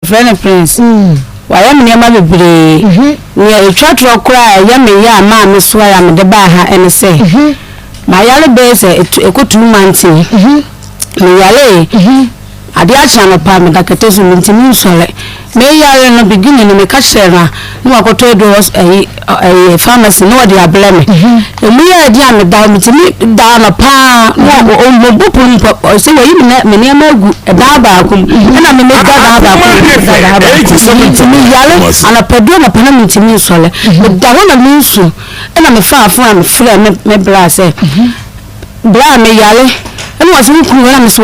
friend prince why am near my baby near a church or cry yammy ya mammy swear I'm the bar and say my yellow base a good 2 months yale adiacha no pa me da ketesu ntimi nsole me yare no beginning me ka shera no akoto do pharmacy no dey ableme me ya di am da ntimi da no pa no o bopu npo se we me ne magu da ba akum na me da ba akum ntimi yare ana pedo na pa na ntimi nsole da ho na me nsu na me fa afo am frɛ me bra se bra me yare and was we could run so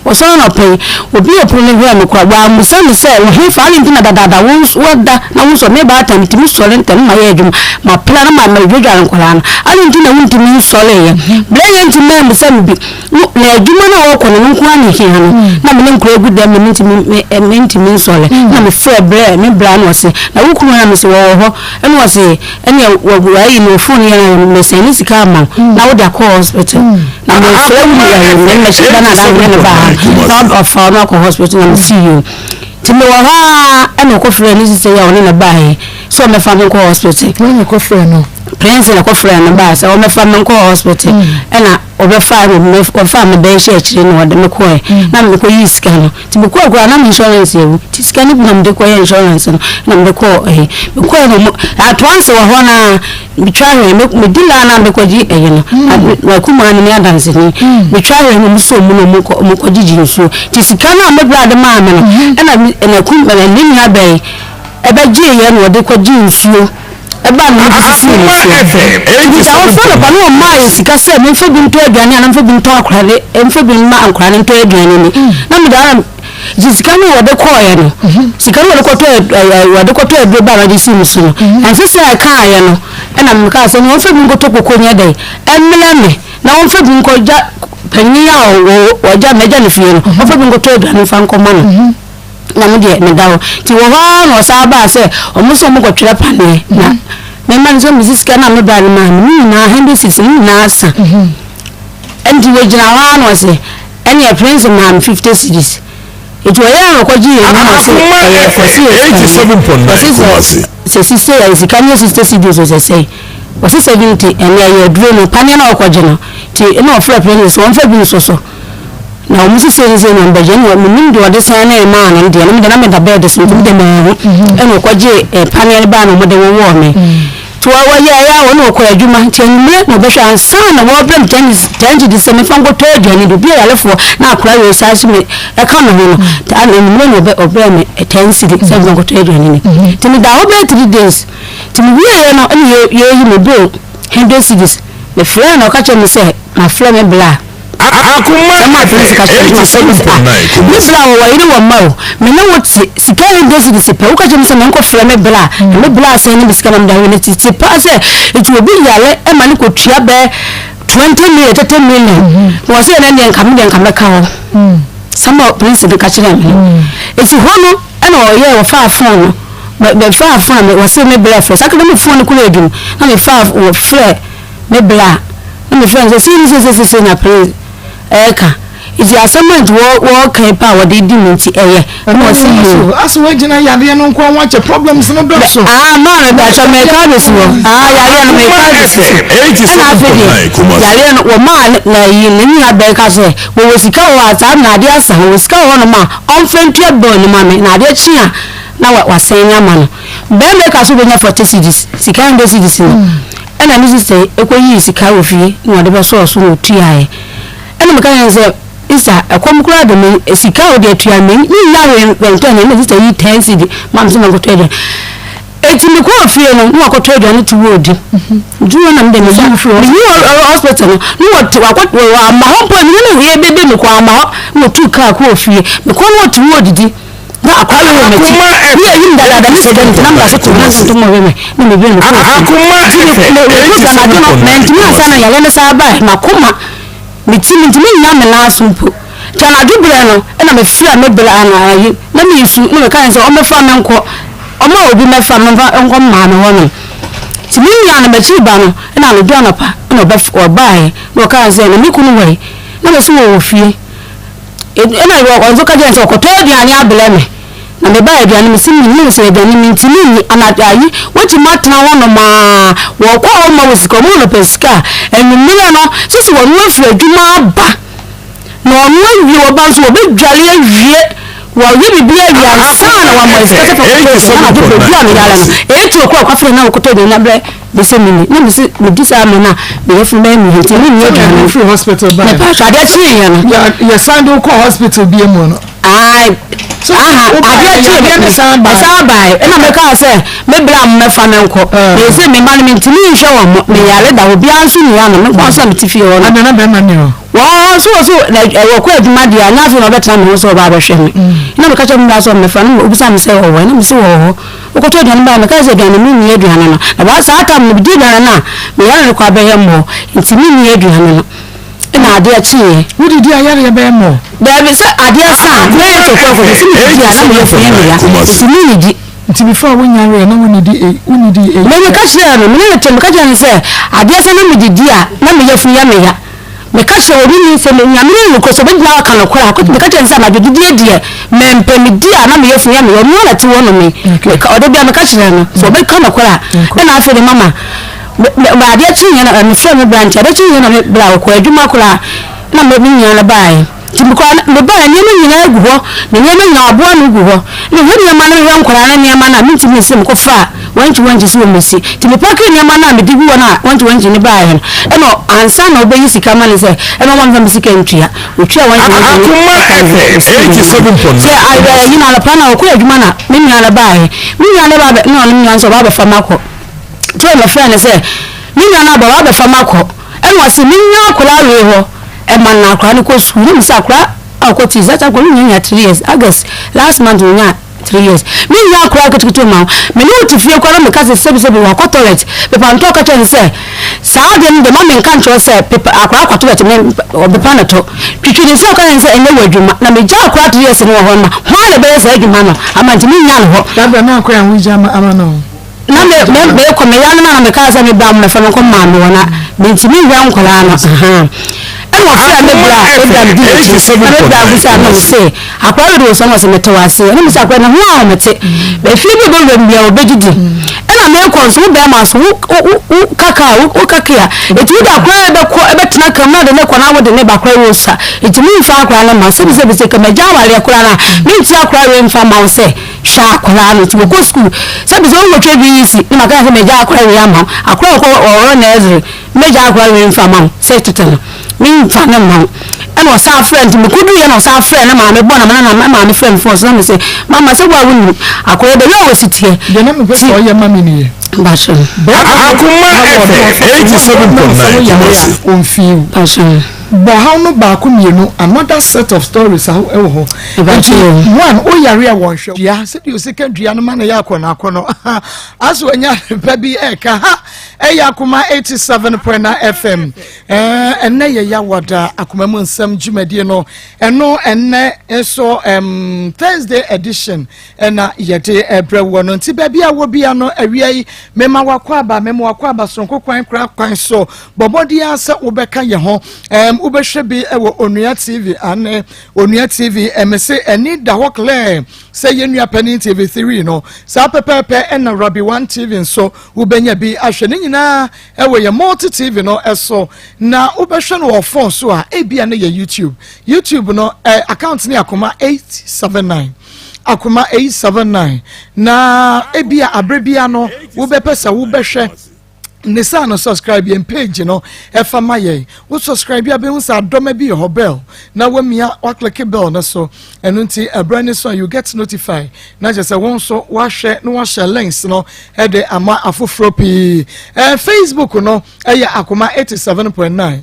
was on a pay would be a program while Muslim said he found in that was what that now was maybe time to miss Solent and my agent my plan my major and Koran I didn't know to me Solay blame to me some be no you know walk on one here now me go with them mean to me Solay now me fair bread me brown was say now who could run so and was say any way no phone here me say this come now they call hospital now me hospital and see you. To know and a coffee and say on in a buy. So my family call hospital. When a coffee no. Prince and a coffee and a bass, or my family call hospital. And I over 5 or family bay church in what the McCoy. Now the police scan. To be called grand insurance, to scan it the Coy insurance and the call a at once or one. We try and look me Dilana because you know, Akoma and me dancing. We try and so Mukojiji so. Tis Kana make the man and a kumba and Nina Bay. A bad J and what they could do so. A bad my Sicasa, and for being to a gun and for being talk and for being man crying to a gun. Now, Jisicano or the choir, Sicano or the cotter do Baradi Simpson, and sister I can't, and I'm casting one for go to Coconia Day, and Milani, now one for being called Penia or Jamajanifin, or for being go to and Franco Money. Namudia, Madame, Tiwawan or Saba say, or Musomo Trapani. My man's on Mrs. Canna, my bad man, Henry Sicily, Nasa. And the Wajan was a any a prince of man 50 cities. It was a Koji sister, as the Kanya sister cities was a say. Was it 70 and your dream of Paniana or Quajana? To no fair place, one for being so. Now, Mrs. Says in Bajan, when we do the same man and the enemy the bed is with the man and Quaji, a Panian ban over the war me. To our year, no Quajuma, 10 minutes, no better and son of all them 10 to the same from what told you, and it will be a for now cry with such a economy. And in many of them, a 10 city, 7 go to you. To me, the over 3 days. To me, we are not any year you may do. Henry cities, the friend or catch me say, my friend black. Akoma my friends catch me say, Miss Lao, I know a mo. Me know what Sicarian does is a poker jam some uncle flame black, and the black saying this kind of divinity. It will be yale, a man could cheer bear 20 million, 10 million. Was it any coming and come back out? Some of Prince of the catching them. It's a honor and all year far from. But the far from it was so maybe first. I could only phone the could I'm a far or flare, maybe black. And the friends are serious in a place. Eka, if you are someone to walk power, they didn't see a as we didn't have no watch a problem. So, man, that's a mechanic. Yalian or man, like Becca, who was a cow at Nadia, who was cow on a man, on friend to a burn, mammy, Nadia Chia. Now, what was saying, a man. Ben Becca's winner for cities, Sican citizen. And I need to say, a quay is a cow of you, whatever source will try. And I'm going to say, is that a comcrowd me, a sicao de triaming, now when turning this 10 city, Mamson of Cottager. It's in the coffee and no Cottager to wood. June and then you are hospital. You what my home point, you know, baby, no quama, no 2 car coffee, the corner to wood. Now, I call you that I said, I'm not to women. Makuma. Me team into me na me na sumpo kana dubra no na me fia me bra na yi na me su no kan so o me fa me nko o ma obi me fa me nko ma me wono ti me nya na me chi ba no na no do na pa na oba o bai no kan se na me kunu we na me so wo fie e na yo o zo ka je so ko to di ani abele me na me ba aduane me simi ni se aduane me ntimi ni anadayi woti matna wono ma wo kwa o ma wosika mo no pesika enumire no sisi wo no afiri adwuma ba no no wi wo ba so wo bedwale awie wo yi bibia wi ansa na wa mo sika te ko na de produce na yala no etu okwa kwa fere na okoto de na bre de se mini na me se me disa me na me yefu me mi ntimi ni aduane free hospital ba me pa sha de chi yen no ya sando ko hospital bi emu no ai Sabai, and I can't say, maybe I'm a fan uncle. They say, me man, to me, show me, I let out be answering you, and no some to feel on another man. Well, so, like, I will quit my dear, nothing of that time also about a shame. No, catch up on my friend, who some say, oh, and I'm so, who got to them by the cousin again, and me, Adriana. About Satam, we did now, we are requiring more. It's me, Adriana. Na dia chi wo di dia yare be mo da be say adia san na ye to ko ko si mi dia na me fun ya si mi di nti before wo nya re na wo ni di me ka shira no me te me ka jan say adia san na me di dia na me ye fun ya me ya me ka shira obi ni se me nya me ko so be na ka no kora ko me ka jan say na di dia me mpe me dia na me ye fun ya me no na ti wo no me ka odo bia me ka shira no so be ka no kora na afere mama ba dia chi yana na fe me branch da chi yana me bra ko adwuma kura na me bi yana bai ti me ko me ba ni me nyina gu ho ne me nya abo anu gu ho ne ho ne ma na ran kura na ne ma na me ti me se me ko fa wanchi si o me si ti me pakri ne ma na me di gu na wanchi ne bai no e no ansa na obeyi sika ma ne se e no wan me sika ntua o twa wanchi se ai yi na la pana ko adwuma na me nya la bai me nya le ba no ne nya so ba ba fa mako tell my friend say me na ba ba fa mako e no se me nya akura we ho e man na akura ne ko school ni se akura akoti za ta ko nya 3 years August last month nya 3 years me nya akura ketuketu ma me no ti fie ko na me ka se sebi wa ko toilet be pa nto ka chen se sa de no de ma me kan cho se akura ko toilet me be pa na to twitwi se ka se enye wadwuma na me ja akura 3 years no ho na ho na be se adwuma no amanti me nya no ho da be na akura wi jama amano na me ko me ya na me ka sa me ba me fa no ko ma me wona me ntimi wi ankola no e wo fa me bra e da me di me da bu sa no se akwa do so no se me to ase na me sa akwa na ho a me te be fi bi bo be bia obegidi e na me ko so be ma so kaka e ti da akwa be ko e be tena kam na de ne ko na wo de ne ba kwa wo sa e ti mi fa akwa na ma se bi se ka me ja wale akwa na me ti akwa we mfa ma wo se sha akwa no ti wo go school se bi so wo twa bi si ni ma ka se me ja akwa we ama akwa ko o na ezre me ja akwa we mfa ma se tutana me fa na ma e no sa friend me kudu ye no sa friend na ma me bona na ma me friend force na me say mama say wa wunu akwa be we sitie de na me pe so ye mama ni basho Akoma 87.9 on feel basho but how no ba ko mienu another set of stories how e wo ho one o yare a won hwe ya se di o second dua no ma na ya akona akono aso anya pa bi e ka ha e ya Akoma 87.9 FM enne ye ya wada Akoma mu nsam dwumadi no eno enne so Thursday edition na yete ebre wo no nti ba bia wo bia no awiai mema wakwa aba sonko kwan kwan so bobodi asa wo beka ye ho ubehwe bi ewo Onua TV ane Onua TV emese eni da hokle se yenua pani TV 3 no sa pepepe ena Robbie 1 TV so ubenya bi ahwe ne nyina ewo ye multi TV no eso na ubehwe no phone so a ebia ne ye YouTube no account ni Akoma 879 Akoma 879 na ebia abrebia no ubepesa ubehwe Nisa no subscribe yen page no efa maye wo subscribe ya be unsa adoma bi your bell na wamia wa click bell na so enunti abrani so you get notified na just won so wa share no wa share links no e de ama afoforo pi Facebook no Akoma 87.9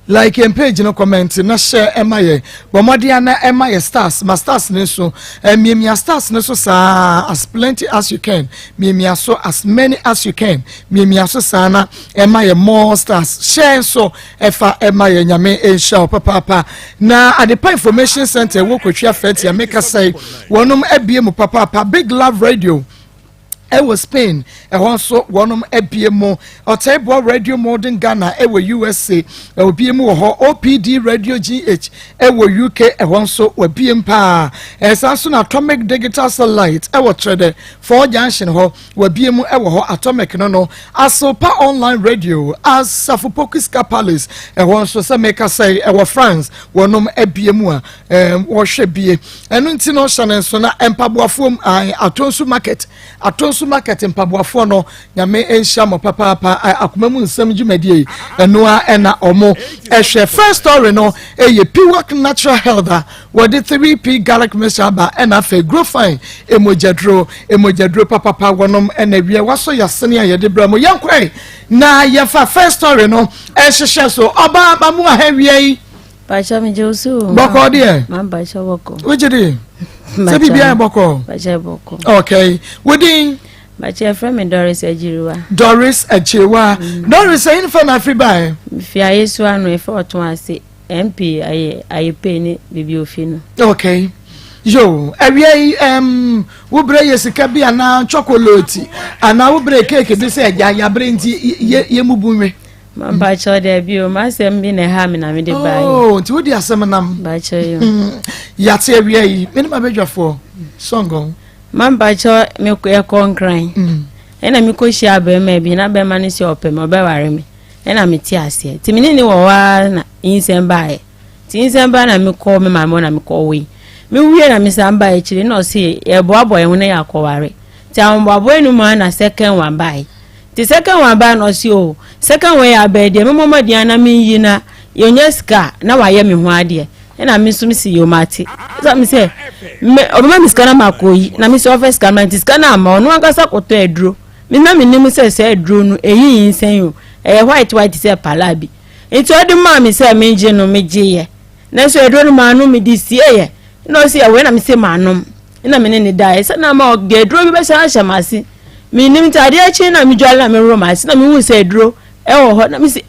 like and page no comment na share emaye bomodia na emaye stars ma stars ne so miemia stars ne so sa as plenty as you can miemia so as many as you can miemia so sana emaye more stars share so efa emaye nyame ensha papa na adepa information center wo kwatwa fet ya make say wonum abie mu papa Big Love Radio ewo Spain so wonum ebiemo Otaibo Radio Modern Ghana ewo USA obiemo ho OPD Radio GH ewo UK so wabiem pa esanso na Atomic Digital Satellite ewo trade for junction ho wabiemu ewo ho Atomic no Asopa Online Radio as Safupokiska Palace so se make say ewo France wonum ebiemu a wo hwe bie enu nti no hye so na empaboafuom Atonsu market mpaboafo no nyame enhia mo papa Akoma mu nsam dwumadie enoa ena omo ehwe first story no eye Piwak Natural Health with the 3P garlic mixture ena fe grow fine emojadro papa wonom ena wie waso yasene a yede bra mo yankwe na yefa first story no ehhye so oba ba mu ahawie Bacha mi Josu boko de man bacha boko ojede se bibia boko bacha boko okay within bacha friend me Doris Ejiriwa Doris Doris in for na free buy fi ayesu anu e for to ase MP aye pay ni bibi ofino okay yo awie wo bre yesika bia na chocolate ana wo bre cake bi se ya bre nti ye mubunwe man bacha de bi o ma sem bi na ha me na me de buy oh nti wo di asem nam bacha yo ya te awie yi me ma bedwafo songo man bacha me ko e konkran ena me ko hia ba ma bi na ba ma ne se opem obeware me ena me ti ase ti me ni wo wa na insem bae ti insem ba na me ko me ma mo na me ko we me wie na me sam bae chiri na o se e boabo e hune ya ko ware ti am boabo enu ma na second one bae ti second one ba no se o second one ya ba de me mama dia na me yi na yonyeska na wa ye me ho ade ena me so me si yo mate so me se me obama miskana makoyi na me so office kan man tiskana ma onu agasa koto edro me na me nim se edro nu eyi insen yo white se palabi enti odi ma me se me nje no me je na so edro nu ma no me di sie ye no se we na me se ma no na me ne dai se na ma oge edro bi be sha masi me nim tade achi na me jwala me romance na me wu se edro wo ho na me se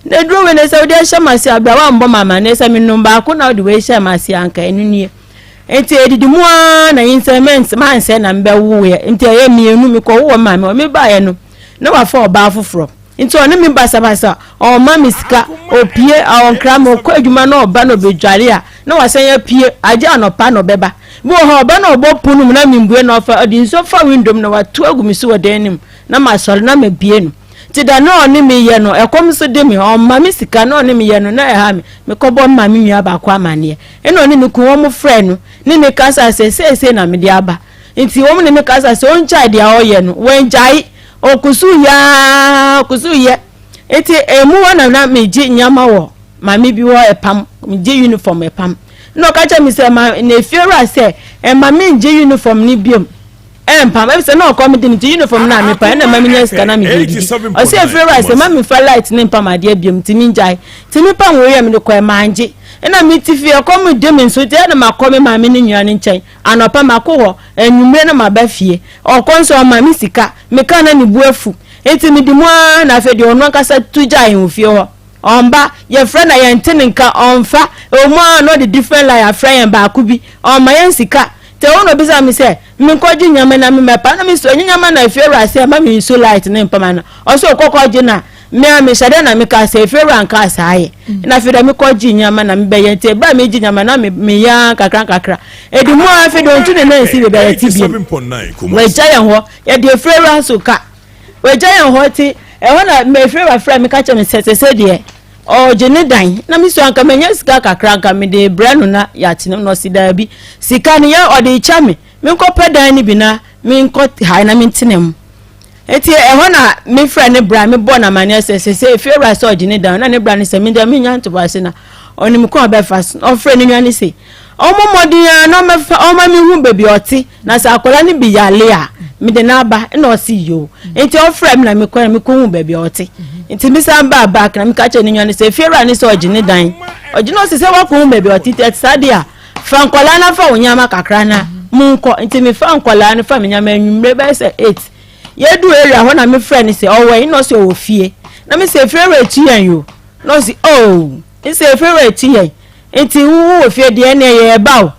na edro we na se odi sha masi abia wa mbo mama na se me no ba ko na odi we sha masi anka enu nie enti edidi mu na increment man se na mbe wu ye enti aye mienu mi ko wo ma me ba ye no na wa fa oba afoforo enti oni mi basa o ma mi sika opie awon kram ko adwuma na oba no bedware a na wa sen ya pie aje anopa no beba bo ho oba na obo punu na mi mbue na ofa odi nso fa window na wa tu agumi so wadenim na ma sori na ma bie no ti da na oni mi ye no ekom so de mi o ma mi sika na oni mi ye no na e ha mi ko bo ma mi nua ba kwa amane e no oni ni ku wo mo frɛ no ni ne kasa se na me de aba nti wo mo ne kasa se on cha de a oye no wen jai okusu ye eti emu na me ji nyama wo ma mi bi wo epam me ji uniform epam no ka cha mi se ma na fiora se e ma mi ji uniform ni biom empam e se no ko mi di uniform na me pa na ma mi nya ska na me di o se fiora se ma mi fa light ni pam ade biom ti mi jai ti mi pam wo ye mi ko e manje ena mitifi akomu demi so te na makome ma me ne nyane nchen anopa makoho enwumre na mabafie okonso ma mi sika me kana ni buafu enti mi dimu na afedi onu akasa tuja ahufie ho omba ye friend na ye ntene nka onfa omu no the different like friend ba akubi oma ye sika te wono bisa mi se mi koji nyame na mi mepa na mi so nyama na afie rase ma mi so light ne mpama na oso kokoji na me shade na me ka se fero anka asaye na feda me koji nyama na me beye te ba me ji nyama na me ya kakra edimu afedo ntu ne na nsi be beye ti bi we giant ho ye de fero ansuka we giant ho ti ho na me fero afra me ka che me se de o jene dan na me so anka me nya sika kakra anka me de branu na ya ti no sida bi sika ne ya o de cha me ko pedan ni bi na me ko ha na me ntinem eti na me friend ne bra me born na mania se fera so gine down na ne bra ne se me de me nya to base na oni me ko be fast o friend ne ne se o momodin ya no me o ma me hu baby oti na sa akola ne bi yale a me de na ba na o si yo eti o friend na me ko hu baby oti enti me sa ba back na me ka che ne nya ne se fera ne so gine dan o gine o se wa ko hu baby oti te sadia frankola na fa onyama kakra na mu ko enti me frankola na fa me nyama anwumre be se 8 yedu area ho na me friend say oh we no say ofie na me say favorite yan yo no say oh me say favorite yan enti wu ofie de na ye ba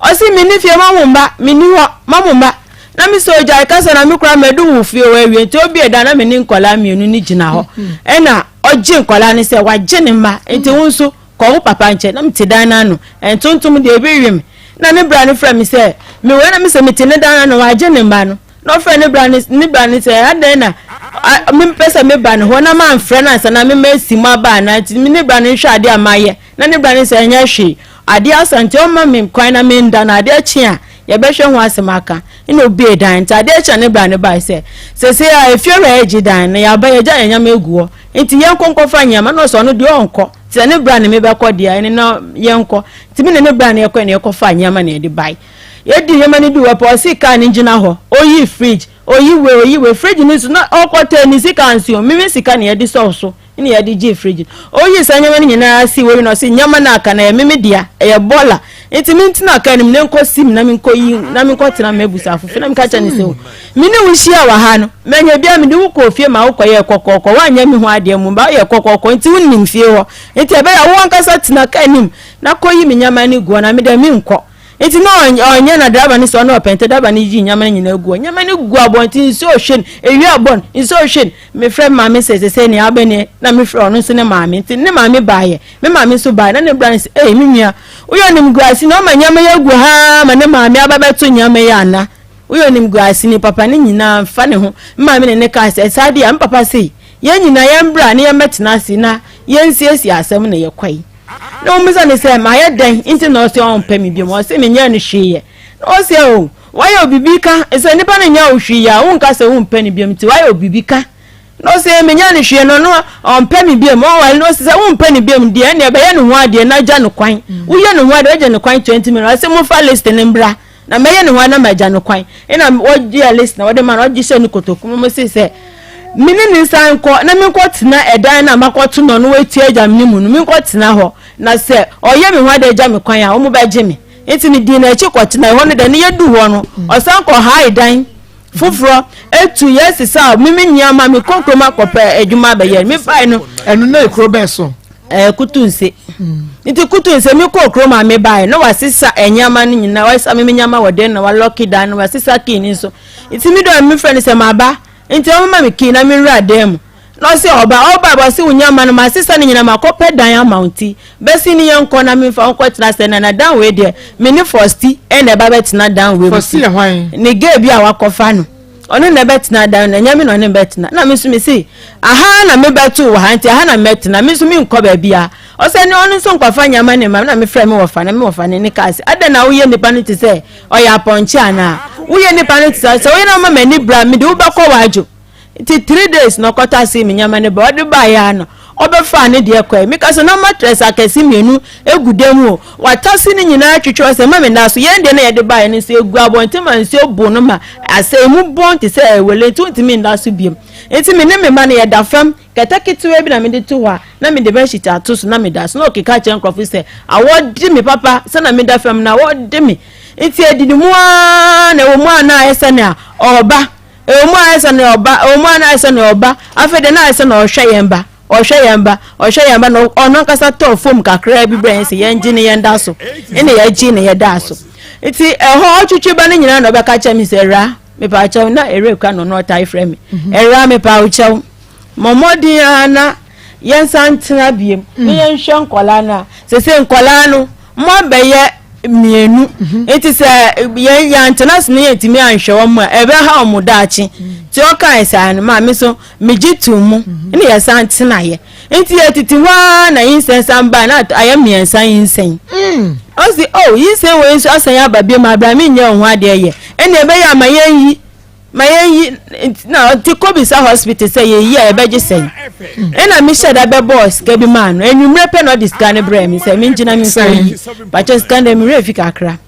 o si mi ni fie mamumba mi ni ho mamumba na mi so jai kasa na mi kura medu wo fie o awie nti obi eda na me ni nkola mienu ni gina ho e na oje nkola ni se wa je ne ma nti wonso ko wo papa nche na mi ti dan na no entontom de ebe wiem na ne bra ne fra mi se me we na mi se mi ti ne dan na no wa je ne ma no no fra ne bra ni se adan na mi pesa me ba ne ho na ma mfra na se na me mesi ma ba na ti mi ne bra ne hwa ade amaye na ne bra ne se nya hwe ade asante o ma me kwan na me nda na ade chi a ye be hwe ho asemaka ina obi dan ta ade cha ne bra ne ba se a efiore eji dan na ya ba ye ja nya meguo nti ye nkonkofa nyama no so no de onko ti ne bra ne me be kọ dia ene no ye nko ti mi ne bra ne ye kọ ne ekofa nyama na de bai ye di nyama ne di we po sika ne ngina ho oyi fridge oyi we fridge ni so na okota ni sika nsi mi sika ne ye di so ni ye di ji fridge oyi sa nyama ne nyina si we no si nyama na aka na ye mi dia ye bola nti mi ntina aka ni me nko sim na mi nko yi na mi nko tena mebusa afufu na mi ka cha ni se mi ne wo hia wa ha no menye bia mi di wo ko fie ma wo ko ye kokoko wa nya mi ho ade mu ba ye kokoko nti wonnim fie ho nti ebe ya wo ankasa tena ka nim na koyi mi nyama ni guo na mi da mi nko nti no onye na driver ni so na opente driver ni ji nyama ni na guo abonti nsi ohwen ewi abon nsi ohwen me friend ma me se ni abene na me friend no so ne ma me nti ne ma me baaye me ma me so baaye na ne brand eh me nua uyo nim guasi na o ma nyama ya gu ha ma ne ma me ababeto nyama ya ana uyo nim guasi ni papa ni nyina fa ne ho ma me ne ka se sade am papa sei ye nyina ya mbra ne ya metena si na ye nsiesi asem na ye kwai no misa ne se ma ye den inti no se on pemi bi mo se me nya ne hweye no se o why obibika ese nipa ne nya ohwi ya won ka se won peni bi mti why obibika no se me nya ne hwe no no on pemi bi mo why no se won peni bi m de ne be ye ne ho ade na ja no kwan wo ye ne ho ade ja no kwan 20 minutes se mo fa list ne mbra na me ye ne ho na ma ja no kwan ina wo dia list na wo de ma no gi se ni kotoku mo se mini ni san ko na mi ko tena edan na makoto no no weti agya mni mu no mi ko tena ho na se oye me ho ade ja me kwan a wo mo ba je me enti ni di na echi ko tena ho no de ne yedu ho no osan ko ha edan fufuro etu yes sa mimi nyama mi konkroma kopa adwuma ba ye mi bai no enu na ekro be so kutunse nti kutunse mi konkroma mi bai no wasisa enyama ni nyina wasa mimi nyama wode na wa lucky dan wasisa kini so enti mi do mi friend se maba nti o mama mi kina mi ra dem no se oba se unyama no masisa ni nyina makope dan amounti besi ni yenko na mi fa onko tena se na dan we de me ni firsti e na ba betina dan we firsti e hwan ni ge bi awakofa no ono na betina dan na nyame no ne betina na mi so mi se aha na me betu wa nti aha na metina mi so mi nko ba bia o se ni onu so nkwafa nyama ne ma na me frɛ me wofa na me wofa ne kasi ada na wo ye nipa no ti se o ya ponchi ana wo ye nipa no ti se wo ye na mama ni bra mi de wo ba ko wajo ti 3 days no kota si mi nyama ne ba odi ba ya no obefa ne de kwa mi kasi na mattress akasi mienu egudem o watasi ni nyina twetwe se mama na so ye de na ye de ba ya ne se egu abonte man se obo no ma ase mu bon ti se wele tu mi nda so biem enti mi ne me ma ne ye da fam keteketewe bi na mi de to wa na mi de be shita to so na mi da so no keka chen crofo se awodi mi papa se na mi da fam na awodi mi enti edidi mu a na wo mu a na ese na oba omu ayesa na oba afede na ayesa na ohwe yemba no ono kasa to fom kakra bi brain se yenji ne yenda so ene yeji ne yeda so iti eho twetwe ba ne nyina na obeka cha mi se ra me pa cha na ere kwa no no tai frame era me pa ucha momodi ana yensa ntena biem me yenhwe nkola na se nkola no mo beye mienu enti se ya ntena se ne yetimi anhwe wo mo ebe ha omudaachi ti o kan sa no ma me so mejitu mu ne ya san tena ye enti yetiti wa na insensan ba na ayam miensan insen o si insen we so asan ya babie ma bra me nya ho ade ye ene ebe ya mayenyi na ti kobisa hospital say ye ye ebe je sen ena mi sheda be boss ke bi man enwumre pe no discan bre mi say mi ngina mi so yi ba just scan dem refi kakra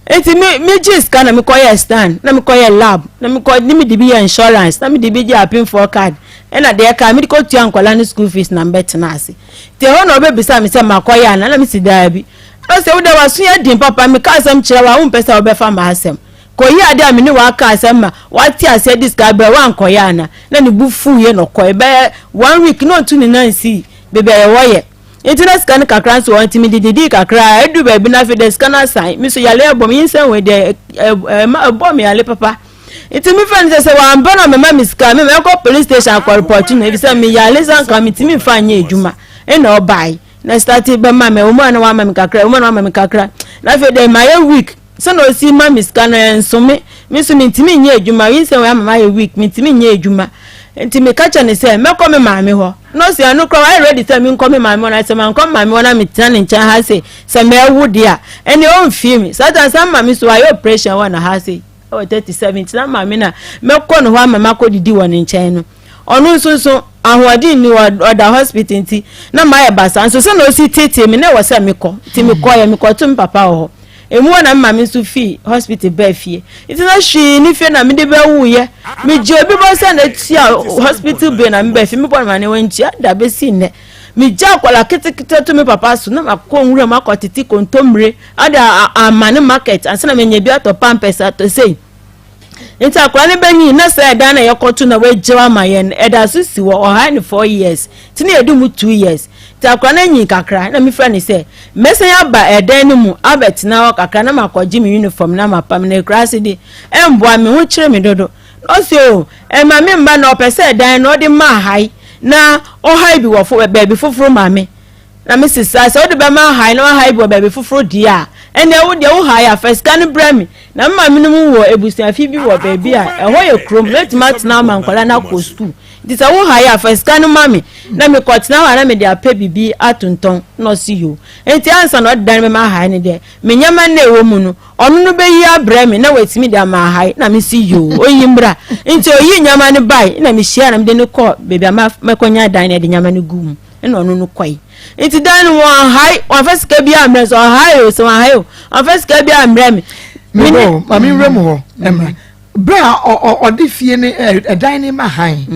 enti mi ji scan na mi koye stand na mi koye lab na mi ko ni mi dibi insurance na mi dibi ji apin for card ena de ka mi ko tua nkola ni school fees na mbet na ase te ho na obe bisa mi say makoye ana na mi si da bi no say wo da waso ya din papa mi ka asem kire wa wo pesa obe fa ma asem koyi ade amini wa ka asema wati ase discover wan koya na ni bufu ye no koy be 1 week no tu ni nansi bebe ye woye internet scan kakra so wanti mi didi kakra edu be bi na fe de scanner sign mi so yale bom yinsen we de bom yale papa iti mi friend say wa mbona mama miska me ko police station akọ report no e say me ya lesan kan mi ti mi fa anya ejuma e na obai na start be ma me woman na wa ma mi kakra woman wa ma mi kakra na fe dey my week so no si ma miska no enso me so mi ti mi nya ejuma wi say wa mama ye week mi ti mi nya ejuma enti me catch ne say me ko me ma me ho no si anu kro I ready say me ko me ma me na say man ko ma me na me tan ncha ha say me wu dia eni on film satan sam ma me so ayo operation wa na ha say 37 na ma me na me ko no ho mama ko didi wo ne nchen no onu nso ahodi ni oda hospital nti na ma ya basa nso so no si tete me na wo say me ko ti me ko ya me ko tum papa ho emu na mama me so fi hospital ba fie iti na hwi ni fie na me de ba wu ye me je obi bo say na tia hospital be na me ba fie me bo na ne wanchi da be si ne me ja kwala kitikita to me papa so na makọ nwure makọtiti kontomre ada amane market ansana me nya bi ato pampers ato sei nta kwala ne banyi na say da na yekoto na we jewa mayen eda so si wo oha ni 4 years tini edu mu 2 years ta kwala nyi kakra na me friend say mesen aba eda ni mu abet na wo kakra na makọji me uniform na mapam na krasi di emboa me ho kire me dodo no se o e ma me mba na opese eda na odi ma hai na o hai bi wo fo baby foforo mame na Mrs. Sasa o de be ma hai na o hai bi wo baby foforo dia ene wo de wo hai afes kan brami na mame no mu wo ebusia fi bi wo baby a e ho ye krom let mat na ma nkola na ko school disa wo hai afes kan mame na me kotina wa na me de ape bibi atonton no si yo enti ansa no dan me ma hai ne de me nyama na ewo mu no onu no be yi abrami na wetimi de ma hai na me si yo oyimbra enti oyi nyama ne bai na me share na me de ne ko baby ama mekonya dan ne de nyama ne gum ena onu no kwai enti dan wo hai wa first ka bi amre so hai o so hai o first ka bi amre me no mami remu ho emra bra o de fie ne dan ne ma hai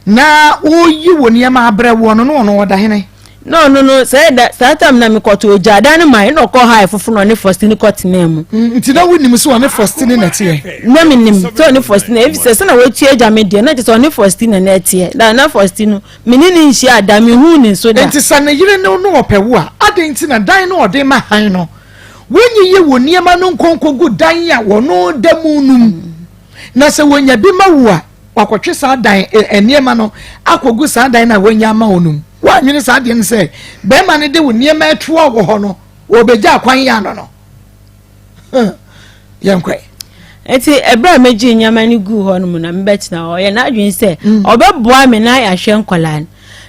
na oyi woni ma abra wo no no da hene no say that satam na me koto oja dan mai no ko hai fufu no ne first ni kotina mu nti na woni mi so ne first ni na tie na me nim so ne first na ebi se na we tie eja me de na je so ne first ni na tie da na first no me ni nshi adami hu ni so da nti sa na yire no opewu a ade nti na dan no ode ma han no wenyi ye woni ma no nkonkogu dan ya wo no da mu num na se wonya bi ma wu a wakotwe sa dan eniema no akogu sa dan na wonya ma onum wa nwene sa de nse be ma ne de woniema atu ogo ho no wo beja akwan ya no no yankwe eti ebra meji nyama ni gu ho no mu na mbetina ho ye na adwen se obeboa me na ya hwe nkolan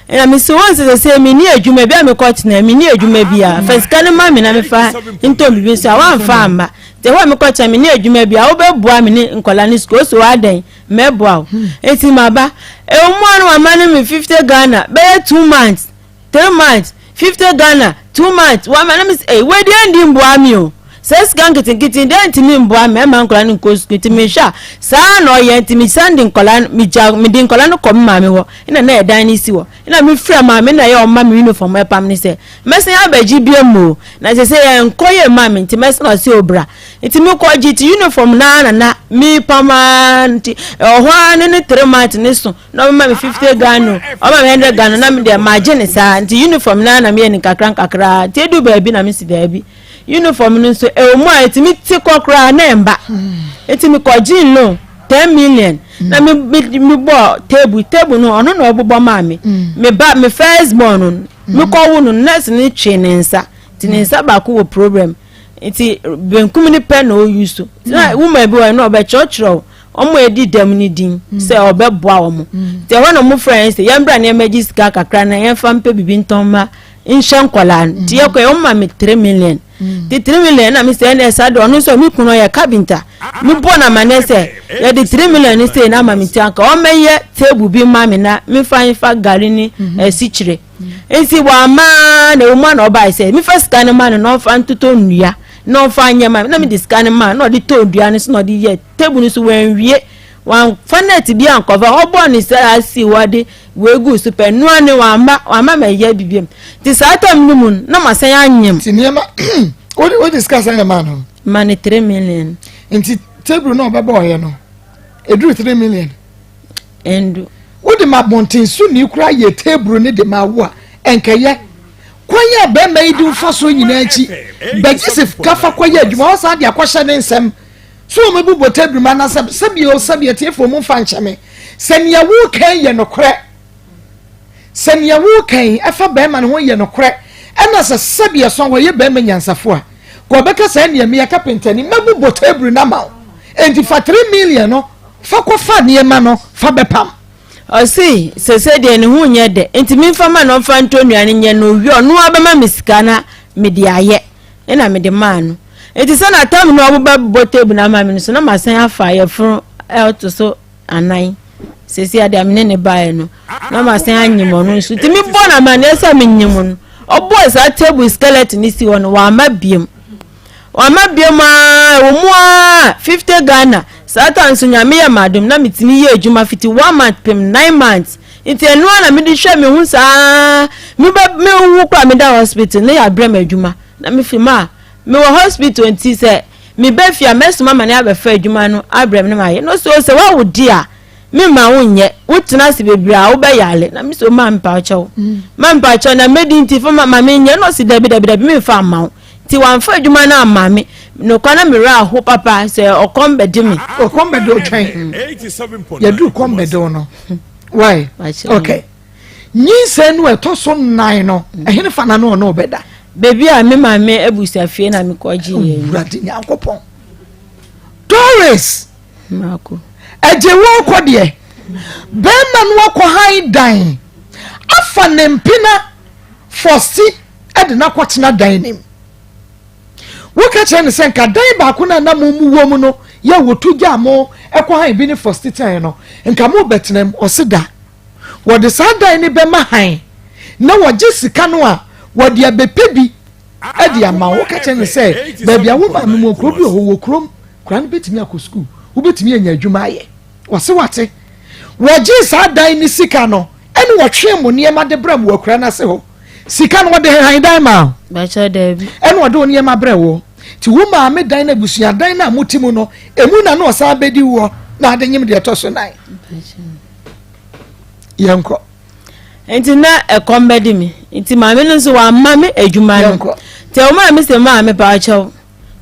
na me so once say me ni adwuma bia me kotina me ni adwuma bia first kan ma me na me fa ntom bi so wa mfa amba te ho me kotina me ni adwuma bia obeboa me ni nkolan ni school so adan meboa eti maba e umu anu amane me 50 Ghana be 2 months 3 months 50 Ghana 2 months wa mana me say we dey ndi mboa mi o ses gang kitin dey ntimi mboa me ma nkola ni ko skuti me sha sa na oye ntimi sandi nkola mi di nkola no kom ma me ho ina na edan ni si ho ina me fra ma me na ye o ma me uniform e pam ni se mesen abaji biam na se se enkoye ma me ntimi mesen o si obra ntimi ko giti uniform na mi pama nti ho ne 3 months ni so na ma me 50 Ghana o ma me 100 Ghana na me de margin sa nti uniform na me ni kakra ti edu ba bi na me si da bi uniform no so mu a etimi ti kokra na emba etimi ko gin no 10 million na me bo table no ono na obobo ma me me first born no me ko wu no nurse ni twe ne nsa ti ne nsa ba ko wo problem enti benkum ni pen no use na woman bi wa no be chochro omo edi dem ni din se obeboa omo te ho no mo friends yambra na emergency kakra na yemfa mpe bibi ntomma inshan kwalan ti ye ko yomma me 3 million the 3 million na me say na sa do no so mi kuno ya cabinta mi bona manese ya the 3 million ni say na ma mi tanka o meye table bi ma me na mi fa gari ni sichire esi wa ma na o ma na oba say mi first scan man no fa ntuto nua no fa anya ma na mi the scan man no di to dua ni so no di ye table ni so wan wie wan fanet bi an cover obo ni say asi wade wegu super no ani wa ma me ye bibiem ti satam ni mun na ma san anyem ti niema what discuss any man man 3 million nti table no baba oye no edru 3 million endu what the mabontin su ni kura ye table ni de ma wo enkeye kwanya be ma idi fa so nyina achi bagisi kafa kwaya adwuma o sa de akwahye ne nsem so me bu botebru mana sabi tiefo mu fa ncheme senya wo kan ye nokre senya wo kan afa ba ma ne ho ye nokre ena sabi so wo ye ba ma nyansafo a ko beka sa ne me carpenter ni mabu botebru na ma enti fa 3 million no fa ko fa ne ma no fa bepam o si se de ne hu nye de enti mi fa ma no fa ntonuane nye no wi ono abema misika na me de aye ena me de ma no enti se na tam no obuba botebru na ma me so na ma san afa ye fun to so anan sesi ade amene ne bae no na ma san anyimo no so ti mi bo na ma na esa me nyimo no obo esa table skeleton ni si wono wa ma biem o ma biem a wo mu a 50 Ghana satan so nyame ya madum na mitimi ye adwuma fiti 1 month pem 9 months enti enu na me de hwe me hu saa me wu kwa me da hospital na ya brem adwuma na me fi ma me wo hospital enti se me be fia mesoma ma na abefa adwuma no abrem na ma ye no so se wa wo di a me ma wonye wotena se bebra wo be yale na me so ma mpa cho na medi enti fo ma me nye no se dabi me fa ma ti wan fa adwuma na ama me no kwana mira ho papa se okombe de me okombe do twen ya du kombe do no why okay nyi se no etoso 9 no ehene fa na no no beda baby a me ma me ebusa fie na me koji ye urade nyankopon Doris mako eje wo kodie be ma no akọ han dan afa ne mpina fosi ede na kwotena dan nim woka chen sen ka dan ba ko na mu wo mu no ya wotu gya mo ekọ han bi ni fosi tan no nka mo betenem osida wo de sa dan ni be ma han na wo je sika no a wo de abepebi ade ama woka chen sen baby a wo ma me mo kro bi wo krom kran betimi akọ school wo betimi anya adwuma aye wose wate wo je sa dan ni sika no ene wo twe mo niema de bram wo kra na se ho sika no wo de han dan ma ba cha debi ene wo de niema bre wo ti wo ma me dan na busua dan na motimu no emu na no sa bedi wo na ade nyim de toso nai yanko enti na ekombedi mi enti ma me no so wa ma me adwuma no te o ma me se ma me pa cha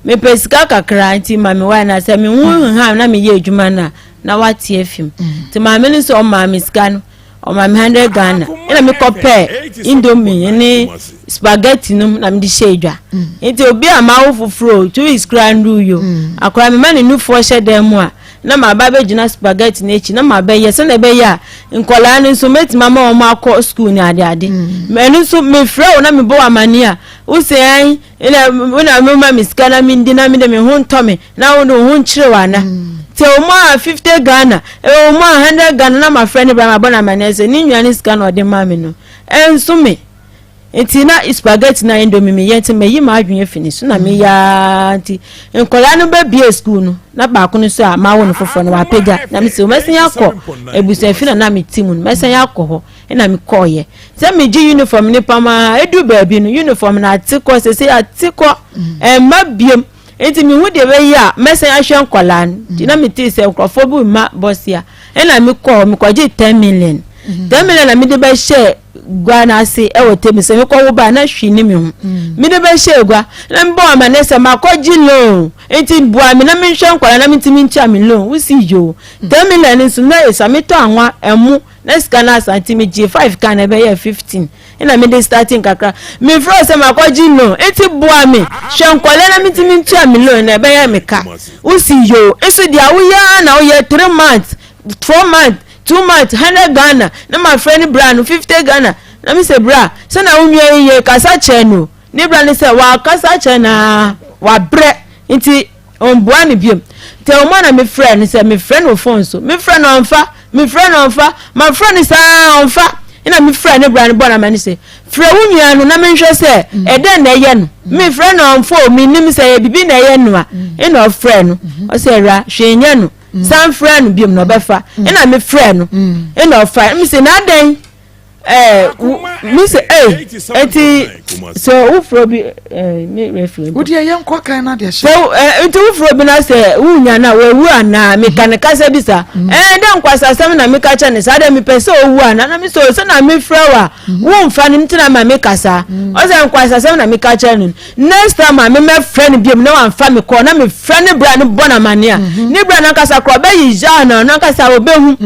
me pesika kakra enti ma me wa na se me hu ha na me ye adwuma na wati efim te ma me no so o ma me sika no o ma me 100 Ghana ina me kope indomie ni spaghetti num na me di shedwa enti obi amawo fufuro 2 weeks grand yo akora me ma ne nufo shedem a na ma ba be gina spaghetti na echi na ma be ye se na be ya nkola ni so meti mama o ma akọ school ni ade me nu so me frɛ na me bo amani a wo se an ina me ma miska na me ndi na me de me ho ntome na wo no ho nkyere wa na te o ma 50 Ghana o ma 100 Ghana na ma frɛ ne bra ma bona manese ni nwane ska na o de ma me no enso me enti na spaghetti na indomie me yenti me yi ma adwene finish na me ya nti nkola no ba bia school no na ba ko no so a ma wo no fofo no wa pega na me se o mesen yakọ ebusa fina na me timu no mesen yakọ ho na me koye se me ji uniform ni pama edu ba bi no uniform na atiko se atiko ma biem enti me hu de be ya mesen ahwe nkola no na me ti se nkrofo bu ma bosia na me kwaje 10 million 10 million na me de ba share gwa na ase ewo temi se me ko wo ba na hwi ni me hu me de ba share gwa na mbo amanese makoji lo enti bua me na me hwe nkwala na me ntimi ntia me lo wo si yo 10 million nso na esa me to anwa emu na sika na santimi G5 ka na be ye 15 ina me de starting kakra me fro se makoji lo enti bua me hwe nkwala na me ntimi ntia me lo na be ye me ka wo si yo eso dia wo ya na wo ye 3 months 4 months 2 months 100 Ghana na my friend brand 50 Ghana na me say bra so na unwe ye kasa che no ni bra ni say wa kasa che na wa bre nti on bua ni biem te o ma na me friend say me friend o phone so me friend on fa my friend is on fa ina me friend ni bra ni bona ma ni say frɛ unwe no na me hwɛ say e den na ye no me friend on phone me nim say bibi na ye no a ina o friend no o say ra hwenya no san friend biem no befa ina me friend no ina o fa me say na den me say eti so wo fro bi me referee wo de yen kwa kan na de so enti wo fro bi na say wo nya na wo wu ana me kan ka say bisa den kwasa sam na me ka cha ne sa de me pese owu ana na me so na me fra wa wo mfa ne ntina ma me kasa o say kwasa sam na me ka cha ne next time me friend bi na wan fa me ko na me friend bra ne bona mania ni bra na kasa kro be yi ja na kasa wo be hu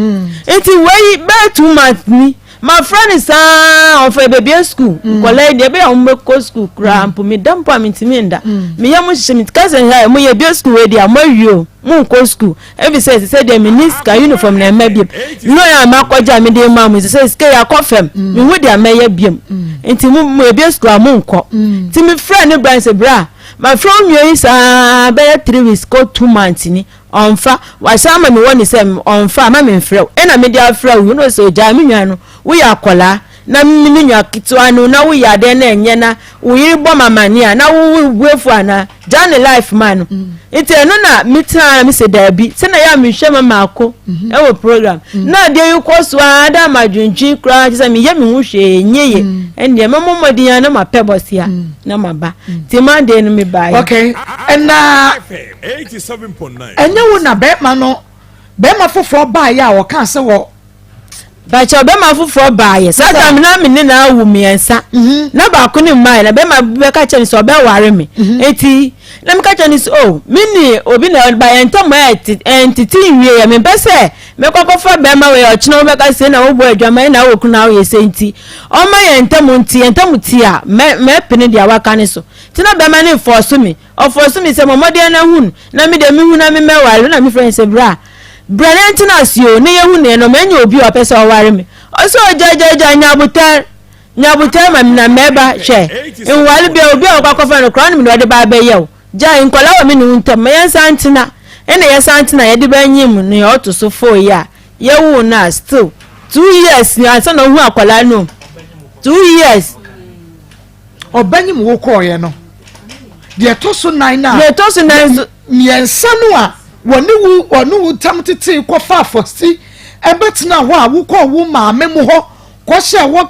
enti we be 2 months ni my friend is of a baby school. College, they be on medical school. Cramp me dump me to me that. Me yamu shimit cousin here. Me baby school where they are more you. Mo go school. Every said they minister uniform na maybe. You know ya makwaja me dey mamu. Say scare ya confirm. Me wo dey maye biem. Enti mo baby school mo nko. Ti me friend ne brand say bra. My friend you is be 3 weeks go 2 months ni. Onfa wasama me woni say onfa ma me mfrɛ na me dia frɛ you know say ja me nwa no we akola na me nwa kitwa no na we ade na enye na we yiri bɔ mamani a na we buefu ana jane life man ite no na me tana me say da bi se na ya me hwɛ mama ako e wo program na de you ko so ada madwunji kra say me ye me hu hwɛ nyeye ende mama modian na mapɛbɔsia na maba ti man de no me bai okay and 87.9 enya wo na be ma no be ma foforo ba ya wo kan se wo ba cha be ma foforo ba ye sa tam na me na awu miensa na ba ko ni mai na be ma be ka chani so be ware me eti na me ka chani so oh mini obi na ba entom entity wie ya me pese me kokofa be ma we ochino be ka se na wo bo adwama na wo kuna wo ye senti o ma ye entom ti a me pene dia waka ne so ti na be ma ne force me o force me se momode na hun na me de me hu na me meware na me friend se bra Brennan asio ne yehu ne no menye obi o pese o ware me o so jajaja nyabuta ma na meba hwe enwale bia obi o kwakofa no kran me no de ba be ye o ja nkola wa me no ntam me yansantina ene yansantina ye de ba nyim ne o to so 4 year yewu na still 2 years ni asa no hu akola no 2 years obanyim wo ko ye no de to so 9 na de to so 9 miensa no a wonu tam tete ko fa fosi ebetina ho a wo ko wo maame mu ho ko hye wo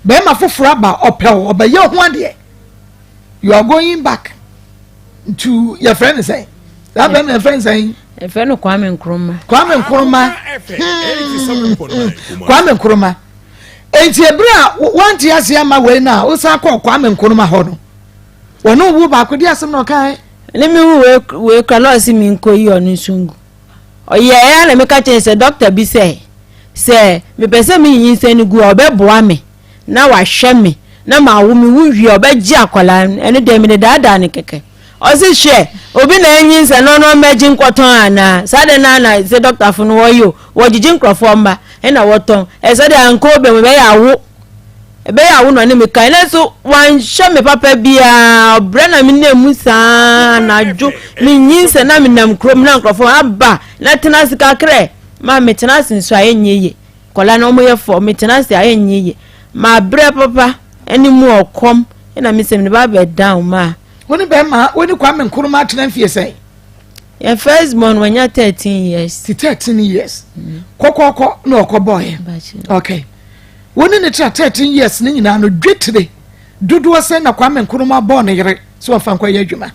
be ma foforo ba opel obeye ho ade you are going back to your friend say that be my friend say e fe no Kwame Nkrumah Kwame Nkrumah enti ebra wanti ase ma we na o sa ko Kwame Nkrumah ho no wonu wo ba ko di asem no kai let me we kala si mi nko yi onu sungu oye ya na me ka chen se doctor bi say me pese mi yin se ni gu obeboa me na wa hwe me na ma wo mi wu hwi obeji akola ene de me daada ne keke o si hwe obi na yin se no meji nkoton ana sade na se doctor fu no wo yo wo jiji nkrofo mba e na woton e sade anko be me ya wo ebe ya wo no ne me kan na so wan hwe me papa bia obra na me na musa na jo me nyinse na me nam krom na nkrofo aba na tena sika kre ma me tena sinso ayenyeye kola na omo ye fo me tena si ayenyeye ma bre papa eni mu okom na me se me ba be down ma woni be ma woni Kwame Nkrumah tena fie sei ya first born when you 13 years 13 years kokoko na okoboy okay woni ne tra 13 years ni nyina no dwetire dodo se na Kwame Nkrumah born yere so fa nkwa ye adwuma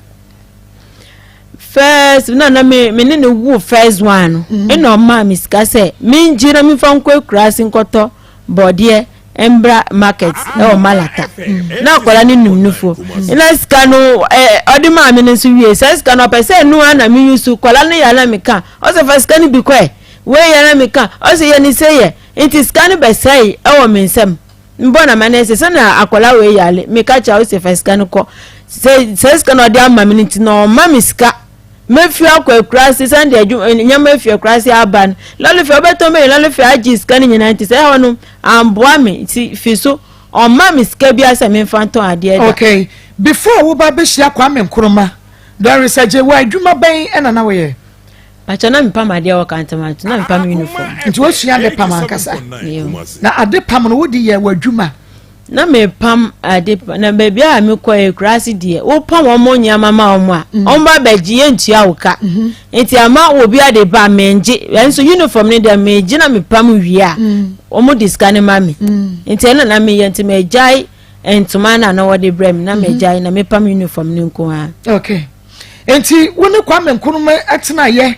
first na me ne wu first one eno ma mi sika se mi njira mi fa nkwa krasi nkoto bodie embra market o malata na kola ni numnufo ina sika no odi ma mi nso wie sika no pese nu ana mi yusu kola ne ya na mi kan o se fa sika ni bi kwe we ya na mi kan o se ye ni se ye inti sika ni be sai e wo mi nsem mbona manese se na akola we ya le mi ka cha o se fa sika no ko se sika no odi ama mi nti no ma mi sika mefi akwa krasi sande nya mefi krasi aban lolu fi obeto me lolu fi agis kan nyina nti se hono amboa me ti fiso o ma me ska bia se me fanton ade da okay before wo ba be hia Kwame Nkrumah there is a je wa adwuma ban ena na we acha na mpa made wa kantamanto na mpa me uniform nti wo hia de pam ankasa na ade pam no wo di ye wa adwuma na me pam ade na baby a me kɔ ekrasi de wo pam omo nyama ma omo a omba baji entua woka enti ama obi ade ba menje enso uniform ne de meji na me pam wi a omo diskane ma me enti na me yenti me jai entuma na wo de brem na me jai na me pam uniform ne nko a okay enti woni Kwame Nkrumah atena ye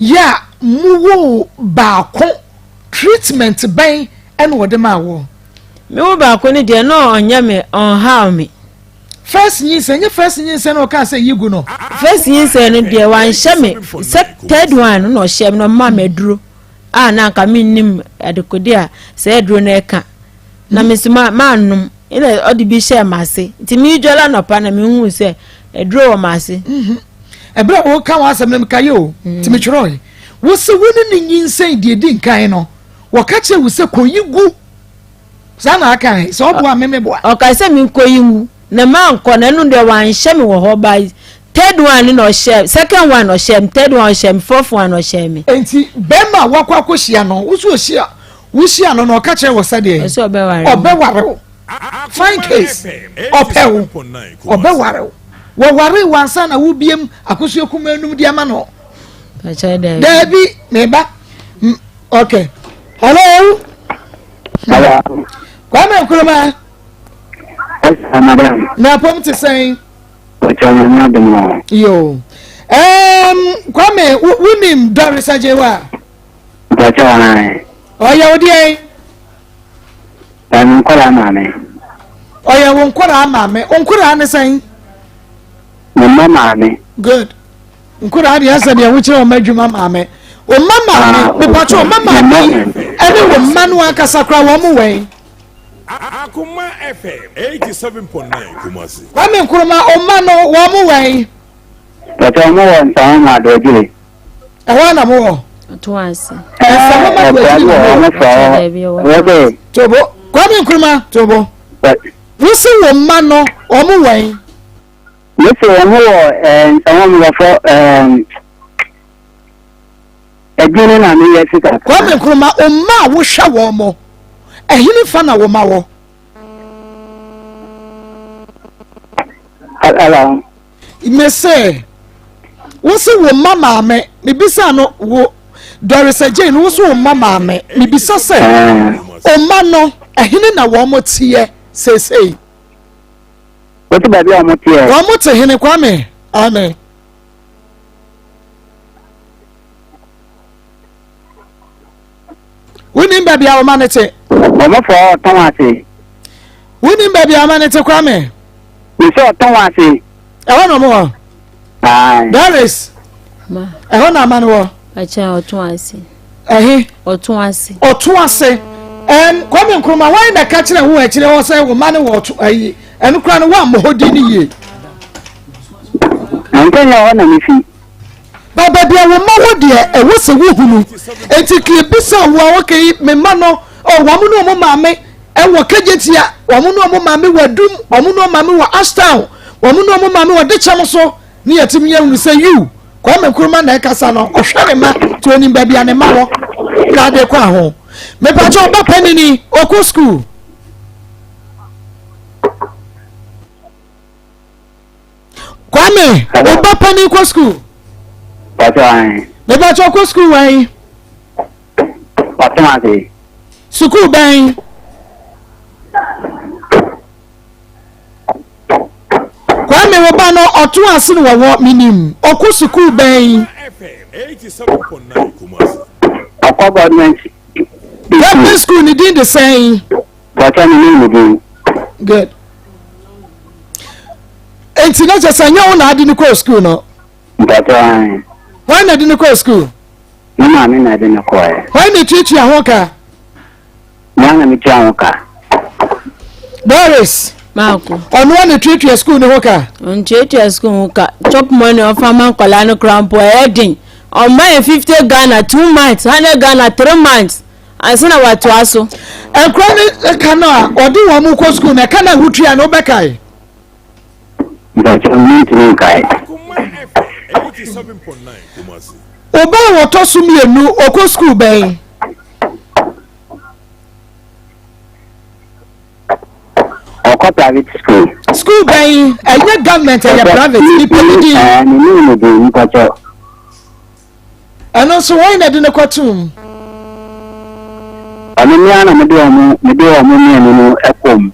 ya muwo baako treatment ben ene wo de ma wo me wo baako ne de no onya me on how me first yin say no ka say yigu no first yin say no de wan hye me third one no hye me no ma meduro na ka me nim adekode a say aduro na eka na me sima ma num ina odi bi hye mase ti mi jola no pa na me hu say aduro wo mase ebra wo ka wa asem ka yo ti me chiro wo se woni ni yin say de di nkan no wo ka che wo se ko yigu sana aka so bo ameme bo o ka se mi ko yiwu na ma nko na nu de wan hye me wo ho ba third one no hye second one no hye third one hye fourth one no hye me enti bema wakwa akohia no wo so hia wo hia no no ka che wo se de so obeware fine case obeware wo ware wansa na wo biem akoso kuma enum di ama no pa che Dabi meba okay hello Kwame Nkrumah madam na pom te say madam yo Kwame wunim Doris Ajewa oya odi nkola mame oya wonkora mame onkora ne say mame good nkora ade asa de wo kire o madwuma mame o mama me pacho mama ene wo manu akasa kra wo mu wen Akoma FM 87.9 Kumasi. Kwame Nkrumah o mano wo mu wen pacho mo won tan ma do jire wa na mo twice tobo Kwame Nkrumah tobo wo se wo mano o mu wen Listen, someone will for Edwin and me Jessica. Kwame Nkrumah o ma wo hwa wo mo ehini fa na wo ma wo Hello. Me say wo se wo mama me bisa no wo Doris Jane wo se wo mama me bisa se o ma no ehini na wo mo tie say What about you mo tie wo mo te hene Kwame amen Winning baby our manete Mama for Tomasi. Winning baby our manete Kwame We saw Tomasi. e wona mo Doris ma e wona man wo acha otunase otunase Kwame Nkrumah why na ka kire wo akire wo say wo mane wo ayi enu kra no wa mohodi ni ye Antenya wana mifi baba bia wo ma wo de e wo se wo hunu enti kle bisa wo okay me ma no o wa mu no mo maame e wo kajetia wa mu no mo maame wadum wa mu no maame wa Ashtown wa mu no mo maame wa de cham so ni yatim ye hu say you Kwame Nkrumah na e kasa no o hwere ma to ni ba bia ne ma wo ka de kwa ho me pa jo ba panini oku school Kwame o ba panini ko school me ba jo ko school wan Tomasi. school ben Kwame wo ba no otu ase no wo minim oku school ben FM 87.9 Kumasi. Akwa government. Government school ni din the same. Pacho ni ni Good. Enti na je sanya wo na adi ni ko school no. Pacho Why na adi ni ko school? mama mi na de na ko Why ni treat you ahoka? Mwana mi twamuka. Doris. Marco. Onu na treat you school ni hoka. On treat school ka chop money of farmer kola no crampo heading. On my 50 Ghana 2 months, 100 Ghana 3 months. Ansina watu aso. Ekrani kana odi wo mu ko school na kana hutua no bekai. Pacho mi twamuka. Akoma FM 87.9 Kumasi. Oba wo to sumienu oko school ben. ọkọ private school. School bẹyìn ẹyẹ government ẹyẹ private ní pẹlú. Nínú ìdè nípọ̀jọ́. Ẹnu sọ wọ́n yìí nà dín ní kọ́tùm. Ọ̀nà mi àná mi dé ọmọ mi ẹnu ẹ̀kọ́ mu.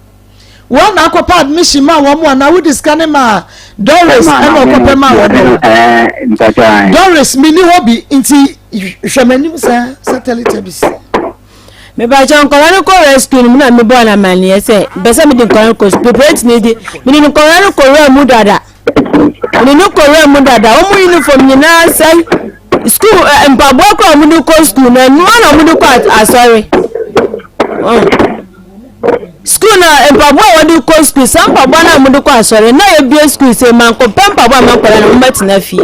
Wọ́n náà kọ́ pa admission máa wọ́n mu àná wọ́n discan ma Doris ẹ̀nà ọkọ̀ pẹ́ máa wọ́n náà. Doris mi ní wọ́n bí ntí ìṣẹ̀mẹ̀ ní sátẹ́lítẹ̀ bí sí. Me ba chan ko ran ko rescue ni na me bo na mani ese be se me din ko ko preparate ni di me din ko ran ko re mu dada me ni ko re mu dada o mu uniform ni na sai school empabo ko mu ni ko school na no na mu ni ko asori school na empabo wa di ko school sam pabo na mu ni ko asori na e bi school se man ko pempabo man ko na mu betina fie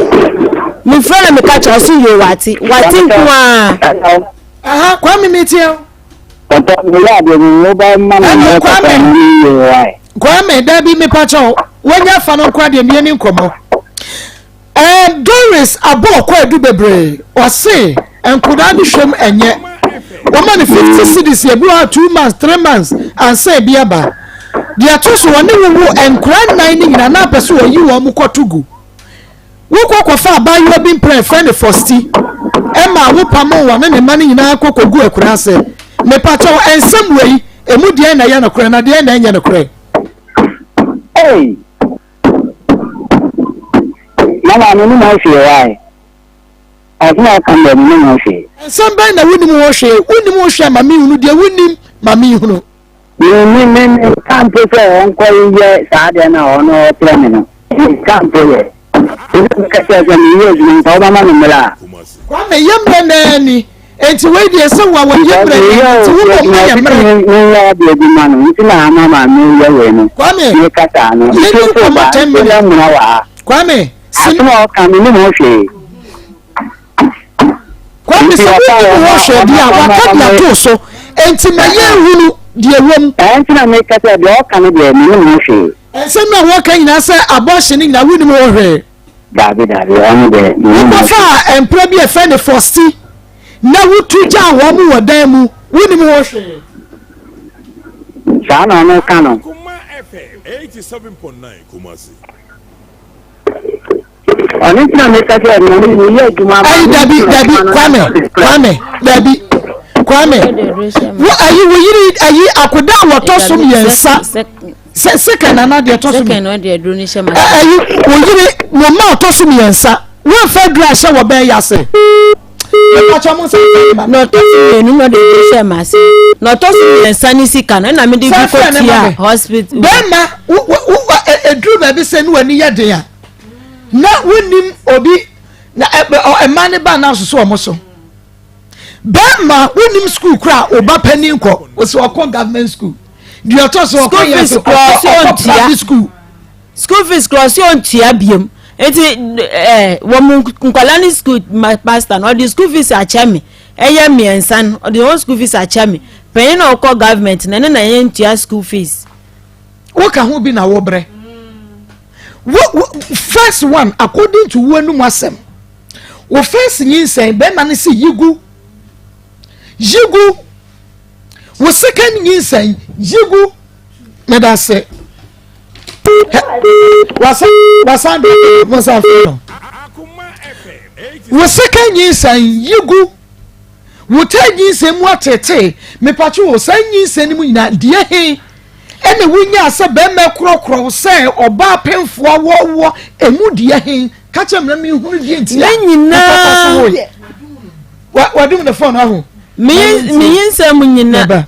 mi friend me ka cha so yo wati kwa aha kwa mi metia Kwame dabi me pacho wanya fa no kwa de me ni nkomo Doris abo kwa edu bebre o se enkuda bi hwem enye wo ma ni 50 cedis e bi 2 months 3 months and say bi aba dia to so woni wo enkura 9 ni nyina na pese wo yi wo mu kotugu wo kokofa abayo bi mpre friend fosti Emma wo pamo wo ne mani nyina kokogu akura se me pacho ensem wei emu de na ya na kure na de na enya na kure Hey Mama no no fi why Azuma kan de no no fi ensem ban na wuni mu wo hwe mami hunu de wuni mami hunu me kan pese on ko ye sa de na ono plan no kan pese ka se ga ni ye ni ba mama no mala kwa me yembe na ni enti we dey say wa wo yembe ti wo mo yembe ni ya de bi manu nti na mama mi ye we no Kwame ni kata no ni ko mo tembe na mu na wa Kwame Asuma kan ni mo hwe Kwame se wo hwe dia wa ka dia to so enti me ye hunu die wom enti na me kata de o kan de ni mo hwe ensem na wo kan nyina say abortion ni na wuni mo hwe David onu de wo fa empre bi e fe ne fosti na wutuja wo mu wodan mu wuni mo hwe Sana no kano Akoma FM 87.9 Kumasi. Oni tina me kata ni ye juma Ay dabi Kwame wo ayi wo yiri ayi akoda woto so yensa second na de to so second no de dro ni shema ayi wo yiri mo ma to so yensa wo fa dra she wo ben yase no to si no de shema se no to si yensa ni sika na me de bi ko tia hospital ben ma wo edru ba bi se no ani ye den a na wonim obi na emane ba na so o mo so Bema wonim school kra oba pani nko wo se okon government school di oto so okon yes school fees cross on tia biem enti wo nkwala ni school pastor no the school fees a chami eye miensan the whole school fees a chami pen na okon government na na yen tia school fees wo ka ho bi na wo bre first one according to wonu asem wo first yin say bema ni si yigu wo second yin say yigu me da say wasa mo sa fe wo second yin say yigu wo third yin say mu atete me pacho wo san yin say ni mu nyina de he ene wunya asa be me krokro say oba penfo wo emu de he ka chemra mi hunu de ntia nyina wa dum the phone ahu me yinsa mu nyina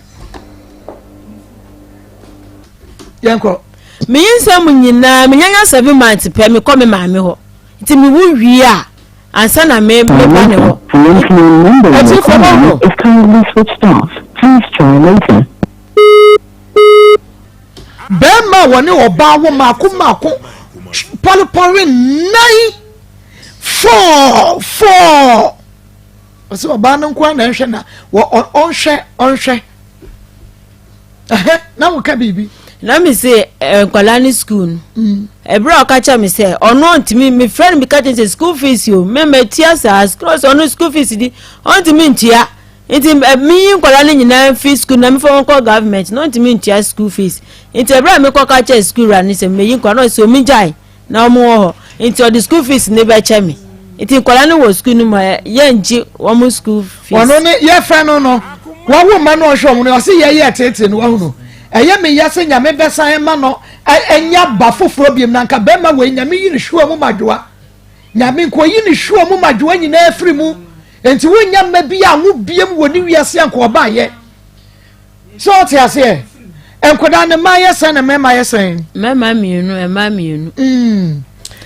yanko me yinsa mu nyina me nyanya 7 months pe me ko me maame ho nti me wu wi a ansa na me ba ne ho ati ko no is currently switched off. Please try later. Bema woni oba wo mako polipori 9 4 Osi oba no kwa na nhwe na wo onhwe na wo ka bibi na me say nkwala ni school ebra okacha me say ono ntimi me friend me catch say school fees yo me tia sa cross ono school fees di ontimi ntia Iti me nkwala ni nyina free school na me for call government no ntimi ntia school fees. Iti ebra me kwa ka school ra ni se me yin kwa no so mi jai na omo ho. Iti the school fees ne be che me. Iti nkwala ni wo school no ma ye nji wo mo school fees. Wono ne ye fa no no. Wa wo ma no hwo mo no se ye tete no wa hu no. Eye me ya se nyame besan ma no enya ba foforo biem na nka be ma we nyame yi ni hwo mo madwoa. Nyame nko yi ni hwo mo madwoa nyina afiri mu. Enti wo nyama bia wo biem woni wiase anko oba ye. So ti ase enkoda ne ma yesen na me ma yesen. Mema mienu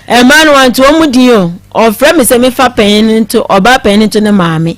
Ema no anto omudi o. Ofre me se me fa pen nto oba pen nto ne maame.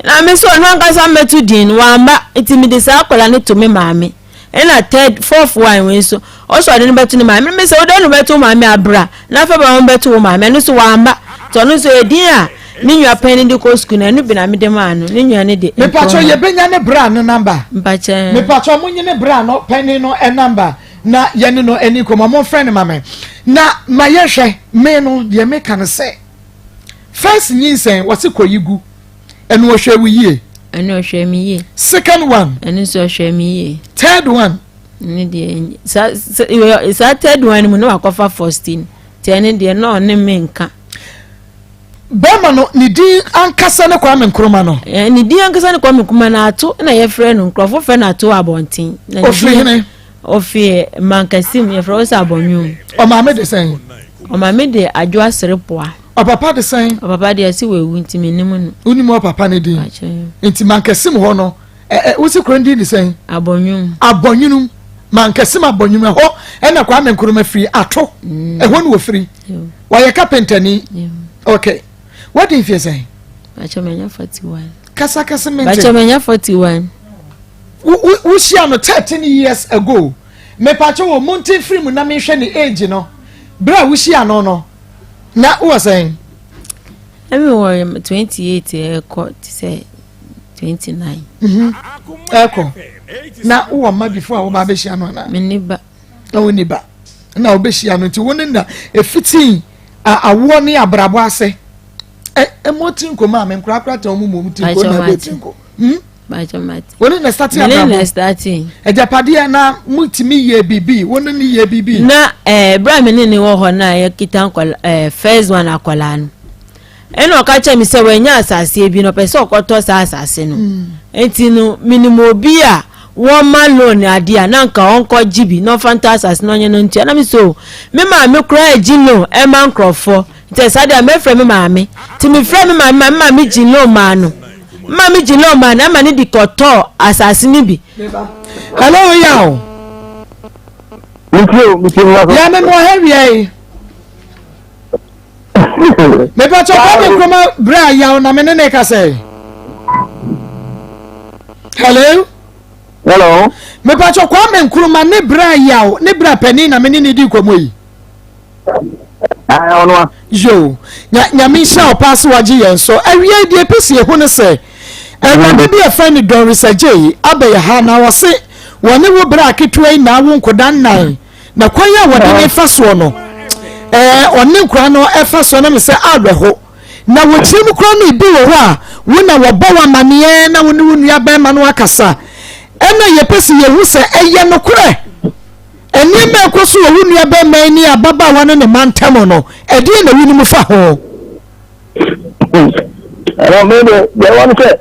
Na me so no ankasa metu din wamba itimide sa akola ne to me maame. Na third fourth one we so o so de ne betu ne maame me se o de no betu maame abra. Na fa ba won betu maame no so wamba. To no so edin a ni nwa pen ndi ko school na no bi na me dem anu ni nwa ne de. Me pacho ye benya ne bra no number. Mpache. Me pacho munye ne bra no pen no e number. Na ye ne no eni ko mo friend mama. Na mayehwe me no de me kan se. First nyinsen wase koyigu. Enu wo hwe wiye. Enu hwe mi ye. Second one. Enu so hwe mi ye. Third one. Ni de sa third one mu no akofa 14. Tene de no ne me nka. Bema no ni di ankasa ne kwa me nkroma no. Ni di ankasa ne kwa me nkroma na ato na ye frɛ no nkrofo frɛ na ato abonten. Na ofri hene. Ofi mankasim ye frɛ o sa abonwum. O ma me de sen. O ma me de adwo aserepoa. O papa de sen. O papa de asi wewu ntimi nimu no. Uni mo papa ne di. Enti mankasim ho no. Usi krondi ni sen. Abonwum. Abonwum. Mankasim abonwum ho. Na kwa me nkroma free ato. Ho no wo free. Wa ye carpenter ni. Okay. What do you say? Bachamenya 41. Kasa mente. Bachamenya 41. We share no 13 years ago. Me pacho wo monte free mu na me hwe ni age no. Bra we share no. Na who was saying? Everyone 28 court say 29. Eko. Na wo ma before wo ma be share no na. Me niba. Na wo niba. Na wo be share no nti wo na e fitin awo ni abrabo ase. Emotin ko ma me nkra ta omu mo mutin ko na betin ko. Bachamati. Woni na starting abrabo. Na starting. Ejapade na mutimi ye bibi, woni ni ye bibi. Na bra me ni wo ho na ye kitan kwala first one akwala no. Eno okacha mi se wenya asase bi no pese okoto sa asase no. Enti no minimo bi a won ma loan ade a na nka onko jibi no fantasas no nye no ntia na mi so me ma me kura ejilo e ma nkrofo nte sade a me frɛ me ma me ti me frɛ me ma me jilo ma no ma me jilo ma na ma ni di koto asase ni bi. Hello yawo. Ya me mo hewie. Me pa cho pa me kuma bra yawo na me ne ka say. Hello. Hello. Me pa cho kwa me nkruma ne bra yawo ne bra pani na me ni di komo yi. Onwa. Yo. Nya mi sha o pass waji yen so awie die pese e hu ne say. Ewande bi e fa ni don research yi abaye ha na wo se woni wo bra ketwai na wo nkodan nan na kwanya wode ne fa so no oni nkura no e fa so na me se adweho na wo tim kura no bi wo ho a wo na wo bo wa mane na wo ne wo nua ba ma no akasa ena ye pese ye hu se eye no kure eni me koso wo nua ba ma ni ababa wa no ne mantam no edi na wo ni mu fa ho. Hello, me de want to say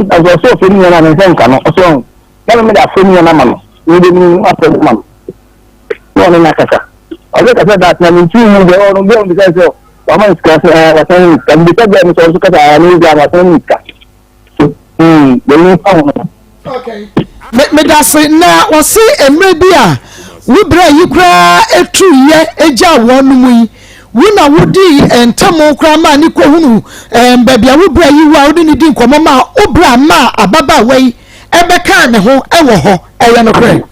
as so fini na me senka no so na me da fini na mama ni de ni afọ mama no na kaka obe kasa that na mi tinu de o no be on because so mama is class wa tan kan bi ta me so kasa ni ga wa tan ka de ni fa no. Okay, me da say na o si emre bi a wo bra yi kura etu ye eja wonu mu yi wuna wudi entamo kra ma ni ko hunu babia wo bra yi wa wodi ni di nkomo ma o bra ma ababa wei ebe ka ne ho ewo ho eye no kre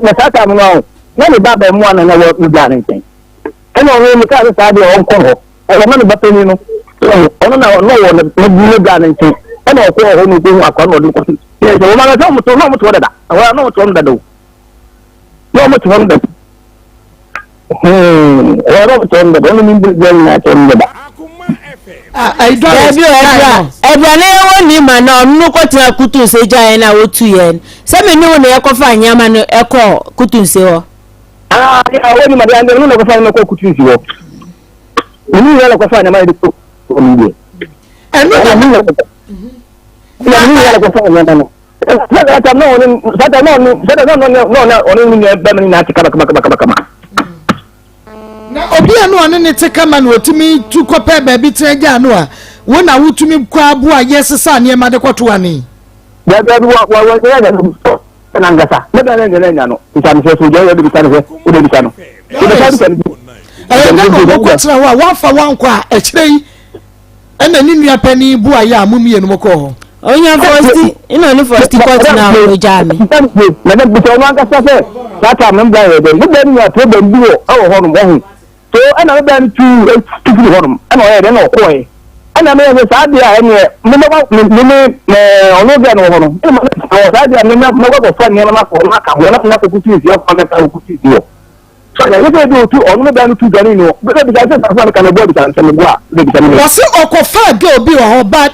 na saka mu no na ni baba mu ana na wo mi bla nten eno wo mi ka sa de on ko ho e ma ni bapa ni no ono na no wo na bu bla nten eno ko ho ni ko akwa no di ko ye so ma na so mu to dada wa no to dada do no mu to dada wala to dada no mi bu na to dada Akoma I don't Ebra na woni ma na onu kwotira kutunse jaye na wotu yen se me ni woni ekofa anyama no eko kutunse ho ya woni ma de ande no ko fa na ko kutunse ho ni ya ko fa na ma de ko ni eno ya ni ya ko fa na no sata no oni ni be me na tika kama na obi anu ane ne te kama no otumi tu kope ba bi tre ja no a wo na wotumi kwa abo a yesesa ne ma de kwoto ani da wa ya na ngasa me ba ne no ntam so je bi tane se o de bi tane na ko tra wa wa fa wan kwa e kire yi ena ni nua pani bu a ya amumie no mko ho onya first ino ni first court na o jami na de bi tane ngasa se sata me bla ye de ni ya problem bi o ho no ho so ana me ba ni tu ho no ana o ye de no ko e ana me ye sa dia ene me ono ga no ho no o sa dia me ko fa ni ma ko ma ka ho na ko kutu isi ko na ka kutu isi o so ya ye do tu ono me ba ni tu gani no be be ga se fa ka na bo bi tan se me bo a be bi tan me wasi okofa ga obi ho but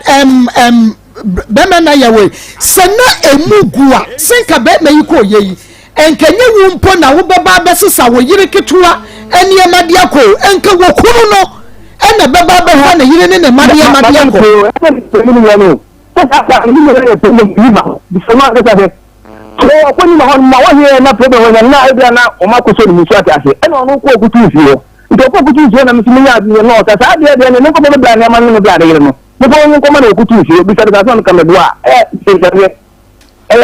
bema na yawe sana emugua senka bema yiko yeyi enkenye wumpo na wo beba besesa wo yire ketua ene amade akọ enka wo kunu no ene beba be ha na yire ne made amade akọ so ko ni ma hon ma wo he na problem wo na ebia na o ma ko so ni so ati ase ene onu ko kutu ifie nto ko kutu ifie na mtimi ya no ta sa de ne ko be bla ne ma no bla de yire no mo ko ma na kutu ifie bi sa da so kan do a se sa de sa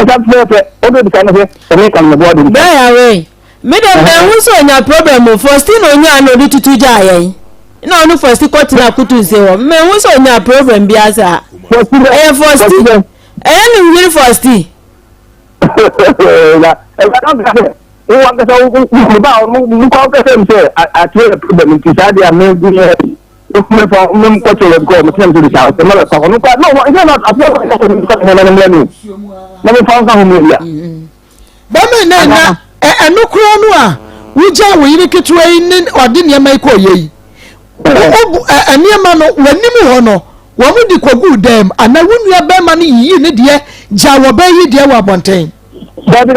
fe o de kan fe o me kan do de be ya we me de be hu so nya problem first no nya no di tutu ja yen na onu first court na kutu se wo me hu so nya problem bi asa first ni wiri first la don't have o wa ka so ku ba mu ko ka se mse ati problem ti sa dia me gu ne me fa me ko che ko me tem ti sa me la ko no ka no it's not a problem ka na me fa ka hu me ya ba me na enu kro no a wuja wo yire ketua ni ode ne mai ko yeyi eniema no wanim ho no wo mu di kogu dem ana wunua be ma no yi ne de ja wo be yi de wa bonten dabi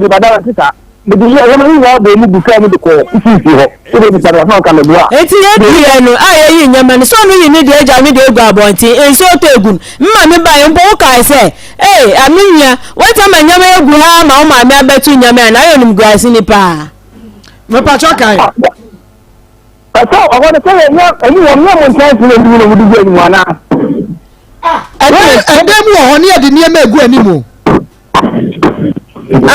ba da sita bi ya mo ni wa be mu bu ka mu de ko fifi ho o de bi tara fa ka me bua eti ye di enu aye yi nyama ni so no yi ne de ja mi de egu abonten enso to egun mma me ba mbo ka se aminya wata ma nyama egu ha ma o ma me abetu nyama na ayo nim guasi ni pa me pa chokai so I want to say you want no one chance to do any one dem wo oni ade ne ma egu animu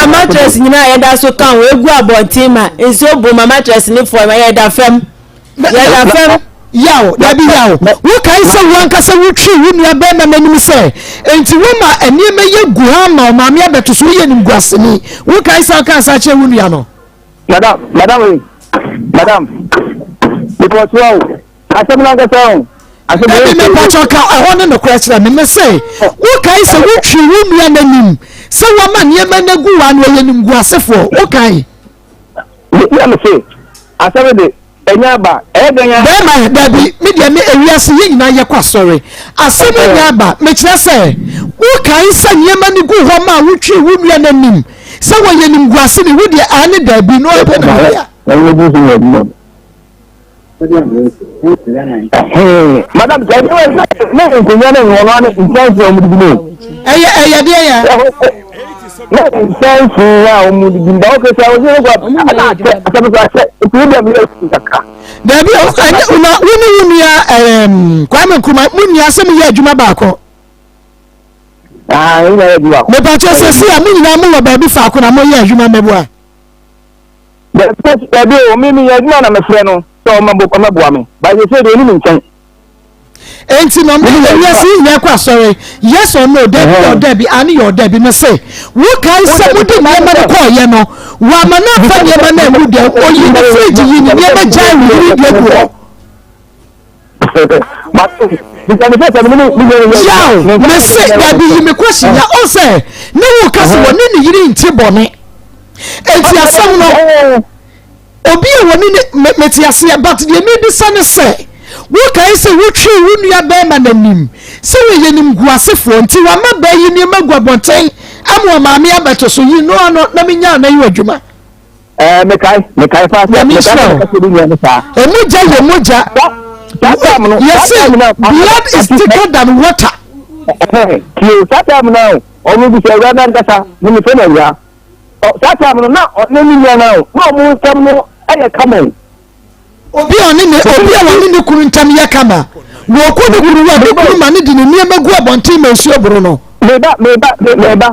amatress nyina ye da so kan we egu abontin ma enso bo matress ni for ma ye da fem yawo dabi yawo wo kai se wo ankasa wo twi wo nua be ma manim se enti wo ma anie ma ye gu ha ma o ma me abeto so ye nim guaseni wo kai se aka sa che wo nua no madam because wow asemna ga so asemna me pachoka ehone no question me say wo kai se wo twi wo nua nanim se wo ma ne ma nagu wa no ye nim guasefo wo kai ya me say asemna de enya ba ganya be ma dabi me de me ewiase ye nyina ye kwa sorry asemna nya ba me kire se wo kai se ne ma nagu ho ma wo twi wo nua nanim se wo ye nim guase ni wo de ane dabi no e na ya madam jadi no nkunya na wona na intense o mudi no eye de ya no intense ya o mudi binda o ke sa o je ko asabu ka se ku de mi ka dabi una woni ya kwame kuma munni asem ya adwuma ba ko ina ya adwuma me pa che se sia munni na mu ba bi fa ko na mo ya adwuma mebua dabi o mi ya adwuma na me frɛ no so mabua me ba je say de ni nchen enti no me yes ye kwa sorry yes or no debi ani your debi me say wo kai se mudi na ma ko ye no wa ma na fa ye ma na mu de o yi na fridge yi ni ye ma jai wi de go ma because me say me say debi yi me question ya o say no wo ka se woni ni yiri nti bone enti asem no obi e woni metiase but de me bi sane say wo kai se wo twe wo nua be ma nanim se we yenim guasefo nti wa ma ba yi ni ma guabonten amwo maame abeto so yi no na menya na yi adwuma mekai fa emoja yes blood is thicker than water satam now omu bi se rada nkasa ni me fena ya satam no na ni nya now no mu tam no aye common obi oni ne kuru ntam ya kama wo ko de kuru wa de kuru ma ne di ne magu abontin ma nsuo boro no meba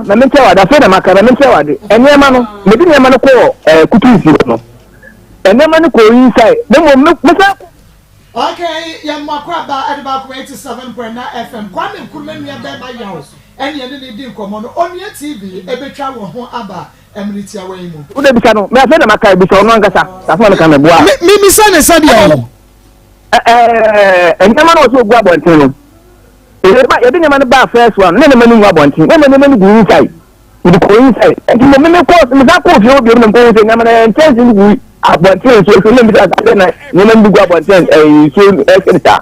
na me tewa da fe na makara me tewa de enema no me di enema no ko kutusi no enema no ko inside me mo me sa. Okay, yam makwaba at about 87.9 FM. Kwame Nkrumah ya be ba yawo. Eni ene ne di nkomo no Onye TV ebetwa wo ho aba eminiti awan mu. Wo de bi ka no, me afa na makai bi so no ngasa. Tafa no ka me boa. Mi sa ne sa dia. Enema no so gua bonten no. E bi nyama no ba first one, ne mani gua bonten. Ne mani go inside. Wo ko inside. Enti me ko me za ko fi obi no ko se nyama na chance ni go abonten so le mi da na ne mani go abonten so ekenta.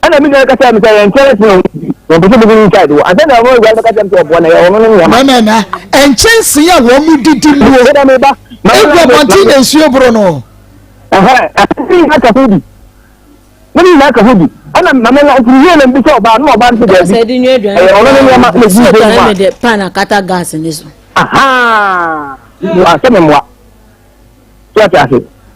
Ana mi ga ka ta mi say chance no bo so go inside wo. Asa na wo ga ka ta mi to bo na yo no nyama. Na chance ya wo mu didi mu. Me ba. E go abonten ensuo bro no. Ni haka hudi. Mani na ka hudi. Ana mama na kuye na mbi so ba no ba nti gabi. Say di nwe dwan. Ono ne ma le ji so me de pana kata gas ni so. Aha. Wa se memwa.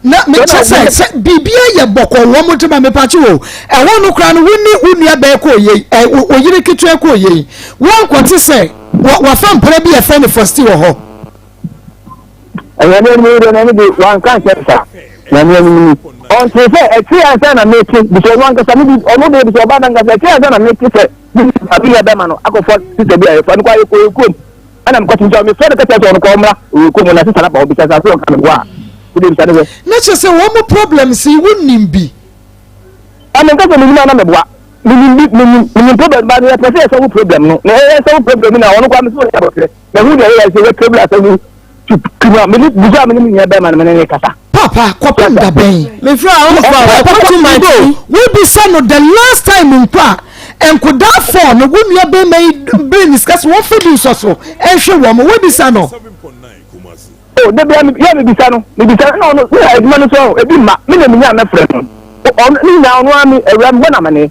Na me chese bibia ye boko wo mo tema me pachi wo. E wo no kra no woni unua ba ko ye. Oyire kitu ko ye. Won kwoti se wa fam pra bi e fe ne first wo ho. Ayo ne mi do na mi de wan kan chesa. Na mi on se e ti ansa na me ti bi so wan ka sa mi ono de bi so ba dan ka se ti ansa na me ti se abi ya be ma no akofo ti se bi ayo fa no kwa ko ana mko tinja me fe de ka ta so no ko mra ko mo na se sana ba obi sa so ka me wa ku de bi sa de we na chese wo mo problem si wonnim bi ana nka so mi na me boa mi problem ba ne pe se so problem no na so problem na ono kwa me so ya bo kre na hu de ya se we problem so kuma me buja me ni nya be ma ne kasa papa kopam da ben Me fra o fa too much. We be son of the last time in pa enkoda for no wu nua be mai brain discuss what feed so ehwe wo mo we be son no oh de bia me bisa no no e ma no so e bi ma me na me nya me frɛ no ni na ono ami ewura me na mane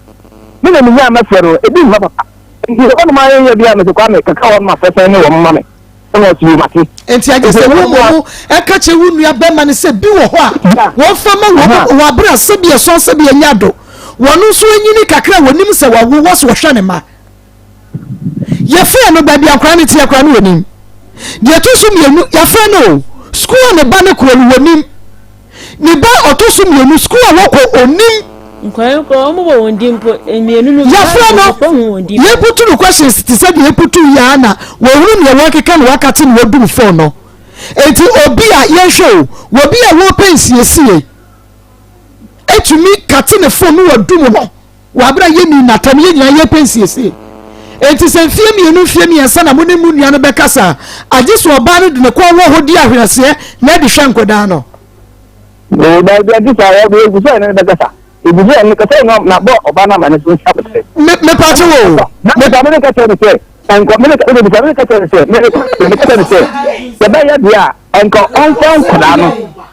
me na me nya me frɛ no e bi ma papa ndi ono ma ye bia me so kwa me kaka wo ma fɛfɛ ne wo ma me ono ti mati enti agese wo mo e ka che wu nua be ma ne se bi wo ho a wo fa ma wo abra se bi so se bi nya do wonu so enyini kakra wonim se wo wo so hwe ne ma ye fe no ba bia akra ne tie akra ne wonim de to so mienu ya fe no school ne ba ne kro wonim ni ba otoso mienu school wo ko onim Nkwan ko mo bo wondi mpo emienu no ya fe no ye putu no questions ti said ye putu ya na wo huru ne wo keka no wakati ne wodum phone no enti obi a ye show obi a wo pensie sie etumi kati ne phone no wodum no wa bra ye ni natam ye nyina ye pensie sie enti se fie mienu fie mi ansa na mo ne mu nua no bekasa agiso oba no de ne ko wo hodi ahwese na de hwankoda no no ba bia di sa ya be gusa ne bekasa ibuji en ka say no na bo oba na ma ne so sabete me pacho wo me ba me ka say say en ko me ka me ka say me ka say ya ba ya bia en ko on fan kula no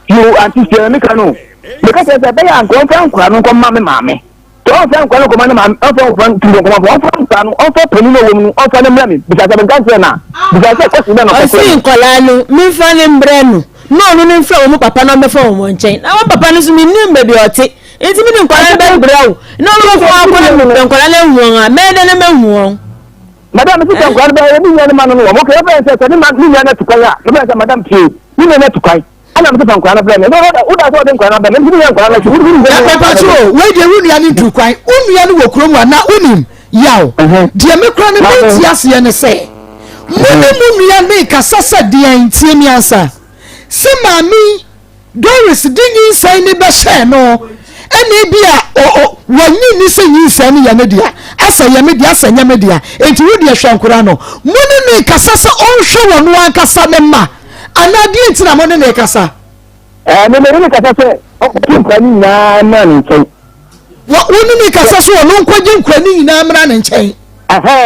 you anticipate me ka no me ka say ba ya en ko on fan kula no ko ma me to on fan kula no ko ma me on fan tu ko ma on fan kula no on fan peni no wo mu on fan mra me bisa sa me ka say na bisa say ko si na no ko si nkola no mi fa ne mbre no ne mfra wo mu papa na me fa wo nchen na wo papa no so mi nim be bi ote enti mi nkola be brawo no mo fo akora mi nkola le huon a me de ne me huon madam si nkola be ni nya ne ma no mo ke be se ko ni ma ni nya na tukai a no be se madam pie ni ne na tukai ana mo se nkola be ne no uda so de nkola be ne ni nya nkola le wuru ni papa so we de wunu ya ni tukai unu ya ni wo krom wa na unim yaw de me kra ne be ti ase ne se mu ya ne kasasa de antie mi ansa se mami Doris dingi sai ni be hye no ene bia wani ni se yin sai ni ya ne dia asa ya me dia asa nya me dia enti wo dia hwankura no muni ne kasasa onhwe wono ankasa ne ma anadi enti na muni ne kasa me kasa se o kin kwani na ma ni nchen What wouldn't make us so no question quenny na mra ne nchen.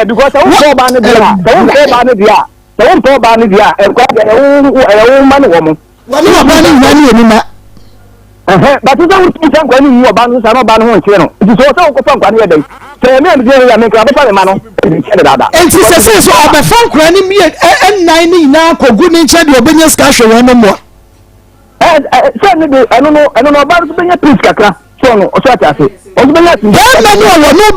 Because I won't go ban the dia. I won't go ban the dia. I won't go ban the dia. And quite a woman woman. What you are banning money anymore? But you don't think I'm going to ban the Sama Ban one channel. It is also from one day. So me and make a man. And she says, so I'm a phone cranny me and 90 now, good nature, your business cash or no more. I don't know about the peace cacra. So, no, I say. No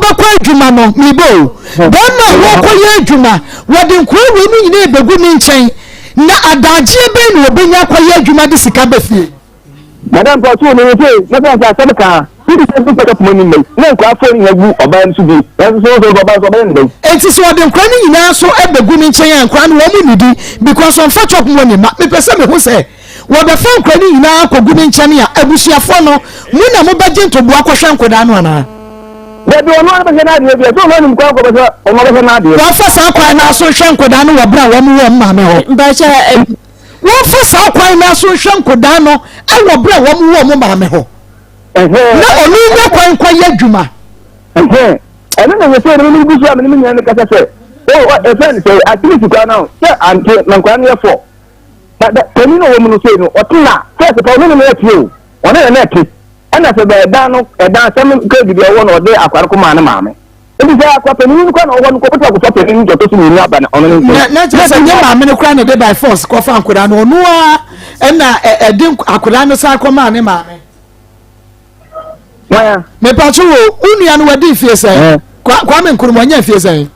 back Juma no, me bo. Don't know what quiet Juma. What the queen we need the good name chain. Na adaji ben will bring up quiet Juma this cabafi. Madame Portu, nothing as a car. This is a money. No craft for you or ban to be. That's also about the it is what the cranny now so at the good name chain and crown woman because on fetch up money. Me person who say. What the phone credit now for good in Chania, I wish you a phone. When I'm about to walk a shank with Anwana. But you are not a idea, so let him go over an idea. What for South now so shank with Anna, brown mamma. But what for South now so shank with Dano, I will bring one woman mamma. No, quite Juma. And then we say, we will have a cassette. Oh, what a friend say, I think you can now. Yeah, I'm Manquania for. But the woman will say, what not? First of all, let me let you. On a net. And as a dano, a dance, some good to be one or day after Akoma, mammy. It is a couple of one couple of something to on not just a young man who by force, Coffan Kurano, Noah, and a dim Akurano Sakoma, mammy. Why, me patrol, Union were different, Kwame Kurmania, say.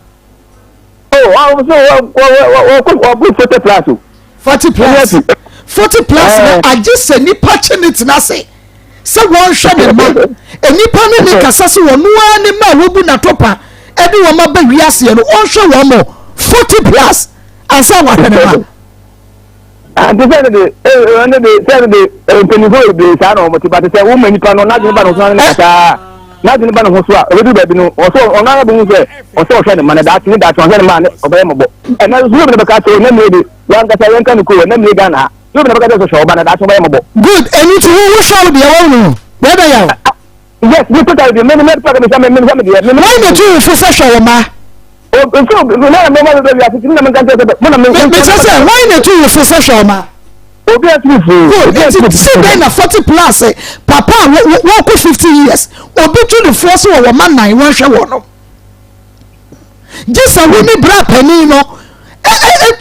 Oh, I was so good for the plateau. 40 plus. I just said, Nipa Chenit Nase. So one shot a man. And Nipa Nikasasu, no one man will be not topa. Everyone may be Yassi and all show one more. 40 plus. And someone. And the Saturday, the Sano, but the woman, you cannot nothing about Hosua, a little bit, or so on other or so shed man that man available. And I was looking at the castle, and maybe one that I can cool, and then Ghana. You never get a show, but that's available. Good, and you who shall be own. Where they are? Yes, you put out the many programs. Why not you for social, ma? Why not you for social, ma? See then a 40 plus papa walk 50 years or be to the first one man 9 1 show just a woman bra penino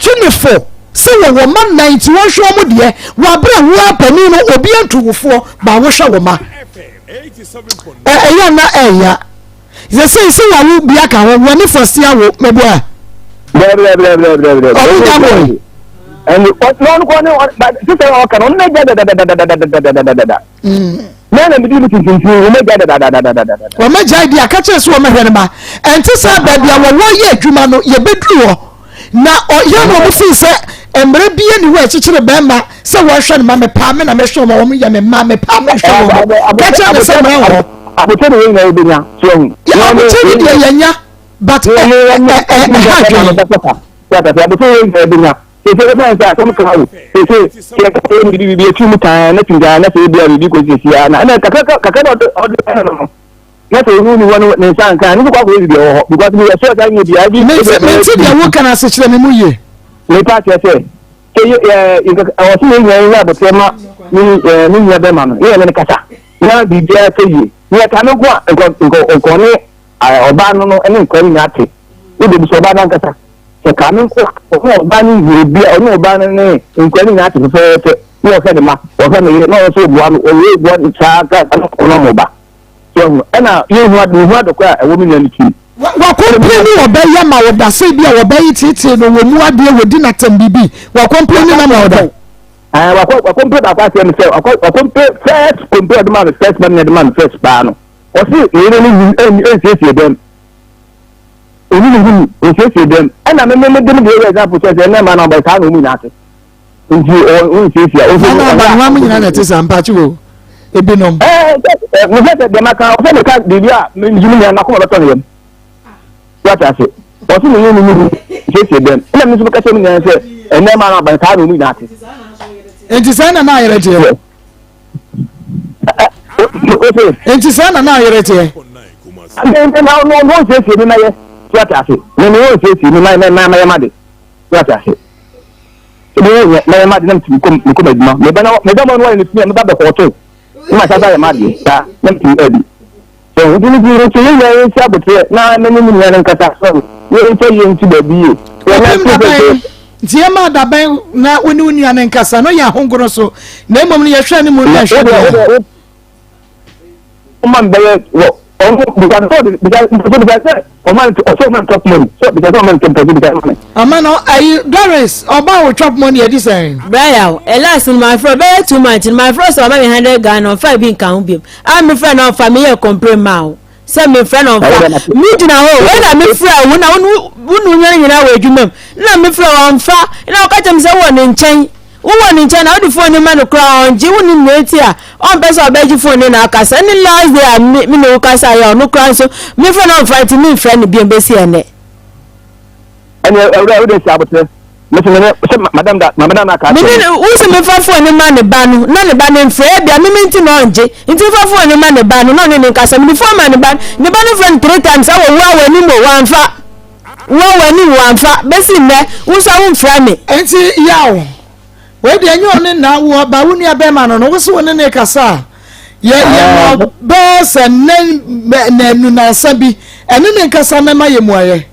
24 say one man 91 show mo de wa bra wa penino obi antu 4 ba wo show ma ya na ya they say wa bi aka wo ni first year wo me bia and what no one but sister can on make that men and do it make that well my idea catch us wo me ba and to say baby wo ye adwuma no ye bedru na o ye no fi say emre bia ni we chichire be ma say wo hwe ma me pa me na me hwe mo ye me ma me pa me hwe mo catch us say me wo abote ni na obenya so ya abote ni de yanya but if you find that some crowd, they say, be a few times, nothing down, nothing be a because you see, and I cannot. That's a really one in San Can, because we are certain the idea. What can I say to them? Le party, I say, I was saying, but me, Yaberman, here in the Casa. Now be there to you. We are cannot go on, I abandon any calling at it. It will be so bad, Casa. Coming banning will be no banning, including that to say, no, Fedema, or family, no, so one child, Onomoba. So, Anna, you had acquired a woman in the key. What complaining about Yama or the Sabia or Bayit, no more deal with dinner and BB. What complaining about that? I compare about myself. I compare first, compare the man, first man, the man, first ban. Or see, you don't them. Them and I remember them the example says a man by time we not it. Into all it is unpatchable. It be no. We had the Maca of the cat, the what I say. What's in the room? Them. Let me look at him and say, and then man by time we not it. And design and I read you. enti sana na ayerete and now no say ni na ye what I say no say ni na made what I say na made nam ti kom aduma me ba no ni me ba be ko to ma sa ba made ta nam ti edi so we didn't do it to you ya say abotre na me ni ni nkata so we nto ye nti ba bi tie ma da ben na woni woni an nkasa no ya hongoro so na emom no ye hwe ni mu na hwe man be wo Amano, I Doris, about chop money at this end. Brian, alas, my friend, bear 2 months. My first of 100 gun or 5 being count. I'm a friend of family complain now. Send me friend of meeting a hole. When I'm a friend, when I wouldn't know where you know. Let me friend on far, and I'll cut him someone in chain. One in China, how the phone man crown, June in Natia, on best of Belgian phone in our casa, and in lies there, me no casa, no crown, so me friend on fighting me, friend, be a busy and it. And I would say, Madame, who's me for any man, a ban, none a ban in Fred, I mean to know, into for any man, a ban, none in casa, before man, a ban, the ban friend 3 times, I will wow any more one fat. Wow, any one fat, Bessie, who's our own friend, and see, yow. Where the onion now were Bawunia Beman, no was one in a cassa. Yeah, bears and then Sabi, and then Cassama Mayamoye.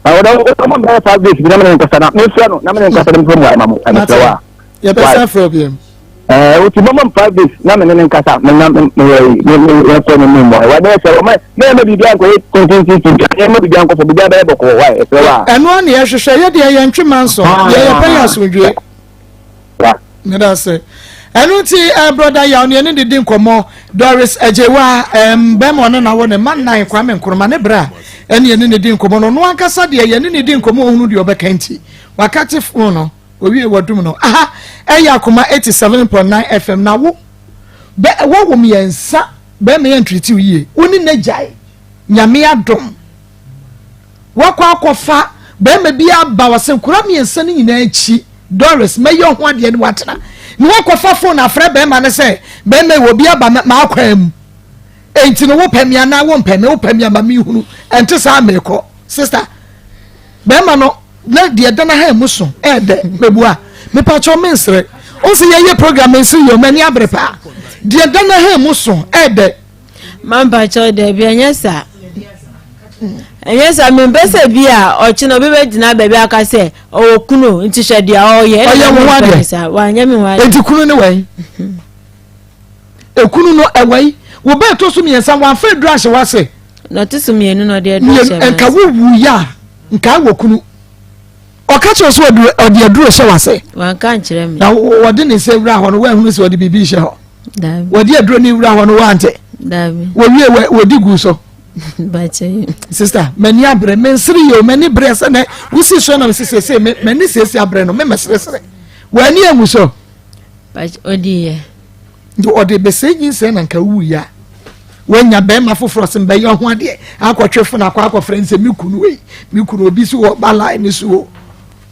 I would come on 5 days, no Cassana, no son, no Cassan from Mamma, and so on. Your best problem. With the 5 days, no man in Casa, no, maybe continue to maybe young for the Bible. And 1 year should say, yeah, young Chimanso, yeah, pay us with you. Neda say enuti brother ya oni eni didi nkomo Doris Ejewa bemo no na wona man nan Kwame Nkrumah ne bra eni eni didi nkomo no akasa de ye eni didi nkomo hunu de obekanti wakati funu no owie wadum no aha eya Akoma 87.9 FM na wo wo miensa be me entreati wie uni najai nyame adom wakwa akofa be me bia ba wasen kura miensa ni nyina achi Doris me yo ho ade ni watena ni wakofa phone afre be ma ne se be me wo bia ba ma akwam enti no wo pamia na wo mpame wo pamia ma mi hunu enti sa meko sister be ma no na de dana ha emuso de mebua me pa cho mensre o se ye program ensi yo mani abrepa de dana ha emuso de man pa cho de bi anyesa yes, I mean, best be a or chino be dina baby akase or kuno into shadia or ye one yammy to kuno away. A kuno no away. We better to me and someone fair drash was say. Not to me and no dear and kawu ya nkawo kunu. Or catch us what or the address shall I say. One can't you now what didn't say round when who's what the baby shall. What dear drone round want it. Well, we do so. But sister, many abre men sri many breast and we see so na say many say abre no me mesre when you muso but odi do odi be say yin say na nka wu ya when ya be ma foforo sem be yo ho ade akotwefo na akwa friends me kunu obi so bala ni so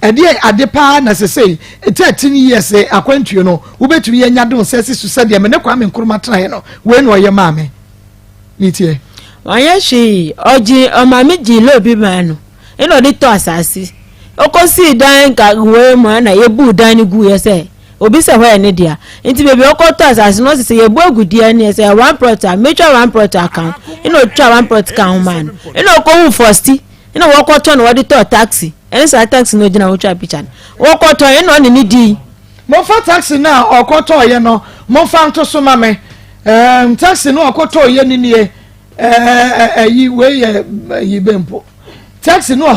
ade pa na say 13 years akwantuo no wo betumi ya nya don say su de me ne Kwame Nkrumah tran no we no ye ma me nitie wanya shi oji omami ji lo bi manu ino di to asasi okosi dan ka we mo na yebu dan ni gu ye se obi se ho ene dia nti bebi okoto asasi no se yebu agudi ene se 1 plot make sure 1 plot account ino twa 1 plot account man ino ko hu first ino wokoto no wadi to taxi ene sa taxi no jina wo twa picture wokoto ino ni di mo fa taxi na okoto ye no mo fa nto so ma me taxi no okoto ye ni nie yi we yi bempo taxi no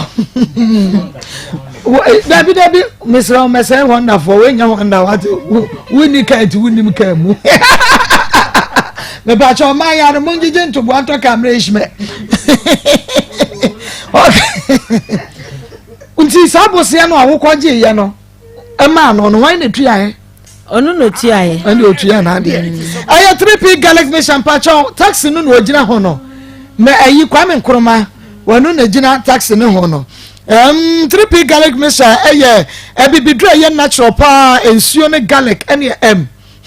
dabi Mr. Messi wonderful we nya wonder what we ni ka ti we ni ka mu me ba cho ma ya no monjije nto bo anto camera ishme okay unti sabo se no awukwaje ye no e ma no no wan na tuae onu no tuae and o tuae na de ayo 3P Galaxy Mission pacho taxi no ogina ho no me ayi Kwame Nkrumah wanu na gina taxi no ho no 3P Galaxy Mission eye ebibidru ye natural pa ensuo ne garlic ene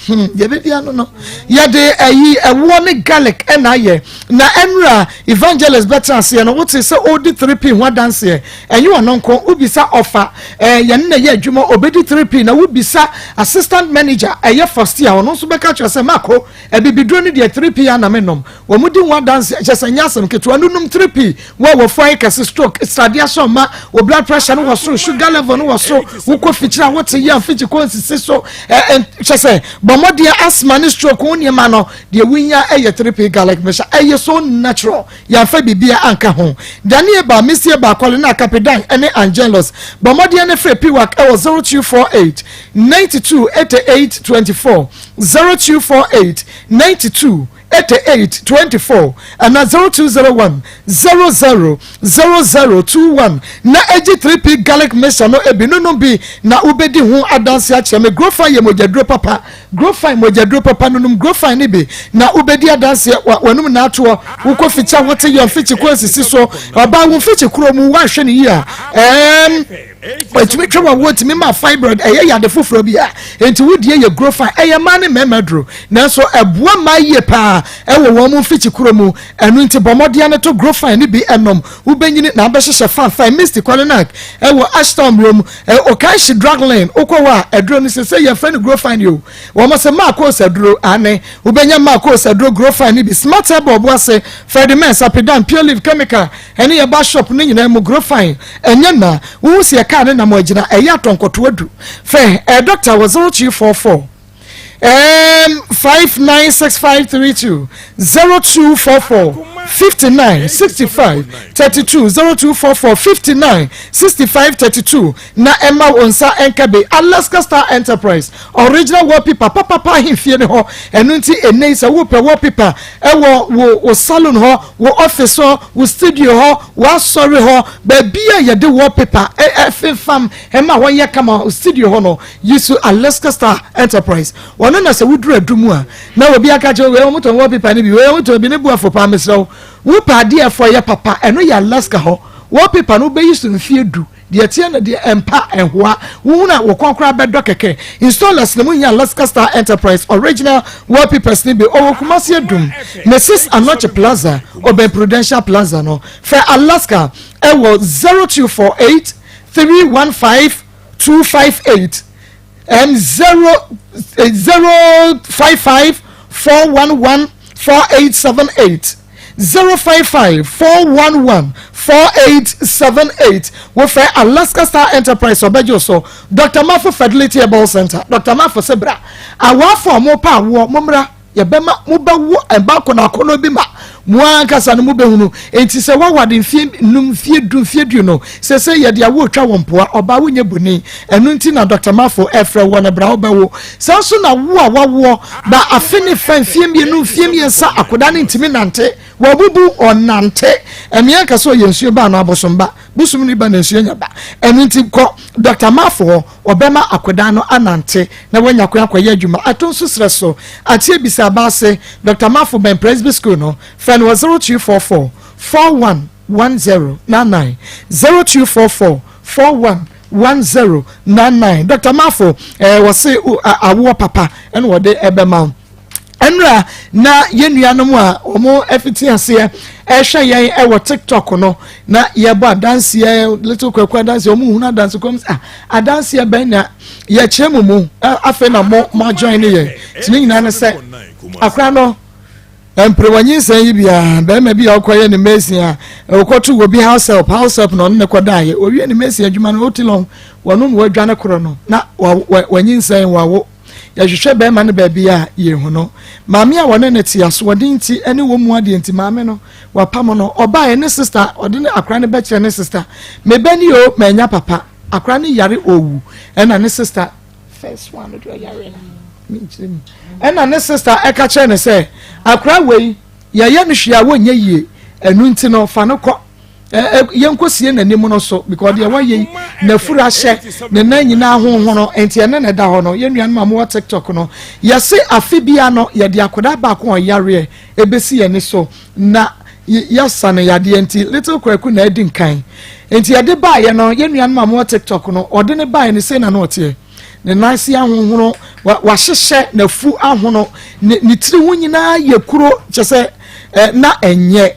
Yebedia no yede ayi ewo ne garlic na ye na enra evangelist betrans ye no what say odi 3p ho dance ye enyu ononko ubisa offer ye na ye adwuma obedi 3p na ubisa assistant manager eye first year ono so beka cho say mako ebibidro ne de 3p ya na menom wo mudi ho dance chesa nyasem keto anunum 3p wo fine kase stroke radiation ma wo blood pressure no so sugar level no so wo ko fichira what ye afichi ko nsisi so chesa bomodia asthma ni stroke woni ma no de winya eye 3p garlic mesha eye so natural ya fa bibia anka ho daniel ba mesie ba kwale na kapedan ene angelos bomodia ne free piwak e 0248 928824 0248 928824 and 0201 000021 na eji 3p garlic mesha no ebinu no bi na ubedi ho adanse a cheme grow fine mojadro papa grow fine mojadro papa no grow fine ni bi na ubedi adanse wanum na ato wo ficha wote yo fichi kwasisi so oba wo fichi kuro mu wa hwe ni yi a Wetumi twa what me ma fibroid ya de foforo bia enti wodie ye grow fine man memedro nanso eboa ma ye pa wo wo mu fichi kuro mu enu enti bomode ane to grow fine ni bi enom wo benyini na abehye fan fine misty colonac wo ashton room o kan shi dragline okwa edro ni se ye friend grow fine yo wo mo se Maa Akos edro ane wo benya Maa Akos edro grow fine ni bi smart bobo ase Ferdinand Sapidan pure leaf chemical ene ye ba shop ni nyina mu grow fine enya na wo se ka ne na mo agina eya tonkoto adu fe doctor was 0244 596532 0244 5965 32 0244 5965 32 na Emma onsa enkabe Alaska Star Enterprise original wallpaper papa himfie ne ho enu nti enisa wo pe wallpaper wo salon ho wo office ho wo studio ho wo sorry ho ba bia ye de wallpaper fam Emma won ye kama studio ho no yisu Alaska Star Enterprise wono na se wudru adumu a na obi aka che we moto wallpaper ni bi we moto bi ne bu afo pa mesro wo pa de for ye papa eno ya Alaska ho wallpaper no be yisu mfie du de tie na de empa enhoa wo na wo konkora bedo keke installers na munya Alaska Star Enterprise original wallpapers ni be o Kumasi adum Mrs. Anoche Plaza Oben Prudential Plaza no for Alaska e wo 0248 315 258 and 055 411 4878 055 411 4878 we for Alaska Star Enterprise obejo so Dr. Mafo Fertility Herbal Center Dr. Mafo sebra awa for mo pa wo momra ye bema mo ba wo eba ko na kono bi ma mo ankasa no mo behunu enti se wawade mfie num fie du no se ye de awo twa wompoa oba wonye buni enu nti na Dr. Mafo efre wo na bra obawo sanso na wo awawo ba afini fanfie mienu fie miensa akoda ne ntimi nante wo bubu onante emia kaso yensuo ba no abosomba busum ni ba na nsuo nya ba enu nti ko Dr. Mafo obema akoda no anante na wanya kwaye adwuma atonso sreso atie bisa ba se Dr. Mafo ben Presby School no friend was 0244 411099 0244 411099 Dr. Mafo was say awo papa and what they ebema enra na yenuanom a omo efitiase ehwe yen e TikTok no na yebo dance little kwakwa dance omo huna dance comes dance ben na ye chemu afa na mo join ye tini nyina ne se akra no emprewanyi san yi bia be ma bia okoye ne mesia okotu obi house help no ne kodaye owie ne mesia adwuma no otilon wonu no wadwane koro no na wanyi san wawo ya hwehwe be ma ne ba bia ye hu no maami a wone ne tia so odinti ene wo mu ade nti maami no wapam no oba ye ne sister ode ne akra ne be kire ne sister me bani o manya papa akra ne yare owu ena ne sister first one do yare na minchim ena ne sister eka kire ne se akra wei ye no hwia wonye yie enu nti no fa no ko yenkosie nanim no so because de waye na furu ahye ne na nyina honho no enti ene ne da ho no yenuan ma mo TikTok no yese afebia no ye de akoda ba ko yare ebesi ye ne so na yasa ne yade enti little kwaku na edi nkan enti ye de ba ye no yenuan ma mo TikTok no ode ne ba ye ne se na no tie ne nansi ahohoro wa hyehye na fu ahono ne tiri ho nyina ye kuro kyese na enye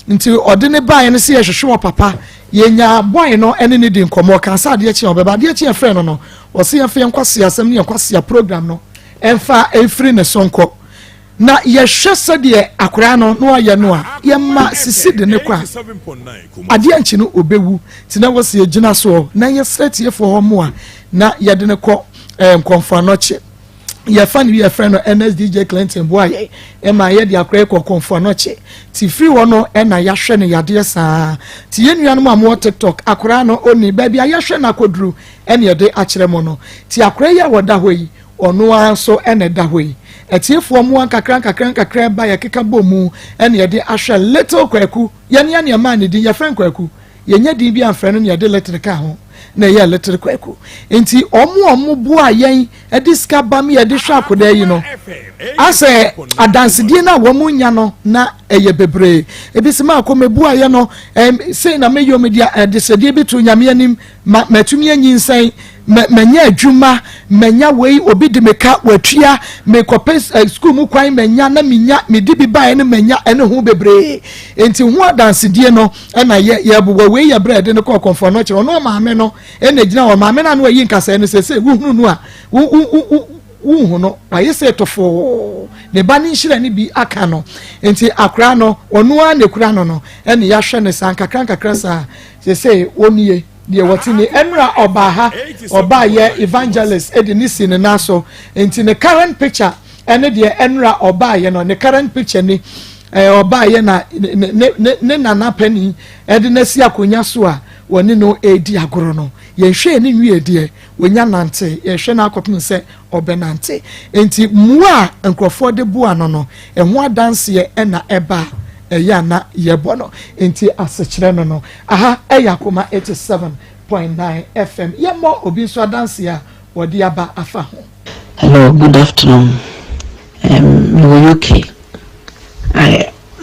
nti ode ne bae ne se ye hwehwe papa ye nya boy no ene ne di nkomo kan sa de chi obeba de chi efre no o se ye fe nkwase asem ne nkwase program no emfa efri ne sonko na ye hwese de akora no no aye no a ye ma sisi de ne kwa ade anchi no obewu ti na wo se ye gina so na ye straight ye for homo a na ye de ne ko nkonfa no che ye fan bi ye friend no NSDJ Clinton boy e ma ye de akora ko konfa no che ti free wo no e na ya hwe ne yade saa ti ye nua no ma mo TikTok akora no oni ba bia ya hwe na koduru e ne de akere mo no ti akora ya woda hoyi ono anso e ne da hoyi etiefo mo kakran ba ya keka bomu e ne de ahwe little kwaku ye ne ma ne din ye friend kwaku ye nya din bi amfre no ne de electric ho na ye electric kwaku enti omo bua yen ediska bam ye de hwa akoda yi no ase adansidi na wo nya no na eye bebre ebisima Akoma bua ye no sei na meyo media desede bi to nyame anim matumi anyinsan menya adwuma menya wei obi de meka watua me kopes school mu kwan menya na menya medi bi bae ne menya ene ho bebre enti ho adansidi no na ye bo wei ye bread ne ko konfo no kire no maame no ene gina wo maame na no yi nkasa ne sese wuhunu no a wu no aye se tofo ne ba ni nhire ne bi aka no enti akra no ono a ne kura no no ene ya hwe ne san kakran sa sese onie de watini enra obaha obaye evangelist edinisi ne naso enti ne current picture ene de enra obaye no ne current picture ni obaye na ne nana pani edinasi akonya so a woni no edi agoro no ye hwe ne nwie de wonya nante ye hwe na akopim se obenante enti mua nkrofo de bua no eho adanse ye na eba ya na yebono enti asechire no aha Akoma 87.9 FM yemo obi so dance ya wodi aba afa ho. Hello, good afternoon. No UK.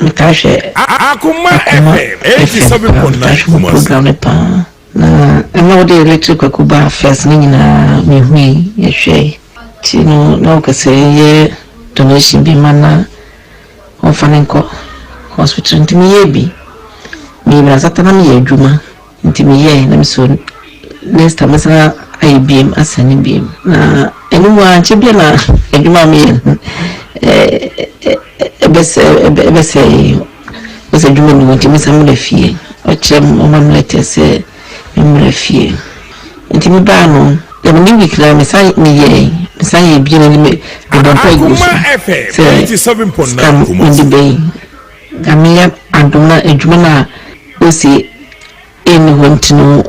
Mikashe Akoma FM 87.9 program pa na no the electric kuba first ni na mihwi ye hwe ti no ka se ye donation bi mana on fanenko hospital ntimi ye bi mi bra satana mi adwuma ntimi ye na mi so next time sa IBM asani BM na enwa chebia na adwuma mi bese adwuma ni ntimi sa mu fie o chem o mam lete se mi fie ntimi ba no the new week la mi sa ni ye bi na ni me don pay go so 87.9 Gamia aduna ejuma osi eni wontino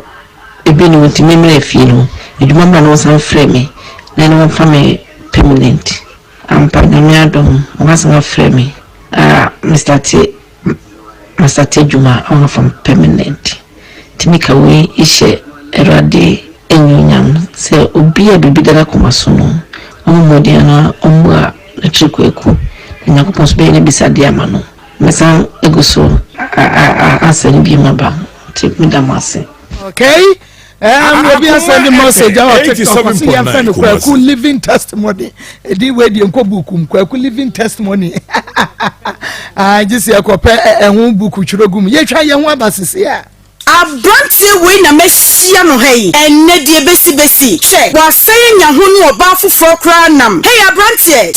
ebini wontime mere fie no ejuma ma no san frame na no fame permanent ampa gamia adom wasan frame Mr. T juma on from permanent timika we ishe erade enyonyam se obi abibidara komaso no omodi ana omwa etrikweku nyakopon so be ne bisade amano mesan eguso asani bi maba tip me damase okay we be send message our TikTok see your friend kwaku living testimony edi we di nko bukum kwaku living testimony just yakope ehun buku chirogum ye twa ye hu abasese a Abrantie we na mesia no hey enne die besi che wa sey nya ho no oba foforo kra nam hey abrantie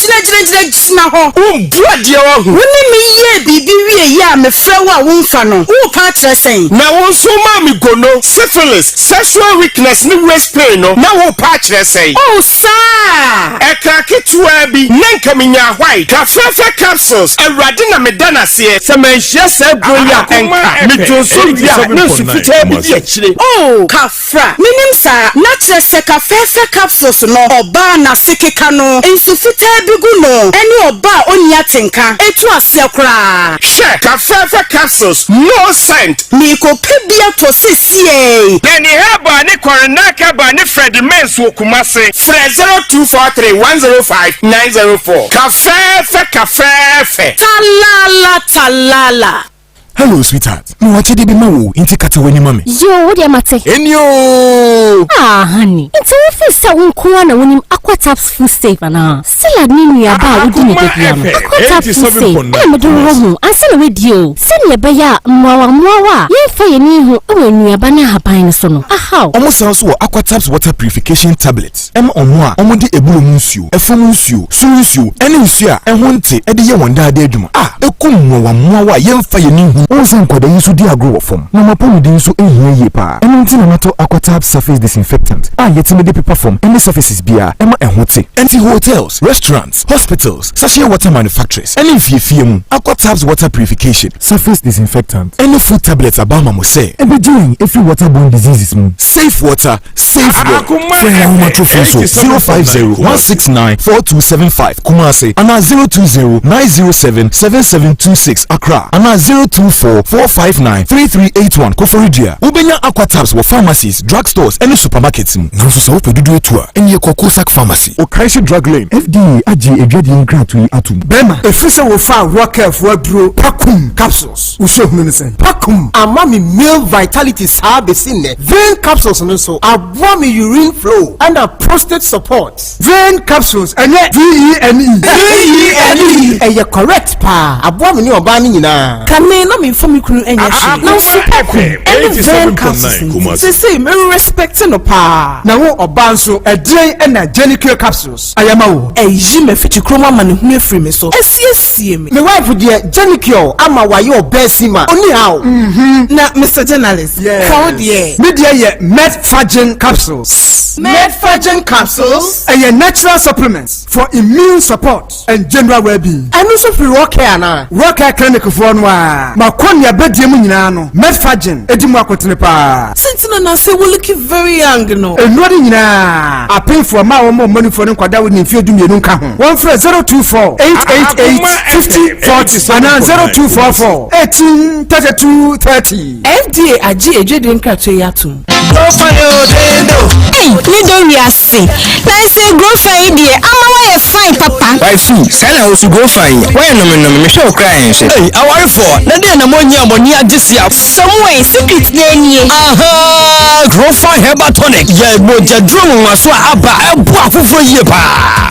gina ho buade wa hu woni mi ye bibi wie ya me fra wa wo mfa no wo pa kire sen na wo so ma mi gono syphilis sexual weakness ni waist pain no na wo pa kire sen oh sir ekraketwa bi nanka minya hwai ka fefe capsules awrade na medana se se manhia se broya enka mi joso bia na sufite bi di akire oh kafra minim sa na kire se ka fefe capsules no oba na sekeka no nsufite bigu no eni oba oni atenka etu ase kra she ka fefe capsules no scent mi ko pebia to sesie na ni haba ni korenaka ba ni Fred Mens wo kumase 0243105904 ka fefe talala Hello, sweetheart. No, what did be mawu inti kata weni mami? Yo, what mate? Enyo! Honey. It's all for so na when Aqua Taps food safe and still nini about we didn't get Aqua Taps food safe. I'm a do I sell a radio. Send your baya mwa. Ye fire ni who when you abana hapain sono. How? Almost also Aqua Taps water purification tablets. Omwa omudi ebulu munsu, efumunsu, sunsu, eni nsia, ehonte, edi ye wanda adeduma. Ekum mwa ye fire ni onse nkwada yisu di agro form na mapomu di yisu ehie pa enti na mato Aquatab surface disinfectant yetime de paper form any surfaces bia ema ehote enti hotels restaurants hospitals sachet water manufacturers any fiefie mu Aquatab's water purification surface disinfectant any food tablets abama mo say ebe doing every waterborne diseases mu safe water safe well friend matro so 050-169-4275 Kumasi ana 020-907-7726 Accra ana 024-459-3381 Koforidia. Ubenya Aquatabs were pharmacies, drugstores, and supermarkets. Nanso sa ope dudu etua. Enye Kokosak Pharmacy. Okaisi Drug Lane. FDA aji egredient grant we atum. Bema. Efrise wo fa rocker for duro Pakum capsules. Usho hunensen. Pakum. Amami male vitality sa besine. Vein capsules nso. Abwami urine flow and prostate support. Vein capsules. Enye VENE. VENE. Eye correct pa. Abwami ni obani nyina. Kame na me from kunu enya shi na super any vein capsules say me respect no pa na wo oba nso edren na genical capsules ayama wo eyi me fiti kroma ma ne hu afiri me so esiesie me wife de genical ama wa yo besima oni how na Mr. Journalist how dey me dey ye Medfagen capsules a natural supplements for immune support and general well-being and also for rock care clinic for no makonia bedie mu nyina no Medfagen edimu akotene pa sentina na say we look very young no enwori nyina apin for ma wo money for no kwada we ni fie du mienu nka ho 024-888-5040 and 0244-183230 FDA agi ejede nkrato yatum Hey, you don't we are sick. Let's say go fine dear. I'm fine, Papa. Why fool? Sana also go fine. Why no me show crying. Hey, I worry for. Na dey na monya monia jisia. Somewhere secret dey. Aha! Grow fine herbal tonic. Ye moja drum waso aba ebu afofo yie pa.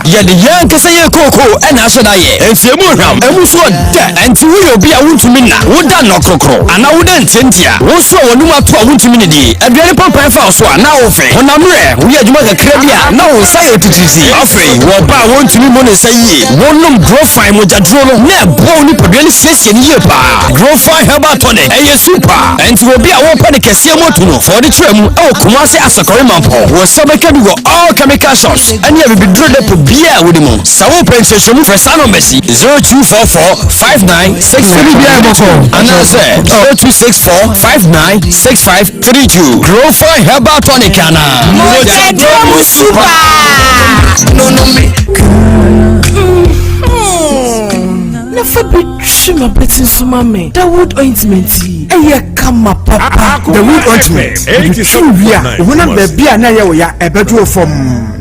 Ye de yan kese ye koko e na so da ye. Enfiemu hwam. Emu so da. Enti wo yo bia wuntumi na. Wo da no krokro. Ana wo da ntentia. Wo so wonum ato a wuntumi ne di. Aduane pampan fa so na wo fe. Honamre, wo ye djuma kakra bia na wo sa ye titisi. Afei, wo ba wontumi mo ne sayi. Wonum grow fine moja drum no. Na bo ni podwe ni siesie ni ye pa. Grow fine herbal tonic. Eye super. Enti wo bia wo pa ne kese motu no. For the trem o Kumasi asakore mampo. Wo sabeka bi go all chemical shops. Ani e bi dro de po bia wo di mo. Sawo pension mu fresa no mesi 02445963 bia mo. Ana say 0264596532. Grow fine herbal tonic ana. Moja drum super. No me. Never be shima betting suma me. The wood ointment. Kama papa. The wood ointment. Una baby na ya ebedu from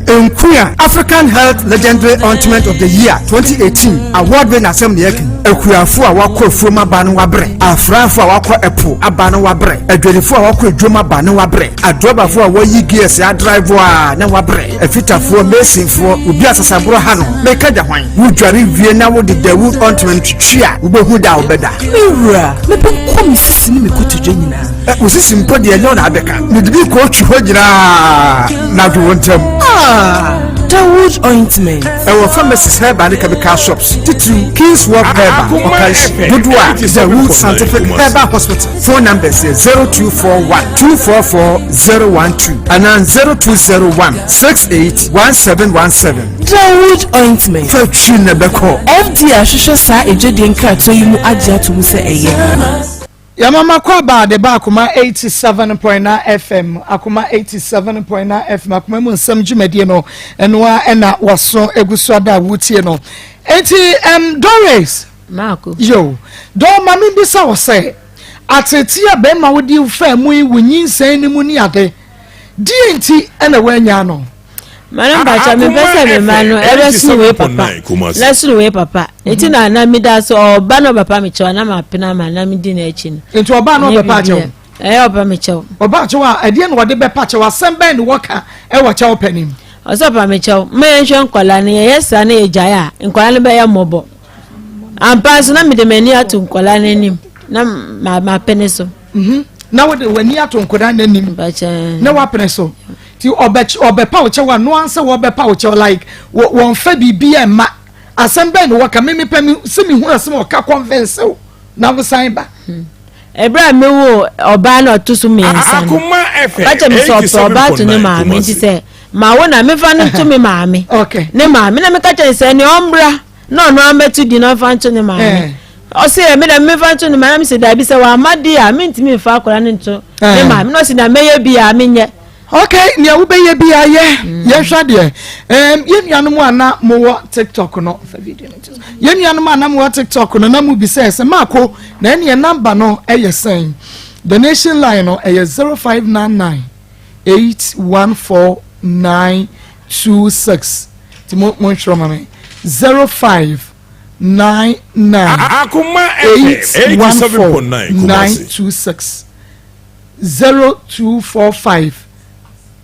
Nkuya African Health Legendary Ointment of the Year 2018 award winner assembly ekin ekuafo a wakọ froma ba no wabre afrafo a wakọ epo aba no wabre adwelifo a wakọ edwoma ba no wabre adrobafo a wayi gears a drive a na wabre afitafo mesinfo obi asasabro ha no meka da hwan wudware wie na wo de the wood ointment twia ubehu da obeda mewura mebe ko misisi ni mekotoje nyina usisi mpo de enyo na abeka medibi ko twi ho nyina na do wontem the wood ointment. Our pharmacies herbal and chemical shops. Titu King's Work Herbal. Budwa the Wood Scientific Herbal Hospital. Phone numbers 0241-244-012 and 0201-681717. The wood ointment. FD Ashusha sa ejedi nkrato yimu adia to mu se eye. Yamama kwa ba de ba Akoma 87.9 FM Akoma 87.9 FM Akoma mu nsam dwumade no enwa ena waso eguso da wutie no enti Doris Maa Akos yo do mami bi sa wo se atetia be ma wodi fa mu wunyin san ni mu ni ade di enti ena wanya no Madam Bacha me pese me manu ebe sunu papa. Let's sunu papa. Eti na mi da so oba no papa me chewa na ma pena ma na mi di na echi no. Enti oba no be pa chewa. Oba me chewa. Oba chewa ade no wode be pa chewa sembe ni woka e wo chewa panim. Oso pa me chewa. Me enhwe nkola ne yesa na ejaya. Nkola ne be ya mobo. Ampa so na mi de mani atu nkola ne nim. Na ma pene so. Na wode wani atu nkola ne nim. Na wa pene so. Ti obepa ochewa no anse wo bepa ochewa like won fa bibia ma asembe no waka meme pami semi hu asem o ka convince na wo san ba ebra mewo oba na otusu me nsan Akoma FM bacha me so oba to ne ma me ti se ma wo na me fa no to me ma me okay ne ma me na me ka chen se ne ombra no ametu di no fa to ne ma me o se me da me fa to ne ma me se da bi se wa amade a me ntimi fa akora ne to ne ma me no se na meye bi a me nye. Okay, nia wo beye bia ye hwa de yenuanom ana mo TikTok no fa video no yenuanom ana mo TikTok no na mu bi se Maako na ene number no eye sen the nation line no eye 0599 814926 ti mo nshro mame 0599 Akoma 87.926 0245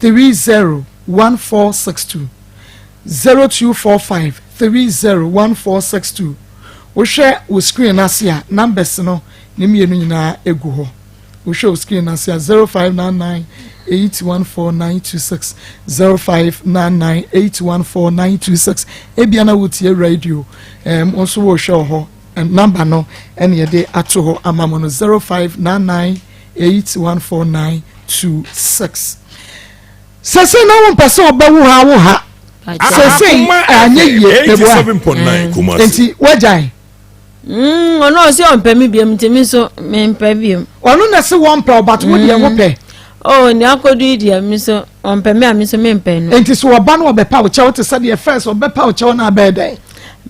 301462 0245 301462 wo share wo screen asia numbers no ne mienu nyina egu ho wo share wo screen asia 0599 814926 0599 814926 ebiana wotie radio also wo share ho number no ene yede ato ho amamo no 0599 814926 Sese na won pese obawu ha wo ha. Sese anye ye 87.9 Kumasi. Enti wajai. Ono se on pemi biem ntimi so me mpa biem. Ono na se won pa but wo de wo pe. Oh ni akodu idi mi so on pemi ami so me mpa no. Enti so oba no obepa wo chewo te se de first obepa wo chewo na be den.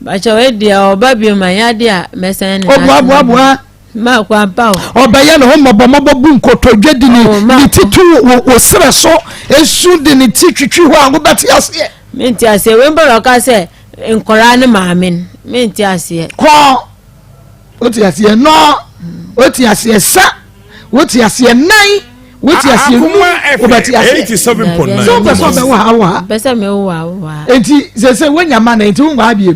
Ba chewo de oba biem anya a mesen ni. Obo Ma kwa pa obeye no homobo bu nkoto dwedi ni titu wo sere so esu de ni titwitwi ho a wo beti ase menti ase we mboro ka se nkora ne maamen menti ase ko oti ase no oti ase sa oti ase nai oti ase nu wo beti ase 87.9 so be so be wa bese me wa enti se wenya ma na enti wo abie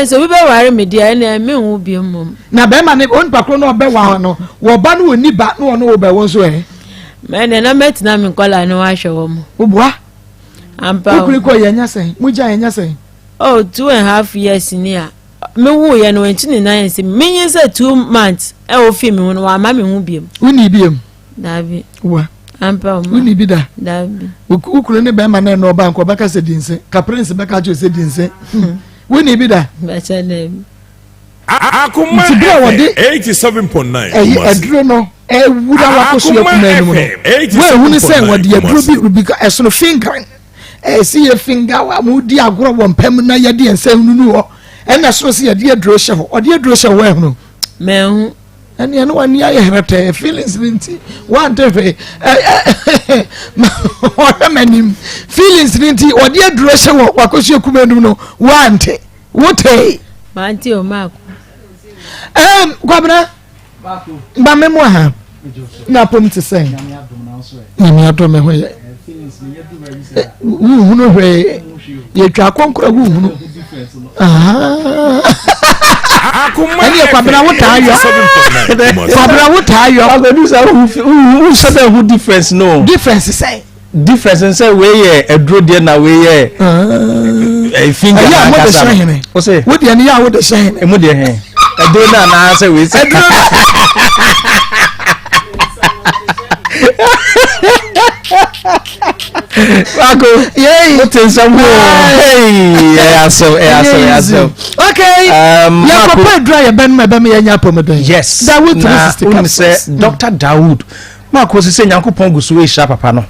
so we be ware me dia na me hu bi mum na be ma ne on pakro no be wa no wo ba no oni ba no no wo be won so me na metina me kola no wa hwe mo obua ampa ukuri ko yenya sen muja yenya sen oh 2.5 years ni a me wu ye no enti ni na yense me yin say 2 months e o fi me no wa ma me hu bi uni biem dabi wa ampa uni bi da dabi ukuri ne be ma na no ba nko baka se dinse ka prince baka jo se dinse wini bi da becha name Akoma 87.9 adro no wura wa ko so yakuma enu no we hunu se wode adro bi eso no finger si ye finger wa mu di agoro wo mpam na ye de ensa hunu ho ena so se ye de adro hye ho ode adro hye wo hunu me hu ene ene wani ya herete feelings ninti wan tefe o manim feelings ninti odi aduro hye wo wakosu yakuma enu no wante wote manti o Maako gwabna ba memo ha na pom te say nyame adom ho ye hunu hwe ye twa konkora hunu Akoma ani kwabna wotayo kwabna wotayo agadu sa who said who difference no difference say difference say we ye adro de na we ye finger ya mo de shine o say wo de ni ya wo de shine e mo de he adro na na say we say Maako what in some hey aso okay ya papa dry ben me nya pomeden yes Dawood 360 say Dr. Dawood ma ko se Nyankopɔn gusu e sha papa no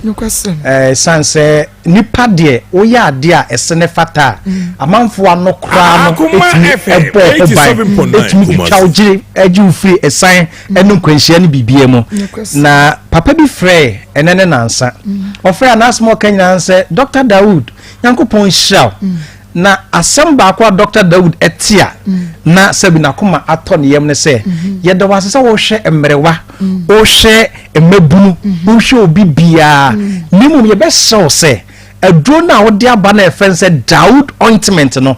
sanse nipa de wo ya ade a esene fata amanfo ano kra no etimi chawje eju free esan enu kwanhia ne bibie mu na papa bi frɛ enene nansa ofre anasmo kanya nse Dr. Dawood Nyankopɔn hia na asamba kwa Dr. Dawood etia na sabina Akoma atɔ ne yam ne se ye da wasesa wo hwɛ emrewa wo hwɛ emabunu wo hwɛ obi bia nimu ye be so se aduro na wo de aba na efense Dawood ointment no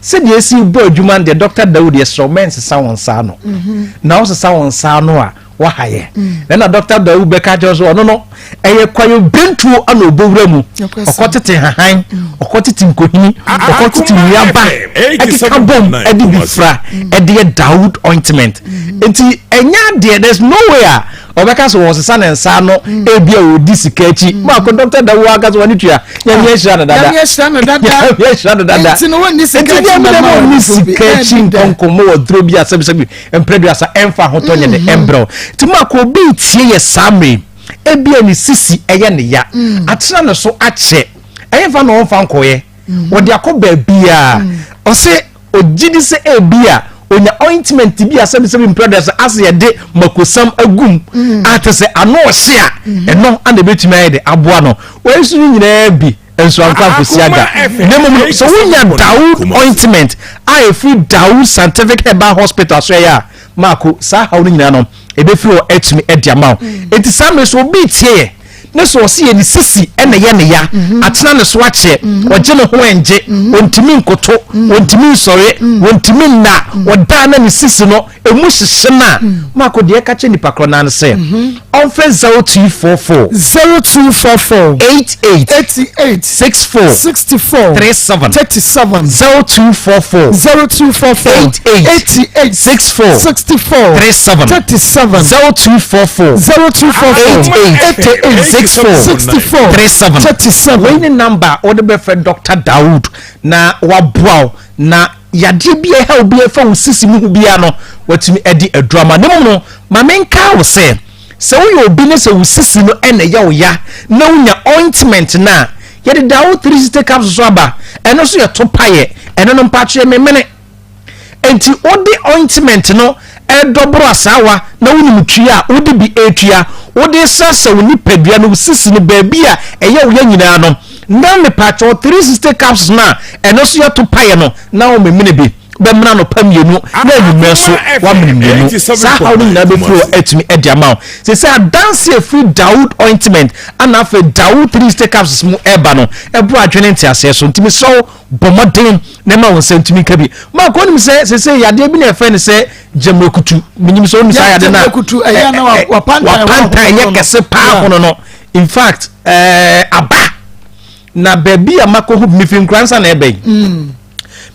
se de esi bo adwuma de Dr. Dawood ye so men sesa won sa no na wo sesa won sa no a wa haye na Dr. Dawood be ka jo so no eye kwayo bentu ana obowura mu okotete hahan okotete nkohini okotete wiaba akika bom edi bifra edi Dawood ointment enti enya de there's nowhere obeka so wonsesa na nsa no ebia odi sikachi ma ko Dr. Dawood aka so wani tua yamye hira na dada enti no woni sikachi ma woni sikachi nkonkomo wodro bia sebisebi empreduasa emfa hotonye de embro ti ma ko bi tie ye samre ebia ni sisi eye ne ya atena ne so ache eye fa no mfa nkoye wodi akoba bia o se ogidi se ebia onya ointment bia sebi brothers as ye de makosam agum atese ano hye a eno ana betumi ayede aboa no wesu nyina bi enso anka fosiaga nemom so wonya Dawood ointment I free Dawood Scientific Herbal Hospital so ya mako sa hawo nyina no ebe free o etumi ediama enti samre so bi tie ne so se ye ni sisi ene ye ne ya atena ne so ache oje ne ho enje ontimi nkoto ontimi sore ontimi na oda na ne sisi no emu hyehye na mako de ka che nipa kro na se on fe 0244 88 64 37 0244 88 64 37 37 when number or the befriend Dr. Dawood na wabwa na yade bia ha obi efa usisi mu bia no watumi edi adwama ne mu no ma menka wo se wo obi ne se usisi no ene ya wo ya na unya ointment na yade Dawood 360 capsules aba eno so ye to paye eno no mpache memene enti odi ointment no edobro asawa na woni mtwia odi bi etwia odi sasa woni padua no usisi no baabia eye wo ya nyina no na me pacho 360 capsules na eno so ye to paye no na wo memene bi bemna no pamienu na enumeso wa menenu sa hawo nyina be fro etumi ediama se dance free Dawood ointment ana fe Dawood 360 capsules mu eba no ebu adwene ntiase so ntimi so bomoden na ma won sentimi kabi ma ko nim se yade bi na efe ne se jamrekutu minim so nim sa yade na jamrekutu eya na wa panta ye kese pa hono no in fact aba na baby amako hu mifin kransa na ebe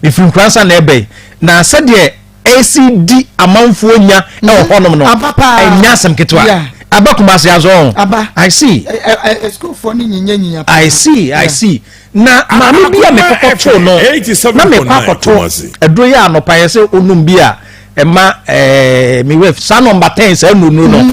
mifin kransa na ebe na sade ACD amanfo nya e honom no enya asem ketwa aba kumase azo I see school for ni nyinya I see na mami bia me kokoto no na me kokoto edro ya no pa yese onum bia ema me wef sa number 10 sa nunu no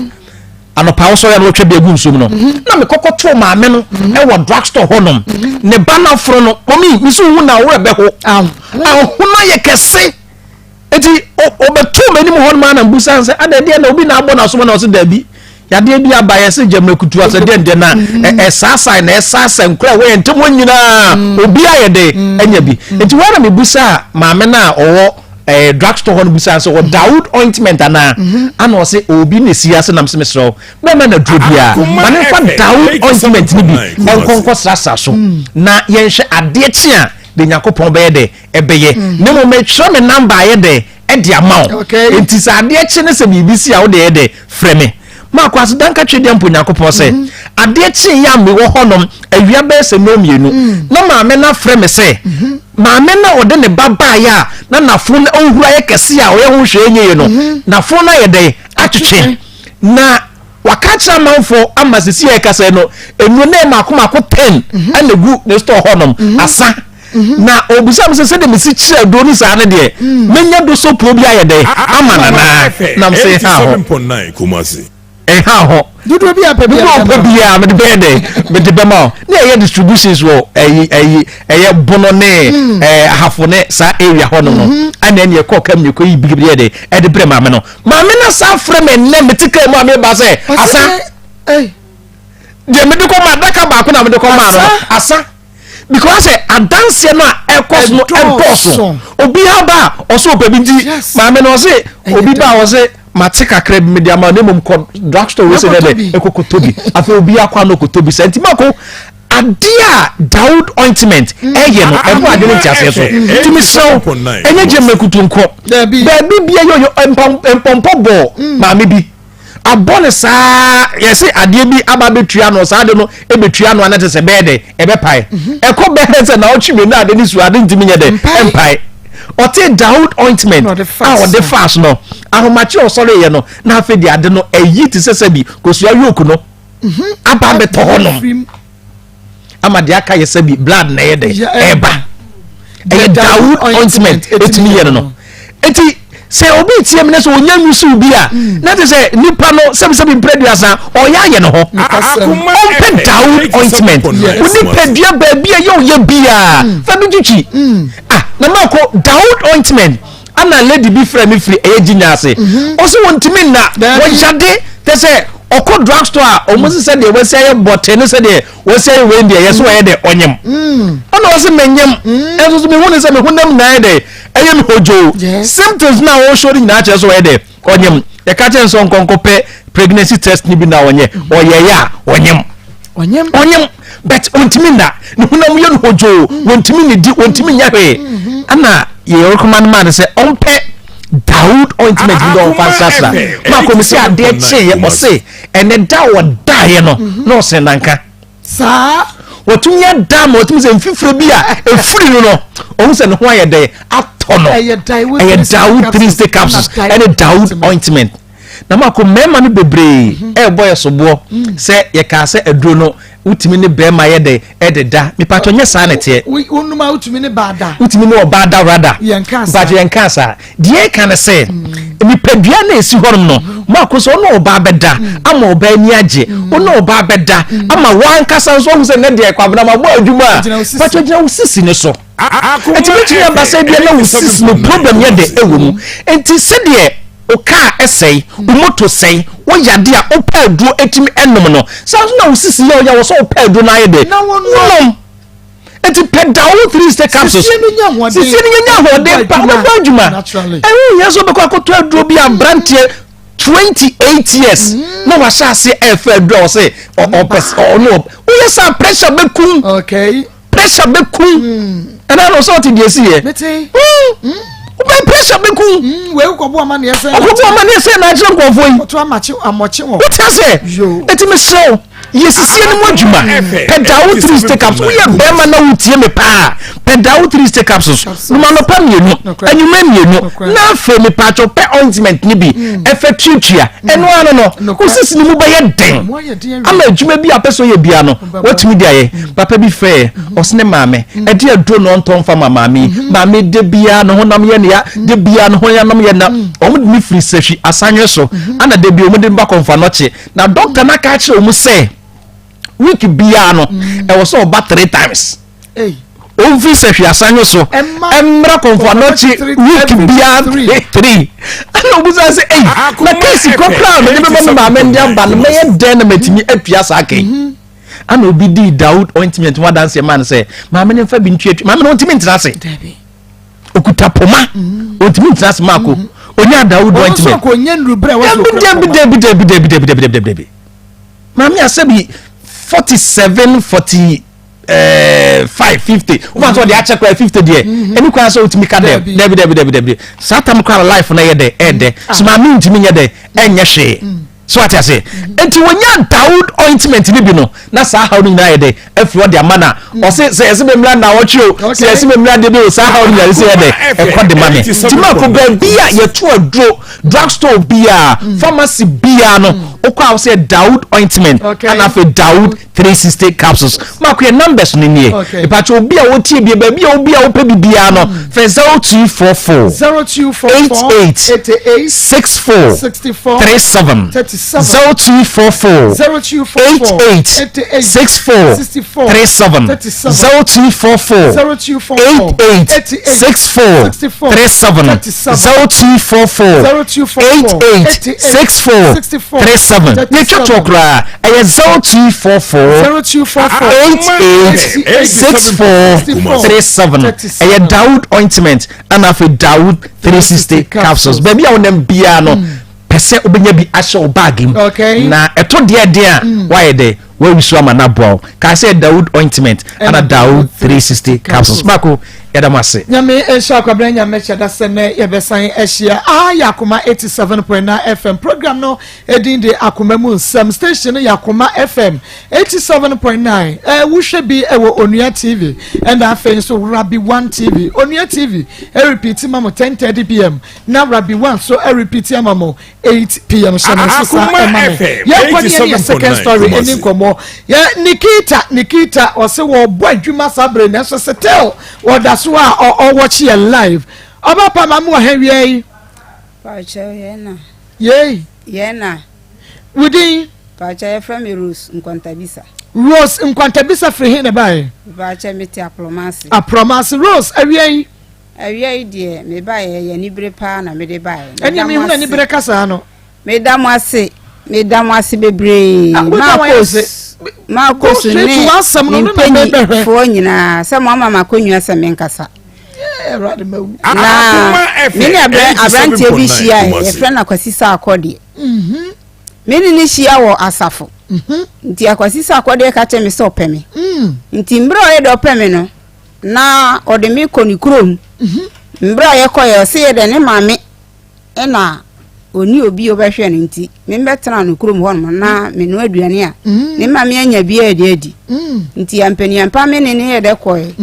anopa so ya no twa bia gu nsum no na me kokoto maame no e wo drugstore honom ne bana fro no momi mi so hu na wo ebe ho ahono ye kese eti obetu mani mo honom na mbusa nse adade na obi na abo na so na o se dabi yade bi abaye se jamrekutu ase de na esasa na esasa nkura we ntemo nyina obi ayede anya bi enti wana me busa maame na owo drugstore hono busa so Dawood ointment ana o se obi ne siase nam se mesro be na drobia mane fa Dawood ointment ni bi enkonko sasa so na yenhwe ade chi a de Yakopon be de ebeye ne mo me tro me number ye de e amount enti sa ade chi ne se bibisi a wo de ye de freme ma kwa danka twede mpo Yakopon se ade chi ya me wo honom awia be se no mienu na maame na freme se maame na ode ne baba ya na nafo na ohura ye kese a wo ye ho hwe enye no nafo na ye de atwetwe na wakacha manfo amasisi ye kase no enu na ma Akoma ko 10 anegu ne store honom asa na obusam se de mesi kire do ni sa ne de menya do so pro bia ye de amana na nam se ha ho 7.9 Kumasi ha ho dudu bi apa bi a me de be de me de be ma na ye distributions wo eye bono ne hafo ne sa area ho no ana ne ko kam ne ko yi bigire de e de bre ma me no ma me na sa frɛ me ne metika mu a me ba se asa je me de ko ma daka ba ko na me de ko ma no asa because adanse no a ekos no endoso obi aba oso obabi nti ma me no se obi ba o se matika kreb media ma ne mum drugstore we se de ekokotobi afa obi akwa no kotobi senti mako adia Dawood ointment eye no ebo ade ne tiase so timi so enye je mekutunko baby bia yo empompo bo ma me bi abone saa yesi ade bi aba betua no saa de no ebetua no anate se bede ebe pai ekọ bede se na ochi me na ade ni su ade ntimi nye de empai ote Dawood ointment ah the fast no ahomachi osore ye no na afi de ade no eyi ti sese bi kosua yoku no aba beto ho no ama de aka yese bi blood na ye de eba e Dawood ointment etimi ye no eti se obi tie me so onya nyusu bi a na te se nipa no sebi preduasa oya ye no ho Akoma Dawood ointment uni pedua ba bia ye oye bia fa bi tuchi na mako Dawood ointment ana lady bi frɛ me free ejinya ase o se wontimi na wo jade te se oko drugstore a o mo se de we say bote ne se de we say we de yes we de onyem ana o se menyem enso so me hu ne se me hunam na de eye me hojo symptoms na o show na che so we de onyem e ka che nso nkonkope pregnancy test ni bi na onye oye ya onyem but ontimi na ne hunam ye no hojo wontimi ne di wontimi nya hwe ana ye recommend man se ompe Dawood ointment ndo fansasa ma ko mi se ade che ye o se ene da wo da ye no no se nanka sa wotunya da ma wotum se mfifiro bi a efuri no o se ne ho aye de atono eye Dawood 3 stick capsules ene Dawood ointment na ma ko mema no bebre boy sobo se ye ka se aduro no utimi ne be ma ye de ededa mi pato nya sa na te unuma utimi ne bada utimi ne obada rada but yen kansa die kan se mi padua na esi horom no ma ko so no oba beda ama oba ni age ono oba beda ama wan kasa so hu se ne de kwabna ma bo adwuma pato gina usisi ne so etimi tiri ambasa bia na usisi no problem ye de ewo mu enti se de oka esei umoto sei wo yade a opadu etimi enom no sanso na usisi ye oya wo so opadu na yede na wonom eti Dawood 3 stick capsules sisi ni nya hode pa no adwuma ewu ye so be kwa koto adu bi abrantie 28 years no wa sha se efa adu o se o no wo ye sa pressure be kum okay pressure be kum ana no so ti die si ye my pressure be cool we ko bo ama na yese na jira nkofo yi to amachi amochi wo what you say etimi show yesisi ni modjuma Dawood 3 stick capsules we be ma na wutie me pa Dawood 3 stick capsules no ma no pa mienu anyuma mienu na fe me pa cho pe ointment ni bi efe tutua eno ano no usisi ni mu ba ye den ama adwuma bi apeso ye bia no watimi dia ye papa bi fe osne maame e dia do no nton fa maame de bia no honam ye ya de bia no honam ye na omu mi free sehwi asanwe so ana de bia omu de ba konfa no che na doctor na ka kire omu say week bia no e was so about 3 times o fi sehwi asanwe so emra konfa no che week bia 3 ana omu say na case ko kra me be maame ndia ba no me ye den na matimi atua sa kai ana obi di Dawood ointment wa dance man say maame ne fa bi ntwa maame no ntimi ntrase okuta poma ontimi ntrase mako onya Dawood ointment so ko nya nrubre wa so debi maame asabi 47 40 550 uma so de a check 50 there eni kwa so otimi ka debi satam kwa life na ye de so maame ntimi nya de enye hwe so what I say enti wonya Dawood ointment ni bi no na sa ha no nyina ye de afro de amana o se be mra na wochio se be mra de bi sa ha no nyina se ye de e kwa de mame ti ma ko ba bia ye to adro drugstore bia pharmacy bia no o kwa say Dawood ointment and afa Dawood 360 capsules ma ko numbers ni nie e pa cho bia wo tie bia ba bia wo pe bia no fe 0244 88 64 37 0244 88 64 37 0244 88 64 37 0244 88 64 37 ne twetwo kra eye 0244 88 64 37 eye Dawood ointment and afi Dawood 360 capsules baby a wonam bia no pese obenya bi ahye bag im na eto de a why de we wisu ama na bow ka say Dawood ointment and Dawood 360 capsules mako yadamase nyame ensha kwabra nyame cheda sene yebesan ehia Akoma 87.9 FM program no edin de Akoma mu nsam station Akoma FM 87.9 wuhwe bi ewo Onua TV and afen so Rabi 1 TV Onua TV repeat mamo 10:30 PM na Rabi 1 so repeat mamo 8 PM so Akoma FM ya kwani ya second story eni komo ya Nikita ose wo boy dwuma sabre na so setel wo da so a watch you live aba pa mamu ahewie pa che yena yena wudi pa che from Rose nkwantabisa free he na bai pa che meti apromasi Rose awie die me bai ye ni bre pa na me de bai enya me hu na ni bre kasa no me damu ase bebre Maa Akos ni fo nyina se mama makonwa se menkasa mini abrantie bi hia e friend akwasisa akode mini ni hia wo asafo nti akwasisa akode ka che me se opeme nti mbra o ye do opeme no na ode mi koni krom mbra ye koye se ye de ne mame na oni obi obehwe no nti me mbetena no krom ho no na me no aduane a ne mame anya bi edi nti ampani ampa me ne ye de koye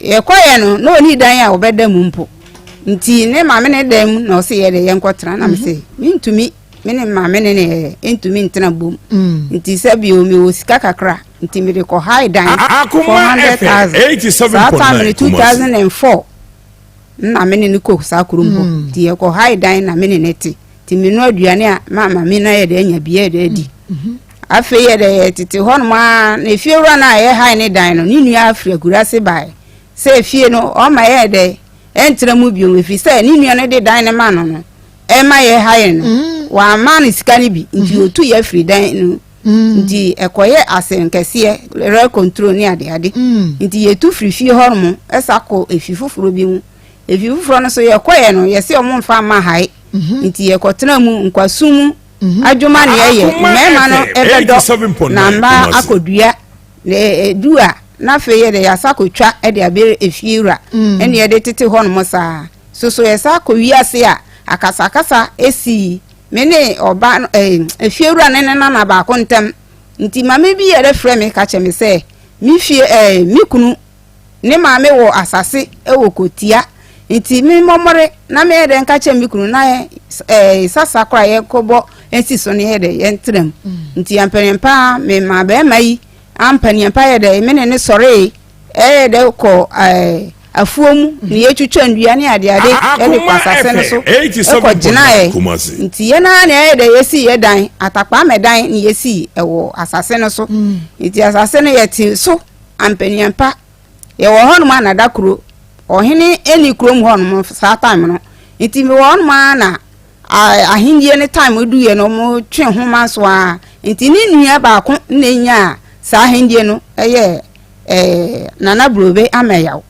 ye koye no na oni dan a obeda mu mpo nti ne mame ne dem na o se ye de ye nkotena na me se ntumi me ne mame ne ntumi ntena bom nti se bi o me o sika kakra nti me de ko high dan 400,000 2004 na me ne ko sa kurumbo nti ye ko high dan na me ne neti ti minu aduane a mama mi na ye de anya biye de di afi ye de titi hon ma na fie wura na ye high ne dan no ni nua afri agurase bai se fie no o ma ye de entra mu biom efi se ni nua ne de dan ne ma no no e ma ye high no wa ma ni sika ni bi nti otu ye afri dan no nti ekoye asenkese re control ni ade nti ye tu free fie hon mo esako efi fufuro bi mu efi fufuro no so ye koye no ye se o mo mfa ma high nti ye kotena mu nkwasum adwuma ne ye mema no ebedo na ma akodua ne dua na fe ye de yasakotwa e de abe efiura ene ye de tete ho no mosa so ye sakowi ase a akasa esi mene oba efiura ne na ba ko ntem nti mame bi ye de frɛ me ka che me se mi fie mi kunu ne mame wo asase e wo kotia nti mi momore na me de nka che mi kunu na sasa kwa ye kobo ensi so ne ye de yentrem nti ampanimpa me ma ba mai ampanimpa ye de me ne sore de ko afuom ne ye twetwa ndua ne ade ye de kwasase ne so ko gina ye nti ye na ne ye de yesi ye dan atakpa me dan ne yesi ewo asase ne so nti asase ne ye ti so ampanimpa ye wo hono ma na dakuro ohene eni krom hono sa time no nti me won ma na ahindie ne time odu ye no mo twe homa so a nti ni nua ba ko na nya sa ahindie no eye nana brobe ameyaw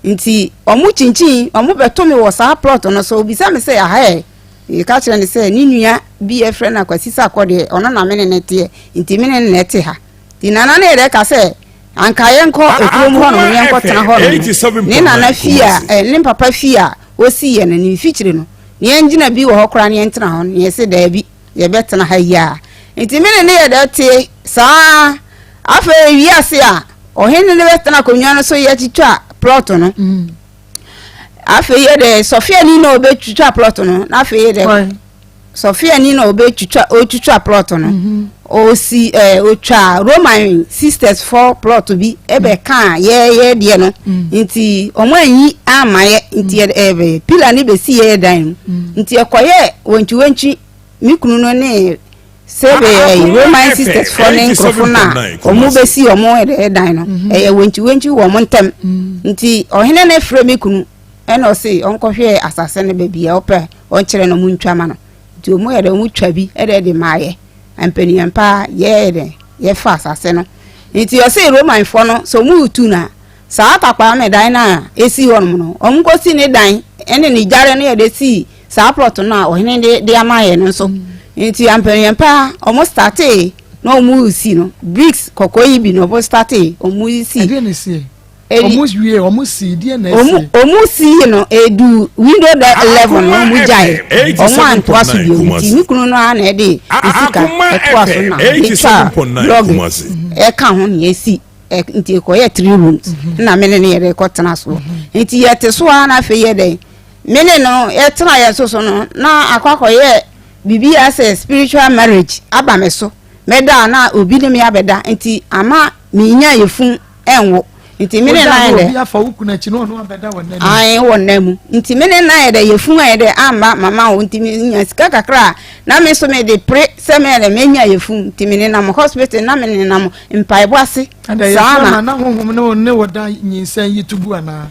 nti omu chinchin omu beto me wo sa plot no so obisa me say aha e ka kire ne say ni nua bi e frɛ na kwasisa akode ono na me ne nete nti me ne nete ha ti nana ne re ka say anka yenko ekrom ho no yenko tena ho ni nana fia ni papa fia osi ye na ni fichire no ni engina bi wo ho kra ni entena ho ni se da bi ye betena ha ya nti me ne ye da te sa afa wi ase a ohene ne betena konwa no so ye twitwa plot no afa ye de Sofia ni no be twitwa plot no na afa ye de Sofia ni no be twitwa plot no osi otwa Roman sisters 4 plot bi ebe kan ye de no nti omanyi amaye nti ebe pila ni be si ye dan nti ekoye wonchi mikunu no ne sebe Roman sisters for ne nkrofona omo besi omo dan no wenchi wo mo ntem nti ohene na frɛ me kunu ena o se onkohwe asase ne ba bia opɛ on kyerɛ no mu ntwama no nti omo mu twa bi de maaye ampaniam pa ye fa asase no nti o se Roman fo no so mu utu na saa takwa me dan na esi honom no omko si ne dan ene ni jare no ye de si saa plot na ohene de amaye no so nti ampaniam pa omo starte no mu si no bricks kokoyi bi no bo starte omu si e ne si omu si die na si omu si no edu window level no mu jai omu anto aso bi nti ni kunu no na de isika eto aso na picture blog e ka ho ne si nti ko ye 3 rooms na mene ne ye ko tena so nti ye te so na fe ye de mene no ye tena ye so no na akwakọ ye bibi as a spiritual marriage aba me so meda na obi ne me abeda nti ama mi nya yefun enwo nti mene na ye de afa ukuna chi no abeda wonne ai wonne mu nti mene na ye de yefun ye de amba mama wo nti mi nya sika kakra na me so me de pre se me de me nya yefun nti mene na mo hospital na mene na mo mpaibo ase sana na honhom ne wonne woda nyinsan yitubu ana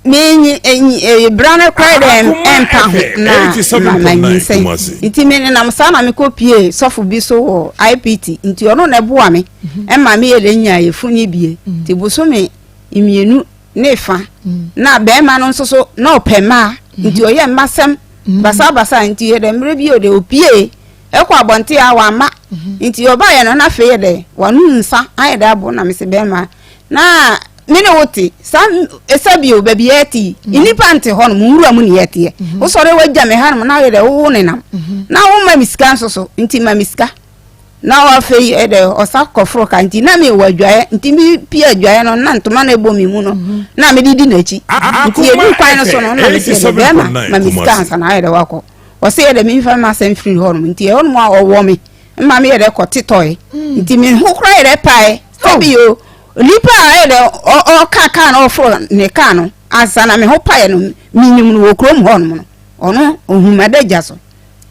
me brand cry them empa na nyinsan nti mene na mo sana me kopie sofu bi so IPT nti ono na boa me emma me ye de nya yefun ni bie nti boso me imienu nefa na be ma no nso so na opema nti oye masem basa nti ye de mre bi o de opie ekwa abonte a wa ma nti oba ye no na fe ye de wanu nsa aye da bo na me se be ma na mene wote sam esabio baby eti inipa nte ho no mura mu ne yete wo sore wagya me ha no na ye de wo ne nam na wo ma miska so nti ma miska na wa fe ye de osakofro ka nti na me wadwae nti mi pia adwae no na ntoma na ebo mi mu no na me didi na chi nti e du kwan no so no na me se be ma miska ansa na ye de wako o se ye de mi fa ma sem free ho no nti e ho no owo me ma me ye de kotitoy nti mi hu kra ye de pae sabio lipa ele o kaka no fro ne ka no asana me ho pae no minyum no wokrom ho no ono ohumade jaso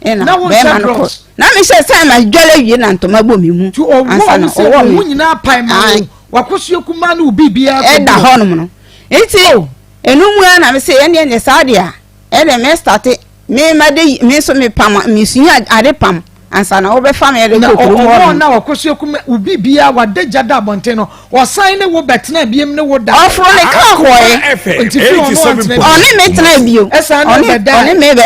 ena be ma no ko na me se sai ma dwale wie na ntoma bo mi mu asana o wo nyina pae ma wakosu kuma no bibia eda ho no enti enu mu na me se ene ne sadia ele me start me ma de me so me pam me sunya ade pam ansana wo be fam ye de kokoro na wakosu kuma ubibia wadagya da bonte no wasan ne wo betena biem ne wo da ofro ne ka hoye nti fi oni metena bio oni me be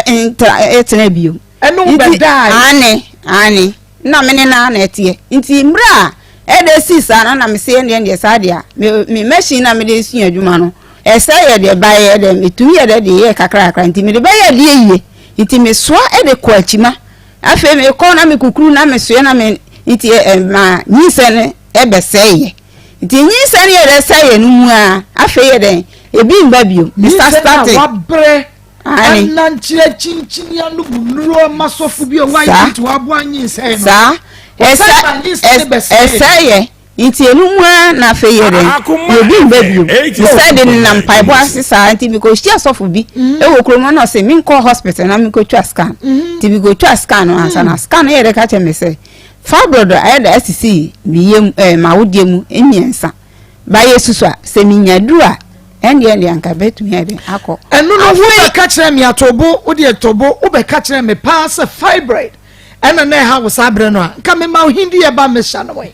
etena bio enu be dai ani na mene na etie nti mbra e de sisa na me se ne sadia me machine na me de su adwuma no ese ye de ba ye de metumi ye de ye kakra nti me de ba ye de ye nti me soa e de ko akima afi me ko na me kukuru na me soa na me nti ma nyisene e be seye nti nyisene ye de seye no mu a afi ye de ebi mba bio Mr. Starting wabre ananchia chinchin ya no bunuro masofu bio wa yiti wa bo anyisene sa eseye nti enu mu na afi ye de ebi mba bio said na mpaibo asisa nti mi ko shia sofu bi e wo kromo na se mi nko hospital na mi ko twa scan nti mi go twa scan no ansa na scan ye de ka che me se fibroid aye da SC mi ma wodie mu emiensa ba yesusu a se mi nyadu a ende anka betu ye de akọ enu no wo ka kire mi atobo wo de tobo wo be ka kire me pa se fibroid ena na ha wo sabre no a ka me ma hindi ye ba me sha no we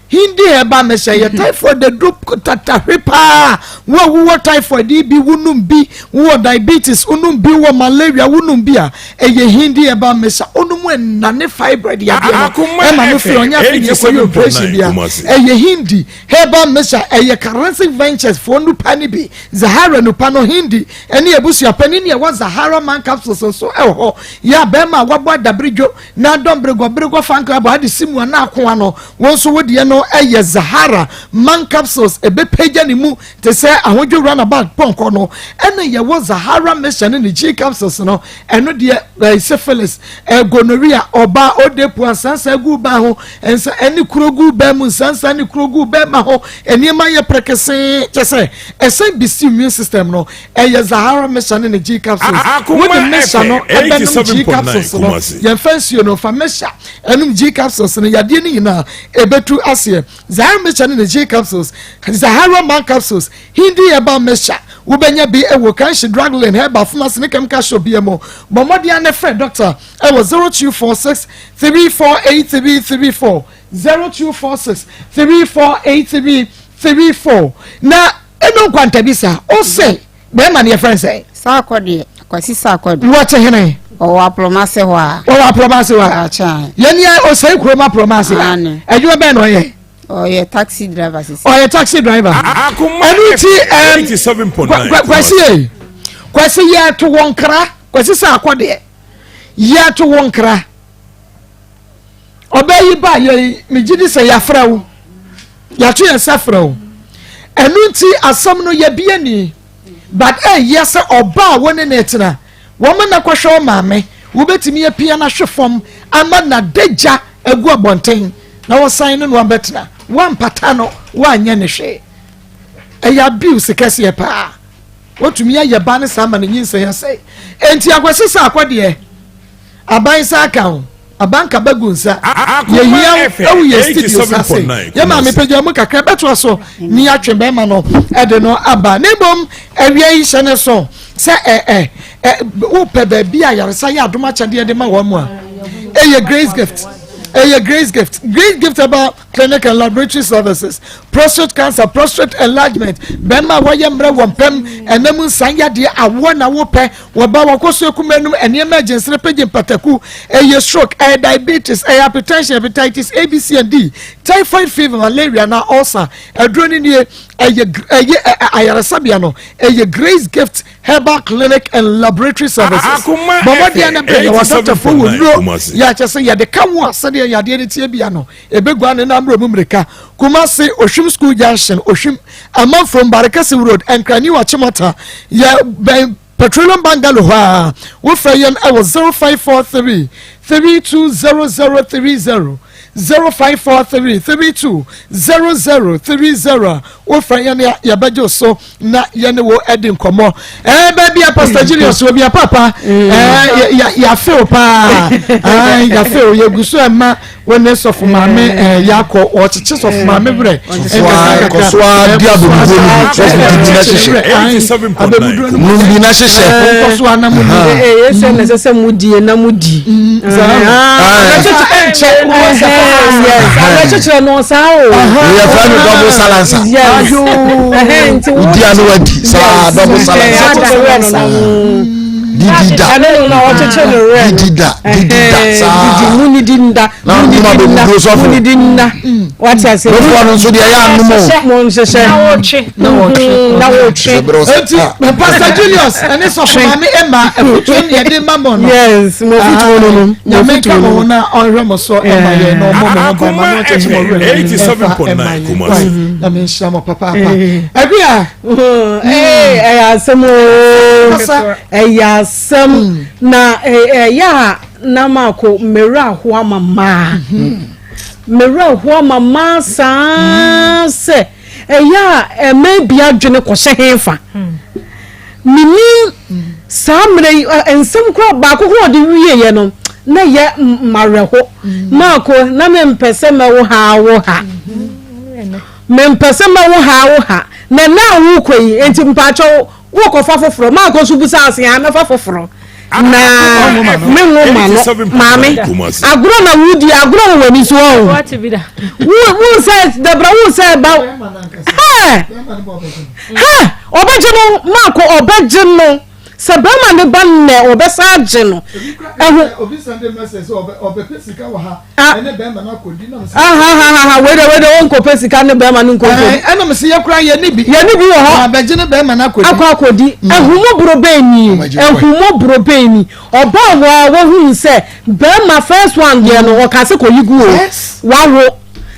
hindi eba me say typhoid the drop tata ripa wo typhoid bi wunum bi wo diabetes unum bi wo malaria wunum bi a eye hindi eba me say onum na ne fibroid ya bi e ma no fi onya fi ye ko operation bia eye hindi heba me say eye currency ventures for nu pani bi Zahara no pano hindi eni ebusu apani ne wa Zahara man capsules so ho ya be ma wabo dabrejo na dombrego fanka ba de simu na akoa no won so wodi no eye Zahara man capsules ebe page ni mu te say ahodwo runabout ponko no ene ye wo Zahara mission ni G capsules no eno de syphilis gonorrhea area oba odepu ansansa gu ba ho ensa eni kurogu ba mu sansa ni kurogu ba ma ho eniema ye prekese chese ese bisi immune system no eye Zahara mission ne G capsules wo the mission no ebenum G capsules no ye fancy no fa mesha enum G capsules no yade ni nyina ebetu ase Zahara mission ne G capsules Zahara man capsules hindi eba mesha wobenya bi ewo kan she drug lane heba pharmacy ne chemical shop bi emo bomodi an friend doctor ewo 0246 348334 0246 348334 na eno kwanta bisa o say be man your friend say sa akode kwasi sa akode what hene o wa promise ho a acha yeni o say kroma promise eju be no ye oh yeah taxi driver sis oh yeah taxi driver Akoma 87.9 kwasi ya to wonkra kwasi sa akode ya to wonkra obayi ba ye mejidi se ya frawo ya to ya safrawo enunti asam no ye bia ni but yes oba woni netina woman na kwahwe maame wo betimi apia na hwefom ama na deja egu abonten na wo sign no wa betina wan patano wa nya ne hwe eya abuse kase pa wotumi ya ba ne sama ne nyinse ya sei enti akwasisa akwade aban sa aka abanka bagunsa ye hia ewu ye studio sase ye ma me pagya mu kakra beto so ni atwe be ma no ede no aba ne bom awia yi hye so se wo pe ba bia yaresa ya adoma chade de ma wo mu a eye grace gift grace gift about clinic and laboratory services, prostate cancer, prostate enlargement, bema wayembre wampem, enemu sanya dia awana wope, waba wakoso kumenu, and emergency repaging pataku, stroke, diabetes, hypertension, hepatitis A, B, C, and D, typhoid fever, malaria, na ulcer, drowning ye, ayarasabiano, grace gift herbal clinic and laboratory services. Baba diana be was Dr. Fu ya chese ya de kamwa sade ya de tie bia no ebegwa ne na mro mumreka Kumasi Oshim School Junction Oshim among from Barakasi Road and Kraniwa Chimata ya Petroleum Bangalow wo fayen I was 0543 320030 0543 320030 wo fayen ya bajo so na yene wo edin komo baby Pastor Julius wo bia papa ya feel pa ya feel ye guso ema wone so for mame yakọ ọchichi so for mame bre so dia bobudu ni na hyehyɛ so anamu ese nesese mudi na mudi chechire no sa o ya fa no double salance dia no wadi sa double salance didida na ochechele didida sa muni dinda muni dinda what I say no so dia ya numo mon sese na woche Pastor Julius and so mama Emma efutu ne de mamon yes mo fitu no na make am na onhwe so Emma ye no mo no 87.9 Kumasi na me shamo papa abia asemo sam na ya na mako mera ho amama mera ho amama sa se ya maybe adwene ko hye hefa mini samre ensem kro ba ko ho de wiye ye no na ye mareho mako na me mpese me wo ha me mpese me wo ha na na wo koyi enti mpacho wo ko fa foforo mako subusa ase ya me fa foforo na me wo mame agro na wudi agro wo ni so o what be that who says the bra who say about obeje no mako obeje no sabama ne banne obesa agye no obi sande message obepesika wa ha ene be ma na kodi na wede won ko pesika ne be ma ne ko ena me se yakura ye ni bi wo ho abegye ne be ma na kodi akodi ehumo brobeni oba wo hu se be ma first one de no o ka se ko yigu o wa wo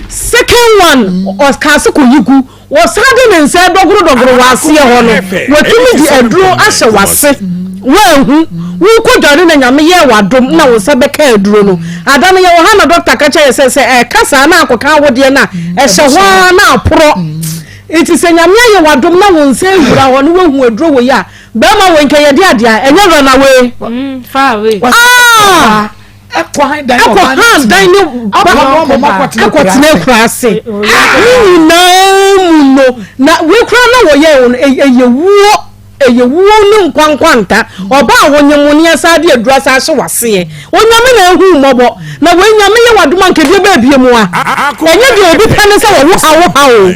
second one o ka se ko yigu wo sade ne nse dogoro wase ho no watumi di aduro ahye wase wa hu wo ko dware na nyame ye wadom na wo sabeka aduro no adane ye wo ha na doctor ka che se kasa na akoka wo de na ehye ho na aporo iti se nyame ye wadom na wo nse hura wo no wo hu aduro wo ya ba ma wo nke ye de ade a enye ro na we far away Akwa dan ni akotine krase ni na we kra na wo ye eyewuo no nkwankwanta oba wonyamoni asade adura sa hye wase wonyame na ehu mobo na wonyame ye wadoma nkede ba bie mu a enye de obi pene se wo hawo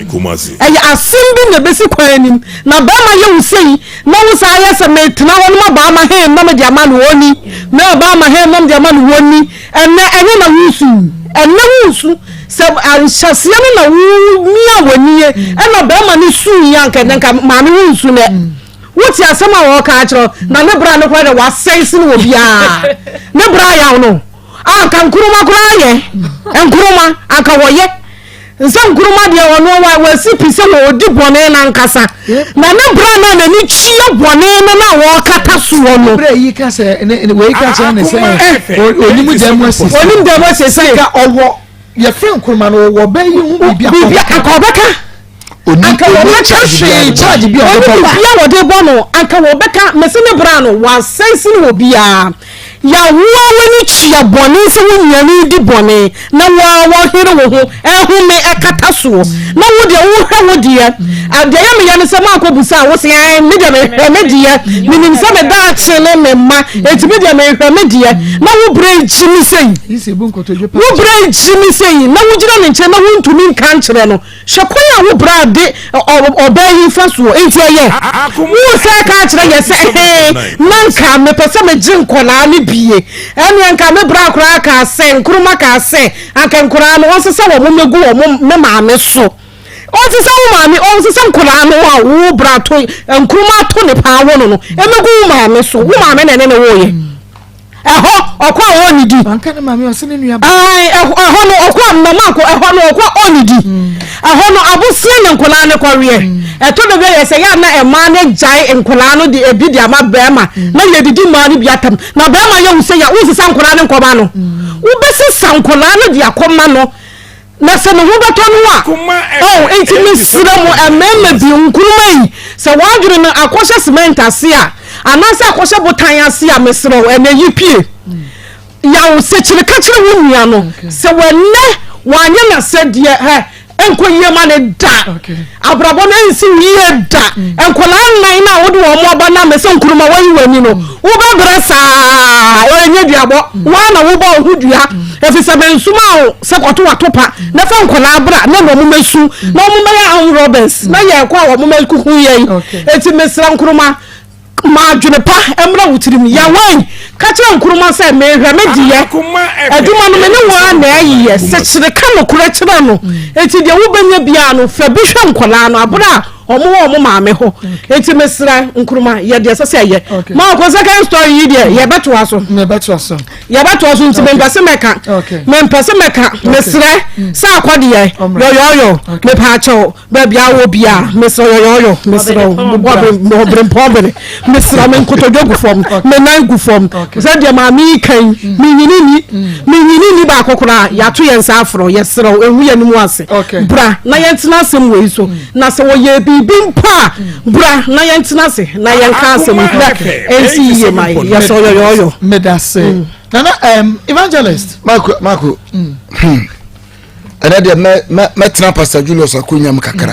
eye asimbi na besi kwanim na ba ma ye usei na wo sa ye se metina wo no ba ma he na me de ama no woni na ba ma he na me de ama no woni enye na wusu se anhyase no na wu mia wani e na ba ma ni su yanka nka ma me wusu ne wuti asema wo ka achiro na ne bra ne kwa de wasense no obia ne bra ya no anka nkuruma kura ye nkuruma anka woye nsa nkuruma de wono wa si pise wo odi bone na nkasa na ne bra na ni chie bone na wo kata so wono bra yi ka se we ka se ne se onimu jamu se ka owo ye fe nkuruma no wo ba yi hu bibia akobeka anka wo beka charge bi o de bono anka wo beka mesene bra no wa sense no obia ya wo wani chia bone se wonyane di bone na wo here wo ho ehu me ekata so na wo de wo hwe wo de ade ya me ya ne se ma akobusa wo se me de me de minim se me da chele me ma etimi de me hwe me de na wo brain chimi sei ise bu nkoto je pa wo brain chimi sei na wo gira ne nche na wo ntumi nkan kire no hwekoya wo bra de obayi faso enti ye wo se ka kire ye se nanka me pese me gin kola ni bie enu anka me bra kura ka se nkuruma ka se anka nkura no won se wo megu wo me maame so on se wo maame on se nkura no wa wo bra to nkuruma to ne pa wo no emegu maame so wo maame na ne wo ye eho okwa onidi anka na maame osene nua eho no okwa mama ko eho no okwa onidi eho no abusie ne nkura ne kɔre eto de be yese ya na ema ne jai nkura no de ebi de ama bema na ye didi ma ne biatam na bema ye hu se ya wo sisa nkura ne nkɔba no wo besi sankura no de akɔma no na se no wo beto no a enti misira mo emema bi nkuruma yi se wadwere no akɔhye cement ase a anase akɔhye botan ase a mesiro eneyi pie ya wo se kire ka kire wo nua no se wenne wanye na se de enko yie ma ne da abrabo na nsi yie da enkola nan na wo de wo mo ba na me se nkuruma wayi wani no wo ba brasa enye diabo wa na wo ba ohudua efisa be nsuma o se kwoto watopa na fa nkola bra na no mo mesu na mo me ya Roberts na ye kwa wo mo mekuku ye eti mesra nkuruma ma dwene pa emra wutirim ya wan ka kire nkuruma se me hwe me diye aduma no me ne wa na ayiye se kire ka no kura kire no eti de wo benya bia no fa bi hwe nkola no abura omo maame ho eti mesra nkuruma ye de sese ye ma ko second story yi de ye beto aso nti me mpase meka mesra sa akwade ye yo me pa acho ba bia wo bia mesra yo mesra bo brem mesra men koto jogu form me nan gu form se de ma mi kan mi nyini ba kokora ya to ye nsa afro ye sra ehu ye nimu ase bra na ye ntena asem we so na se wo ye bimpa bra na ye ntena se na ye nka asem bra ensi ye mai ye so yo medase nana evangelist Marco ana de me tena pastor Julius Akonya mkakara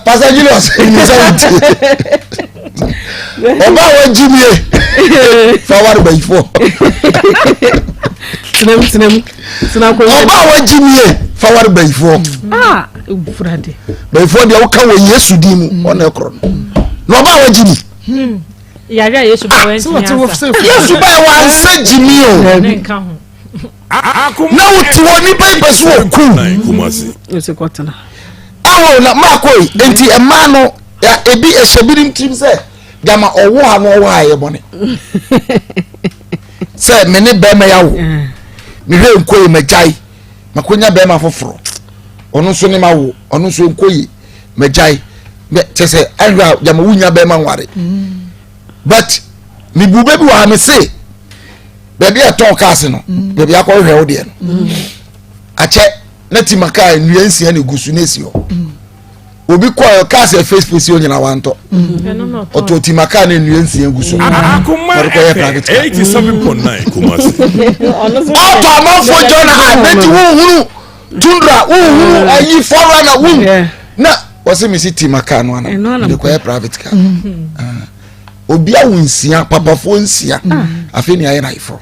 Pastor Julius Oba wa jimie forward by 4 sinem Oba wa jimie forward by 4 frade by 4 de woka wo Yesu dimu ona ekro no oba wa jimi ya Yesu ba wen Yesu ba wa nsa jimi o nka ho na wuti woni paper so kumasi ose kwatana awo na makoi enti ema no ya ebi eshebirim tim se gama owo ha no owo aye bone se me ne be me yawo me hwe nkoi majai makonya be ma foforo onu so ne mawo onu so nkoi majai be chese ahwa jama wunya be man ware but mi bu baby wa me say baby aton cars no baby akọ hwe wo de no ache na ti maka nua nsia ne gusu na esi ho obi kwa cars e face face onyina wanto oto ti maka na nua nsia gusu Akoma 87.9 Kumasi oto amafo jona abeti wo tundra ayi forward na wun na wase mi si ti maka no ana de kwa private car obi awunsia papafo nsia afi ni ayi raifo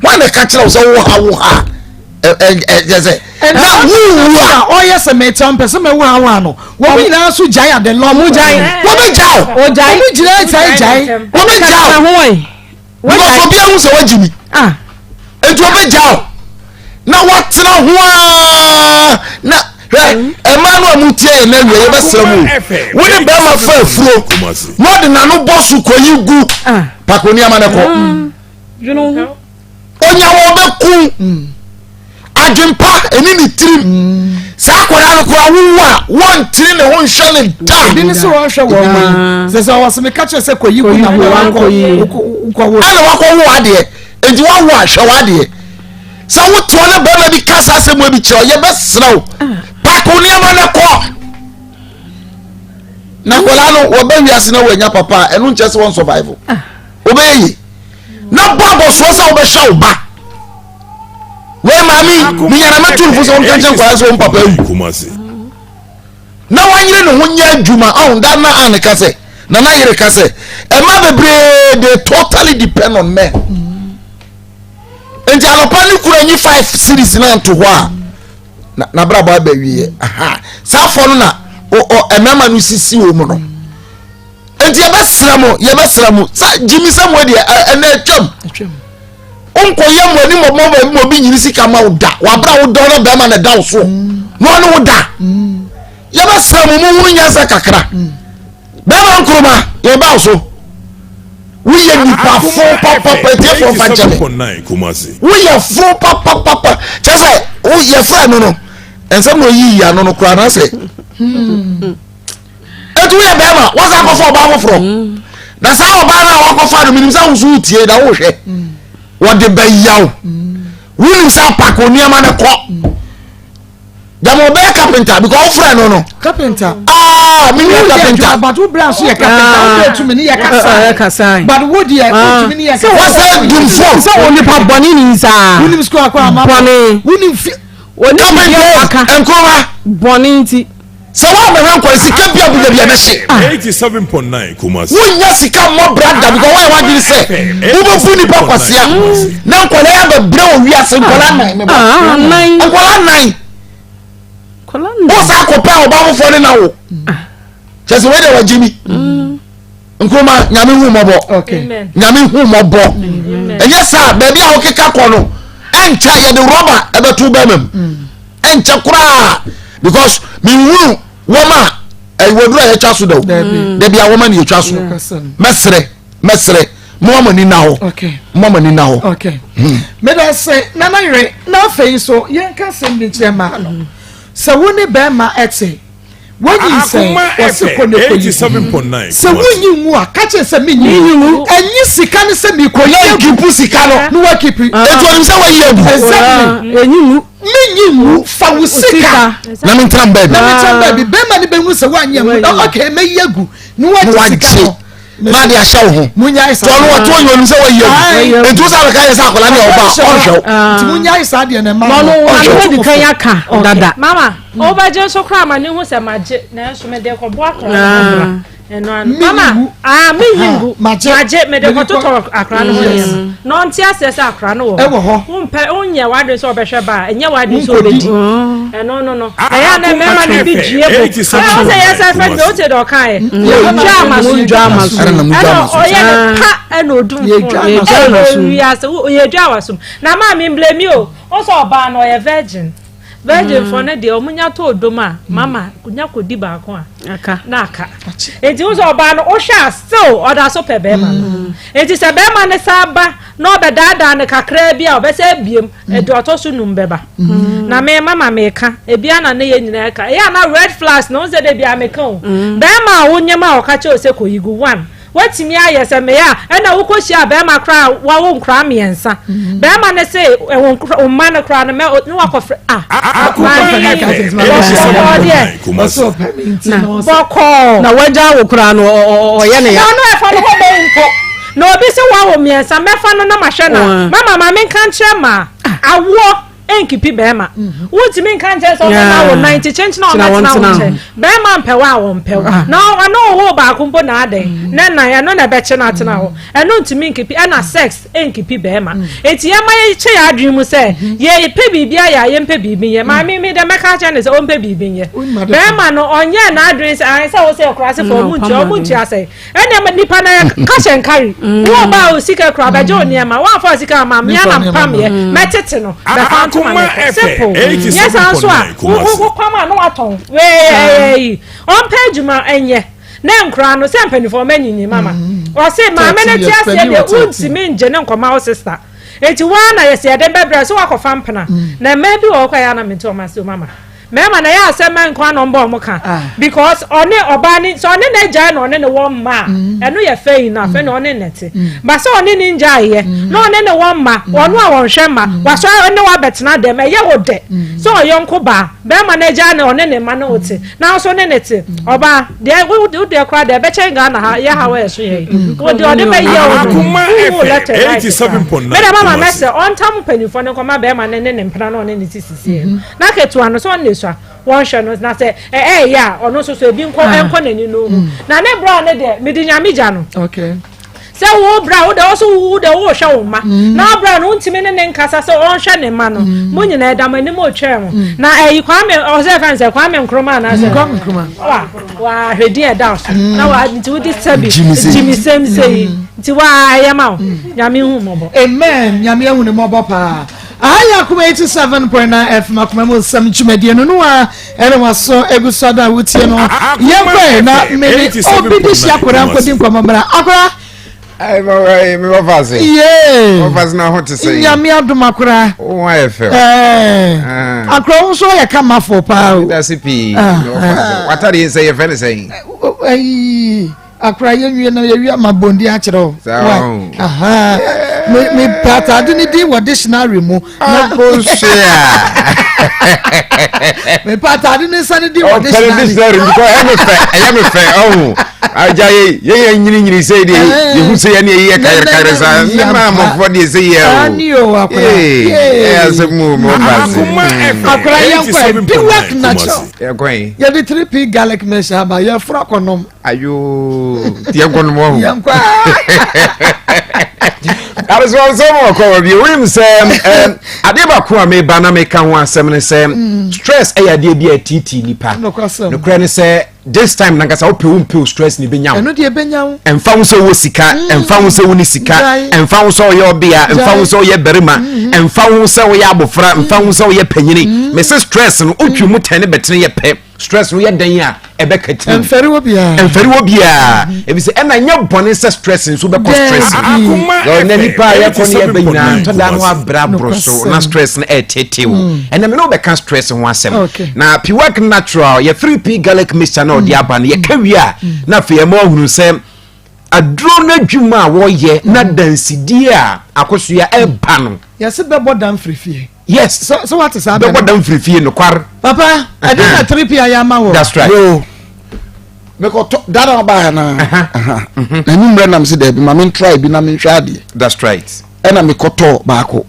wan na ka kira wo ha jese na wu o yes me tampe se me wo no wo bi na so jai ade lo mu jai wo be jao o jai mu jira jai wo be jao wo so bi ahun se wajimi etu wo be jao na watena ho na Emmanuel mutie na we be sramu wo ne be ma fa afuro no de na no bosu koyi gu pakoni amane ko onya wo be ku adwempa eni ni tirim sa akwara no ko awuwa won tiri ne ho nhwe ne da bi ni so wo hwe wo ma se wo se me ka che se koyi gu na wo ko wo ana wa ko wo ade enti wa wo ahwe wa ade sa wo to na be ma bi kasa se mo bi kire ye be sraw pakoni amane ko na kola no wo be wiase na wo nya papa enu nche se won survive obeyi na babo so sa wo be hwe wo ba we mami mi yana matul fu so on kanchen kwa so on papa yi Kumasi na wanyire no hunya adwuma on da na an kase na na yire kase e ma bebre they totally depend on men enti alopa ni kura nyi 5 series na to ho a na bra ba wiye aha sa fo no na o emema no sisi wo mu no enti ye besramo sa jimi samwe de na atwam onko yam wani mo bi nyini sika ma woda wa bra wo do no be ma na da so no no woda ye besramo mu hunu nya sa kakra be ma nkroma ye ba so we ye ni pa fo papa te fo fa jale we ye fo papa just say o ye fra no ensem no yi ya no kura na say etu ye be ma wa sa ko fo ba foforo na sa oba na wa ko fa no minim sa unsu tie da wo hwe wo de be yaw wuni sa pakoni amane ko jamo be carpenter because friend no carpenter me no carpenter but who brand so ye carpenter o to me ni ye kasa but wo de to me ni ye kasa what's that dum for so only pa boni ni sa wuni school akwa ma boni wuni carpenter enkoma boni nti so wa me ranko sika bia bu bia be hye 87.9 Kumasi wonya sika mo brother because why want you say wo bo fu ni pa kwasia na nkola ya be bre o wi ase nkola nan me ba nkola nan o sa ko pa o ba mo fo ni na wo chese we de wa jimi nkoma nyame hu mo bo okay nyame hu mo bo enye sa ba bia o keka ko no encha ye de rubber e be tu ba mem encha kura because mi wuru woma wodura ya twaso daw da bia woma ne ya twaso mesre mo ni na ho okay mo ni na ho okay me da say na na yire na fei so yen ka sem ni chema no se woni be ma ete woni say wose ko ne ko 87.9 se woni mu a ka che se mi nyi enyi sika ne se mi ko ye gipu sika no wa kipi eto ni se wa ye bu exactly enyi mu minyimu fa wusika na mentram baby be ma ni be hu se wa nyam okay me yegu ni wa sika na dia sha ho munya isa to no to yo ni se wa yegu etu sa ka ye sa akola ni oba onhwe ti munya isa de na ma no di kan ya ka dada mama o ba je so kra ma ni hu se maje na so me de ko bo akra mama me yingu maje me de ko to akra no ho no nti asese akra no ho umpe onye wade so obehwe ba enye wade so obedi no aya na me ma ni bi jie bo o se yesa friend o te do kan e drama so o ye pa e no dum wi ase o ye dwa wasum na ma me blame you o so oba no ye virgin for ne de omunya to odoma mama kunya kodi ba ko aka na aka enti wo so oba no o sha still order so pe be ma enti se be ma ne saba no be dada ne kakra bia obese biem e do to so num beba na me mama meka ebia na ne ye nyina ka ya na red flags no se de bia meka o be ma wo nyema o ka che o se ko yigu 1 watimi ayese me ya na wo ko hia be ma kra wa wo nkra miensa be ma ne se wo ma na kra na me no wa ko na waja wo kra no o ye ne ya no e fa no ho be nko na obi se wa wo miensa me fa no na ma hwe na mama me nka nche ma awo enkipi bema wutimi nka nche so na wo 90 change na o na wo bema mpewa wo mpewa na no ho ba kumpo na ade na ya no na be che na atena ho eno ntimi nkipi na sex enkipi bema eti ya ma ye che ya adwemu se ye pe bibia ya ye mpe bibi ye ma mi de meka che ne se o mpe bibi ye bema no onye na adwen se an se wo se okra se for munti ase ene nipa na ka shen kari wo ba o sika kra ba je oni ma wa fa sika ma me na mpam ye metete no Akoma FM 87.9 yes answer wo kwama no aton we on page ma enye na nkra no se mpanifo manyinyi mama o se ma me ne tia se de untimi nje ne nkoma o sister eti wa na yes ye de bebre so wakofa mpana na ma bi wo kwa ya na mento ma se mama mema na ya asema nkwa no mbo muka because one obani so one na gya na one ne wo ma eno ye fei na fe na one nete ba so one ni ngya ye na one ne wo ma ono a won hwe ma wa so one wa betena dem ye wo de so yonko ba mema na gya na one ne ma na ote na so ne nete oba de wo de kwa de be chenga na ha ye ha we so ye wo de ode be ye wo Akoma FM 87.9 meda mama mese on tam panifo ne koma be ma ne ne mpana na one ne tisisi na ketu ano so ne one shot na say ya ono so ebi nko nani no na ne bra ne de medinyamija no okay se wo bra wo de wo hwe wo ma na bra no ntimi ne nkasa se on hwe ne ma no mo nyina edam ani mo twem na kwa me o se fanse kwa me nkroma na se nkroma wa hwedi e down na wa nti wo di sabi jimi sem sei nti wa ya ma nyame hu mobo amen nyame hu ne mobo pa aya kuma 87.9 FM kuma mo sam chumedie no a ene waso egusada wutie no yekwe na me obi di sia kwara nkodi nkoma mara akora ai me wa faze yeah wa faze na hot say nyame adom akora o wa efe akora unso ye kama for pa that's it what are you say if anything ai akora yenwie na yewi amabondi a kire aha me pata do ni di dictionary mu na bullshit me pata do ni san di dictionary because I am oh ajaye ye nyini say dey you who say any ye kare sa na ma for dey say ye ani o akora as a move akora yan kwa work natural ye kwen ye di 3p garlic mesha ba ye fra konom ayo tie konom ho yan kwa that is what some of our viewing say adeba ko me ba na me ka ho asem ne say stress e ya de bia titi nipa no kra ne say this time na kasa opeu stress ni benyam eno de benyam emfa wo se wo sika emfa wo se wo ni sika emfa wo se wo ye obia emfa wo se wo ye berima emfa wo se wo ye abofra emfa wo se wo ye panyini me say stress no otwi mu tane betene ye pe stress no ye dan ya ebe kati emferi wo bia e bi se e na nya bone se stress nso be ko stress yo na nipa ye ko ne ye benyina to da no abra broso na stress na etetewo ena me no be kan stress ho asem na pi work natural ye 3p garlic mixture na odi aba na ye kawia na fe ye mo hunu se adro na dwuma wo ye na dansidi a akoso ya eba no yes be bodam frifie yes so what is happening be bodam frifie no kwar papa I did not 3p ayama wo that's right yo me ko dada ba na na nyumre na me se da bi ma me try bi na me hwa ade that's right ena me koto baako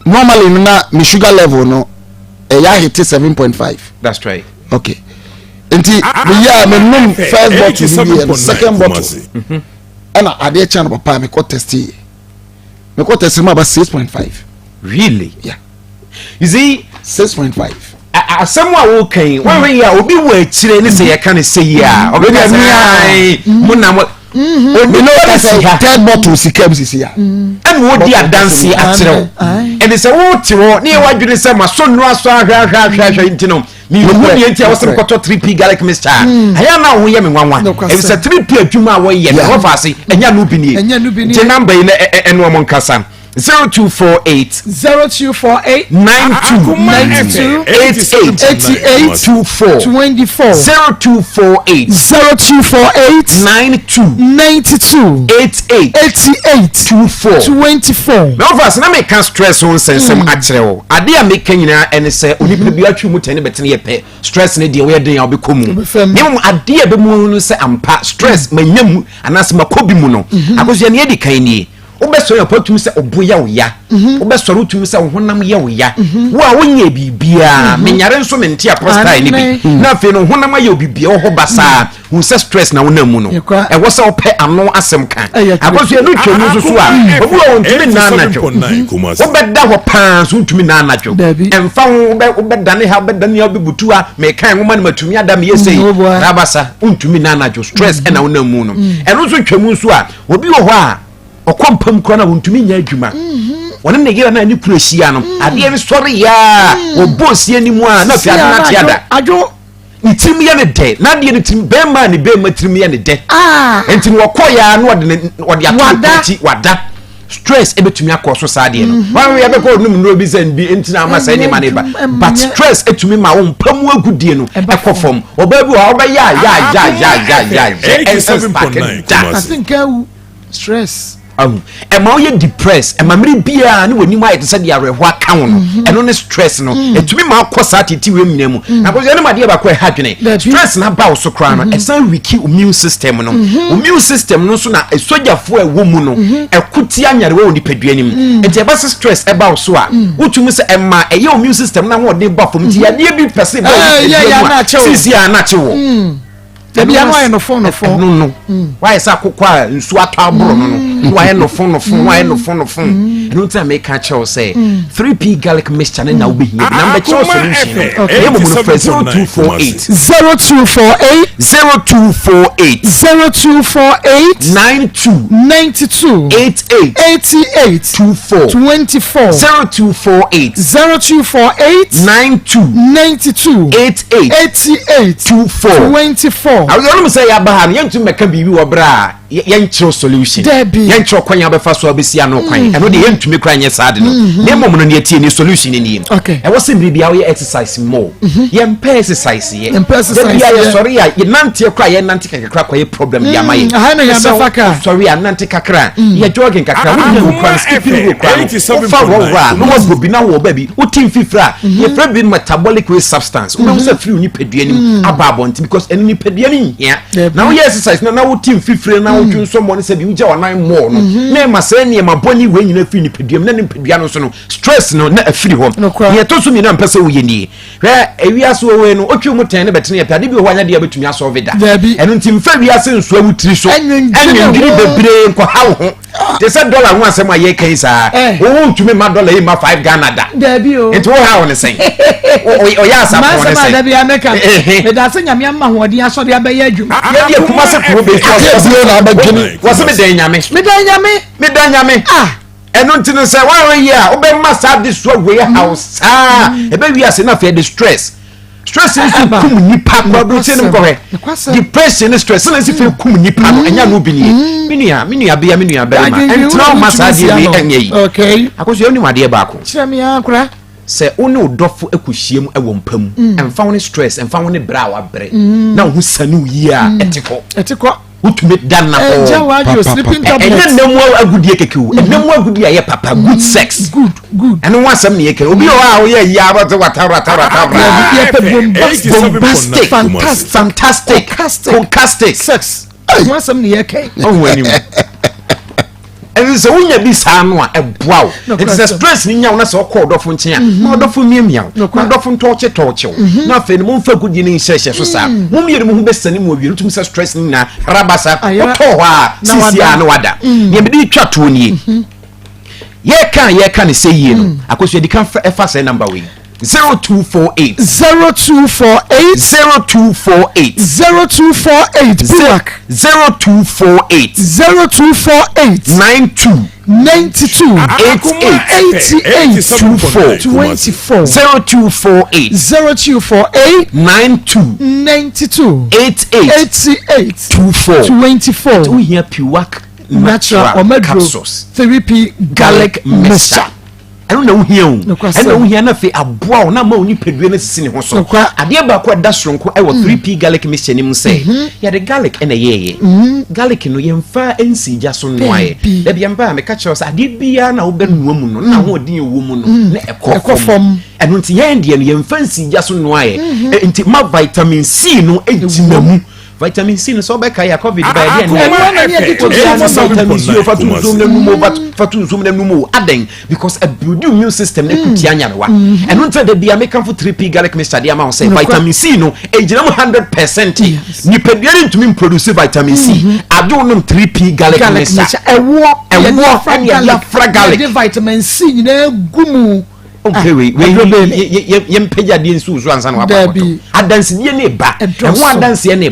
normally na me sugar level no ya hit 7.5 that's right okay enti me ya me num first bottle bi second bottle ena ade chan papa me ko test ma ba 6.5 really yeah you see 6.5 asemwa wo kan wan ya obi wo akire ni se ye kan se ya obi ka ai munna mo we know that third bottle sikam sisi ya and wo di adanse akyerɛw and se wo ti wo ne wa dwene se maso no aso ahwa intino mi wo ni enti a wo se koto 3p garlic mixture aya na wo ye me nwanwa e se 3p adwuma wo ye no fa se enya no bi ni je number yi na eno mo nkasa 0248 0248 92 88 24 24 0248 92 88 24 na ofas na me can stress on sensem akere wo ade a me kan nyina ene se onipa bi atwe mu tane betene ye pe stress ne de we den ya obekomu nem ade a be mu no se ampa stress manyam anase makobi mu no akoso ne ye di kan ni obeso ya potum se oboya wo ya obeso rotum se honam ye wo ya wo a wonye bibia menyare nso mente apostle ni bi na fe no honam ye bibia wo ho basa hu se stress na wonam mu no e wo se ope ano asem kan akoso ya no twemu so so a obu wo ntimi na anadwo obeda ho pan so ntimi na anadwo emfa obeda ne ha obeda ne obebutu a me kan wo man matumi adam ye sei rabasa ntimi na anadwo stress e na wonam mu no eno so twemu so a obi wo ho a okompam kro na wontumi nya adwuma wona ne gira na ni kurohia no ade ni sori ya obosi animu a na fi ade na tiada adwo ntim ya ne de na de ne tim bema ne bema tim ya ne de entim wokoya na wode atoti wada stress ebetumi akoso saade no wan ya be ko num no bi zen bi entina ama sai ne ma ne ba but stress etumi ma wo mpamu agudie no ekofom obabu a obaya ya 87.9 I think stress ema oye depressed ema miri bia ne woni ma yete de areho aka wono eno ne stress no etumi ma akosa titi we minemu na ko ne ma de ba ko hadwene stress na ba so kra no esan wiki immune system no immune system no so na esojafo ewo mu no ekuti anyare we oni paduanim enti eba stress eba so a utumi se ema eye immune system na ho de ba fom ti ya de bi pese ba sisi anache wo Debi ya no phone no why sa kokwa nsu atabro no why no phone no time make a chow say 3p garlic mixture na we be number chow solution e mo no press 0248 0248 92 88 24 0248 92 88 24 I was say Abraham yentu meka bibi wo bra yencho solution yencho kwanya be fa so abesia no kwan eno de yentu me kwan nye sade no ne mom no ne atie ni solution ni e wo se bibia wo exercise more yempa exercise ye ya sorry ya nante kwa ye nante kakra kwa ye problem ya maye sorry ya nante kakra ye jogging kakra wo kwan skipping wo kwan fa wo ra no wo bi na wo ba bi wo tin fifra ye fra bi metabolic waste substance wo se free ni peduanim ababonti because eno ni peduanim here now ye exercise na wo tin fifre na wo twunso mo ne se bi wo je wanan mo no na ma se ne ma boni we nyina free ni peduam na ni pedua no so no stress no na afiri ho ye to so mi na mpese wo ye ni hwe ewiaso we no otwe mu ten ne betene ye pade bi ho anya de ya betumi aso vida eno ntim fa wiase nso awutiri so enwendiri bebre nko hawo ho they said dollar ho asem aye kan sa wo ntumi ma dollar e ma 5 Ghana da dabi o enti wo hawo ne sen o ya sa ko ne sen dabi ameka me da se nyame amma ho odi aso de abaye adwum ye de kuma se ko be so na abagini wo se me den nyame eno ntino se wa ye a wo be massa this way house e be wi ase na fe the stress is kum nipa ko se nem ko he depression is stress na se fe kum nipa no anya no bi ni menua bia ma entro massa de mi enye yi okay akoso yoni wade ba ko kire me ankura se one odofo akuhiem ewo mpam emfa woni stress emfa woni bra wa bre na wo sanu yi a etiko utume dan na ho jawajo sleeping tablet enemu agudie kekewu enemu agudie aye papa good sex good eno wasam ne yeke obi o a oye ya ba watara fantastic sex wasam ne yeke onwani and so unya bi sa no a eboa it's a stress ni nya wo na so call dofo nchen a na dofo miamia na dofo ntoche na afa ni mo mfa gudi ni nhyehyɛ so sa mo miere mo hu besani mo wiere tumi sa stress ni na rabasa to ho a sisi a na wada ye bi twa to ni ye kan ni say ye no akoso ye di kan fa say number we 0248 Burak 0248 92 88 24 0248 92 88 24 we here Piwak natural capsules 3p garlic mixture. I don't know here. I know here na fe aboa na ma oni pedue na sisi ne ho so. Ade ba ko da soronko e wo 3p garlic mixture ni mu say. Ya the garlic e na yeye. Garlic no yemfa ensija so no aye. Da bia mba me ka che us ade bia na wo be nuwa mu no na ho odin ewo mu no na ekofom. Eno nti yende no yemfa ensija so no aye. Nti ma vitamin C no entina mu. Vitamin C no so be ka ya covid ba dia na vitamin C fatu zoom na numo aden because a build immune system na kutia nyarewa eno nta da bia make for 3p garlic mixture dia ma say vitamin C no ejina 100% ni pedua ntumi produce vitamin C ado no 3p garlic mixture ewo ya fra garlic vitamin C nyina gumu. Okay, we yempeja di nsu so ansa na wabakoto adanse die ne ba eho adanse ne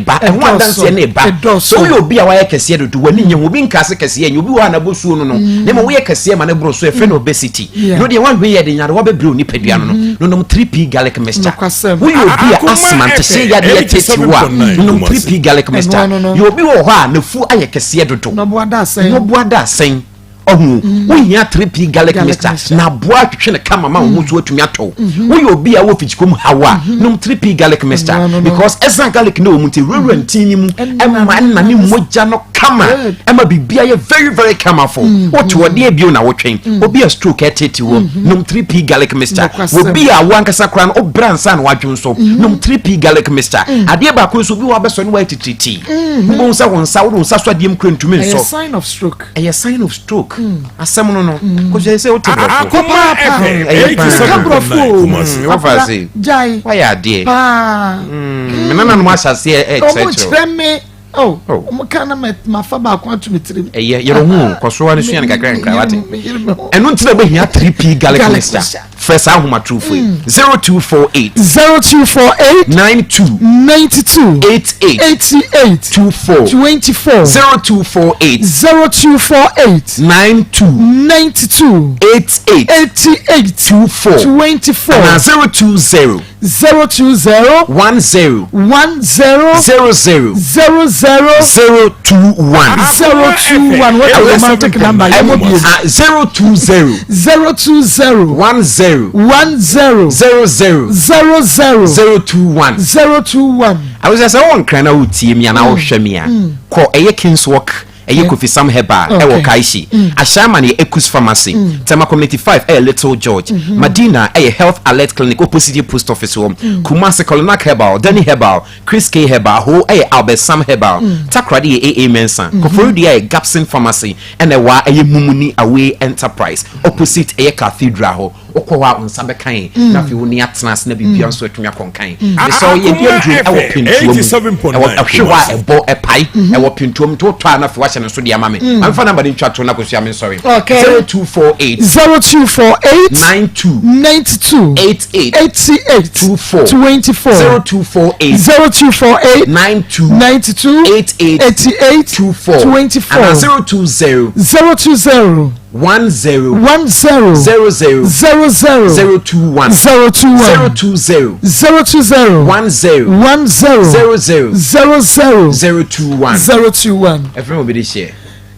ba so we obi a wa kese do wani nye obi nkase kese nye obi wa na bosuo no ne mo we kese ma na bro so e fe no obesity no de wan we ye de nyare wa bebru ni pedua no 3p garlic mixture we obi a asma te se ya de tetua no 3p garlic mixture you obi wo ho a na fu aye kese do no bo ada sen we here 3p garlic mixture na boa twetwe ne kama ma wo so atumi ato we obi a wo fichikom hawa no 3p garlic mixture because esa garlic no mu te ruru antini mu emma na ne moja no kama emma bibia ye very very colorful what wo de bio na wo twen obi a stroke etete wo no 3p garlic mixture obi a wankasa kra no obransa na wadwon so no 3p garlic mixture ade ba ko so bi wa beso no wa tititi mo nsa wonsa wo nsa so adiem kra ntumi so a sign of stroke asem no ko je se o te Akoma Wafasi. Jai. Why are dear? Nana no asase e checho. Oh, kana ma fa ba kwa tumitrim. Yero hu koso anu sua ne kakra nkra wate. Enu ntira be hia 3p garlic mixture. First ahuma true for 0248 92 88 24 0248 92 88 24 na 020 020 10 00 021 what a romantic number 020 10 021 I was just on kind of team ya na wo hwe me a ko eye kinswork eye Kofi Sam Heba e wo Kaishi Ashama ne Ekus Pharmacy Tema Community 5 Little George Madina Health Alert Clinic opposite post office home Kumasi Kolonak Herbal Danny Herbal Chris K Herbal ho Albert Sam Herbal Takradi AA Mensa Kofori Gapson Pharmacy and wa Mumuni Away Enterprise opposite Cathedral ho okwa unsabe kan na fi woni atnas na bibia nso atumi akonkan so ye dia drum e wo pintuom e wo ahwewa e bo e pai e wo pintuom to to na fi wa nso dia mame amfa number din twa to na kosia me sorry 0248 92 88 24 0248 92 88 24 and 020 10 021 everyone will be share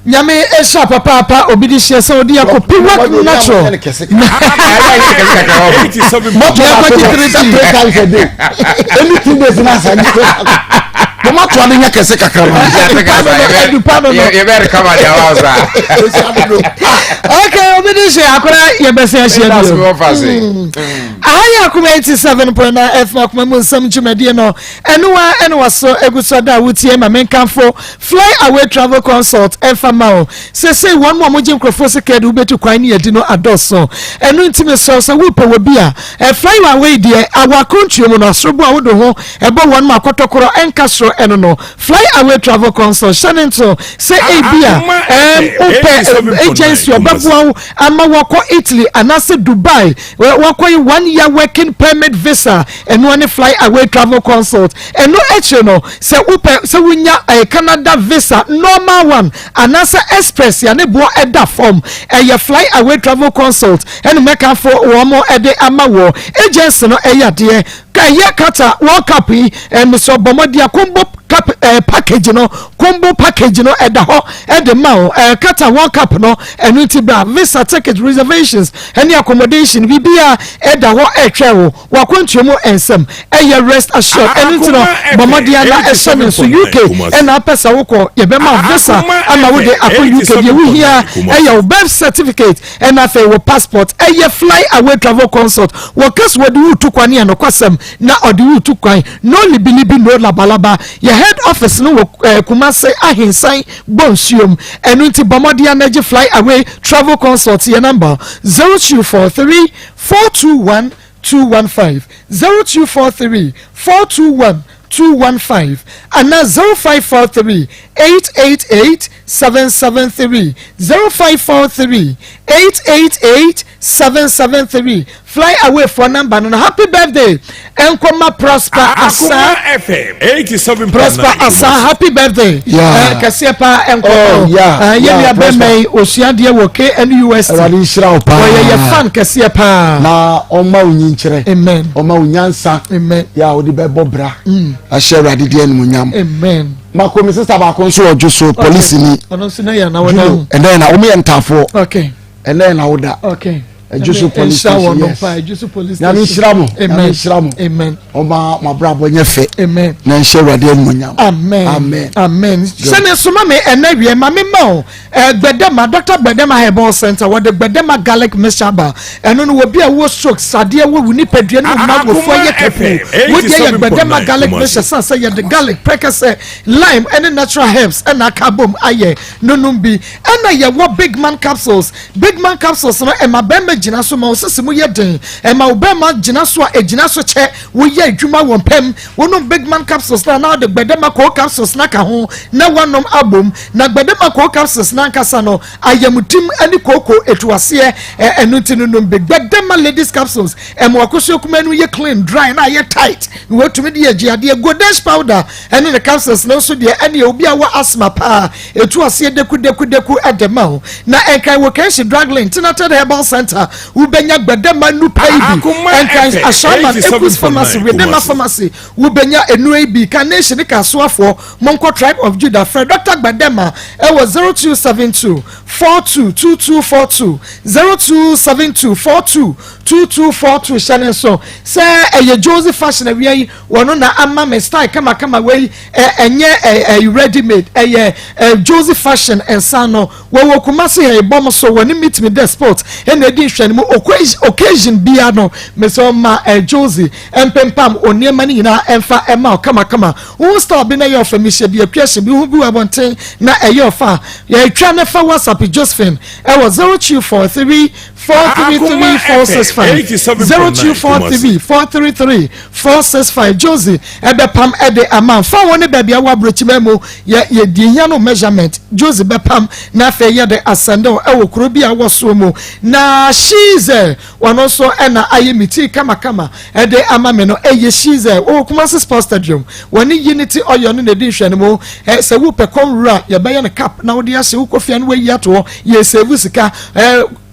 nyame esha papa obidi share so odi akopi work natural anything is not Mama to anya kese kakra ma. You better come on your house. Okay, obedi she akora ye bese she that's do. Aya Akoma 87.9 FM Akoma Munsam Jumedie no. Enwa so eguso da wutie ma menkanfo Fly Away Travel Consult efama o. Say one more moje nkrofo sekede ubetu kwan ne yedi no adoso. Enu ntime so we pe we bia. Fly Away die our country mu no asrobo a wodo ho ebo one ma kotokoro enkasro eno no Fly Away Travel Consult shanento say bia open agency obabu ama wako Italy anase Dubai wako 1 year working permit visa eno ne Fly Away Travel Consult eno no say open say wunya Canada visa normal one anase express ya ne bo eda form Fly Away Travel Consult eno meka for wo mo ede ama wo agency no de kaya kata World Cup yi Mr. Bomodia combo package no combo package no eda ho ede ma kata World Cup no enu ti bra visa ticket reservations any accommodation bibia eda ho etwe wo wakwantuo ensem eye rest assured enu ti no Bomodia na esome so UK and apesa woko ye be ma visa ama wo de akọ UK ye wo hia eye birth certificate and afa wo passport eye fly away travel consult wo kes wo de utu kwani anokwasem na ode utu kwan no libilibi no labalaba ye head office no Kumase ahinsan bonsuom enu nti Bomodia Energy fly away travel consult your number 0243 421 215 0243 421 215 and now 0543 888 773 0543 888 773 fly away for number no happy birthday Akoma Prosper Asa FM 87 Prosper Asa happy birthday Kasiepa Akoma ya bemei osiade wo KNUS Rally Shira pa ye fan Kasiepa na oma unyinkire amen oma unyansa amen ya odi bebo bra ahye rade de enmunyam amen makomi sister ba kon so ojo so police ni ono sina ya na wona and then na omo yentafo okay and then na woda okay Jusu police station yes Jusu police station Shiramo amen Shiramo amen oma mabrabo nyefe amen na nhye rade enmunyam amen amen amen sene soma me enawie ma me ma gbedema Dr. Gbedema Herbal Center what the Gbedema garlic mixture ba eno no obi a wo stroke sade wo wuni padua no ma wo fo ye kepe wo dey Gbedema garlic mixture say ye the garlic prekase lime and natural herbs and akabom aye nonum bi na ye wo big man capsules no e ma bembe gina so ma osese mu ye den e ma obema gina so a gina so che wo ye adwuma wo pem wono big man capsules na the Gbedema ko capsules na ka ho na wonom abom na Gbedema ko capsules na nkasa no ayamutim ani koko etuase enuti no big Gbedema ladies capsules e mo akoso kuma no ye clean dry na ye tight wo tumi de ye ade godash powder ene the capsules no so de ene obi a wa asthma pa etuase deku edema ho na enkai wo kanshi drugline tinated herbal center ubenya Gbedema nu paibi enkai ashama ekus pharmacy Gbedema pharmacy ubenya enu abi kanation ka soafo monko tribe of Judah Fred Dr. Gbedema e was 0272 422242 0272 422242 channel so say Joseph fashion we wono na ama me style kama we enye ready made Joseph fashion and sano wo Kumase e bom so woni meet me the sport and edi hwani mu occasion bia no me so ma Josie empempam oniema ni na emfa ema kama wo star bi na ye of me she bi atwa bi hu bi wa bonten na eyofa ye twa na fa WhatsApp Josephine I was 0243 433 0243 433 465 Josie ebe pam ede amount fa woni ba bia wa brochimemo ye di hia no measurement Josie be pam na fa ye de asando e wo kuro bia wo so mo na shize wono so e na ayemiti kama ede amame no eye shize o Kumase Sports Stadium woni Unity oyo no de hwani mo se wo pe konra ye be ye ne cap na wo de ase wo kofia no we yato ye save sika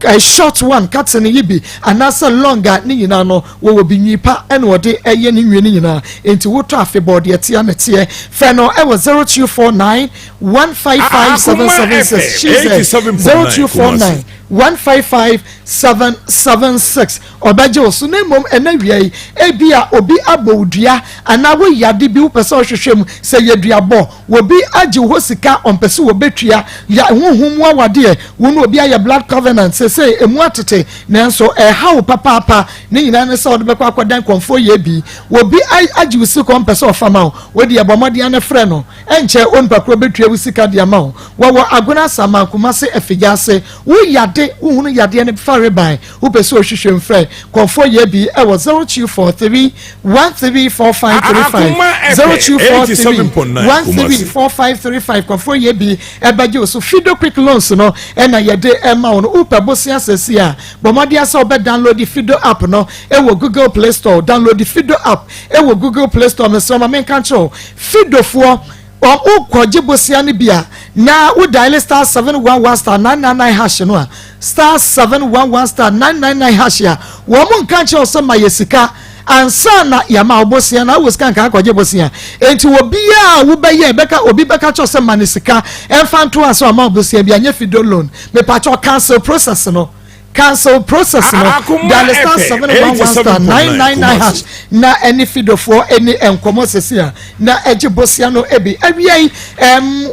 a short one cuts in yibi and that's a longer ni no wo bi nyipa and wo de eye ni nwie ni nyina enti wo to afeboard ye tia metie feno e was 0249 155776 she's 0249 155776 obaje osu na mom enawia ebia obi abodua ana wo yade bi wo pese ohwehwem se yeduabo wo bi age ho sika ompese wo betua ya honhom wawade wo no obi aye blood covenant se emu atete nanso how papa ni nyina ne se odebe kwa kwadan konfo ye bi wo bi age wo sika ompese ofama wo de abomode ane frɛ no enche onpa kro betua wo sika de ama wo agona sama Kumase efigase wo yade wo yade ne fare ban wo pese ohwehwem frɛ konfo ye bi e was 0243 134535 0243 134535 konfo ye bi e baje so Fido quick loans no e na yede e ma wo upa bosia sesi a bomode asa obe download the Fido app no e wo Google Play Store download the Fido app e wo Google Play Store me so ma men kan cho Fido fo o kwaje bosia ne bia na wo dial star 711 star 999 hash no a star 711 star 999 hash ya wo mun kan cho so ma yesika ansa na yama obosia na wo sika nka akwaje bosia enti obi a wo beye beka obi beka cho se manisika enfanto aso ama obosia bi anya fido loan me pa cho cancel process no cancel process no dial *711*999# na any feed for any enkomo sesia na ejibosia no ebi awiai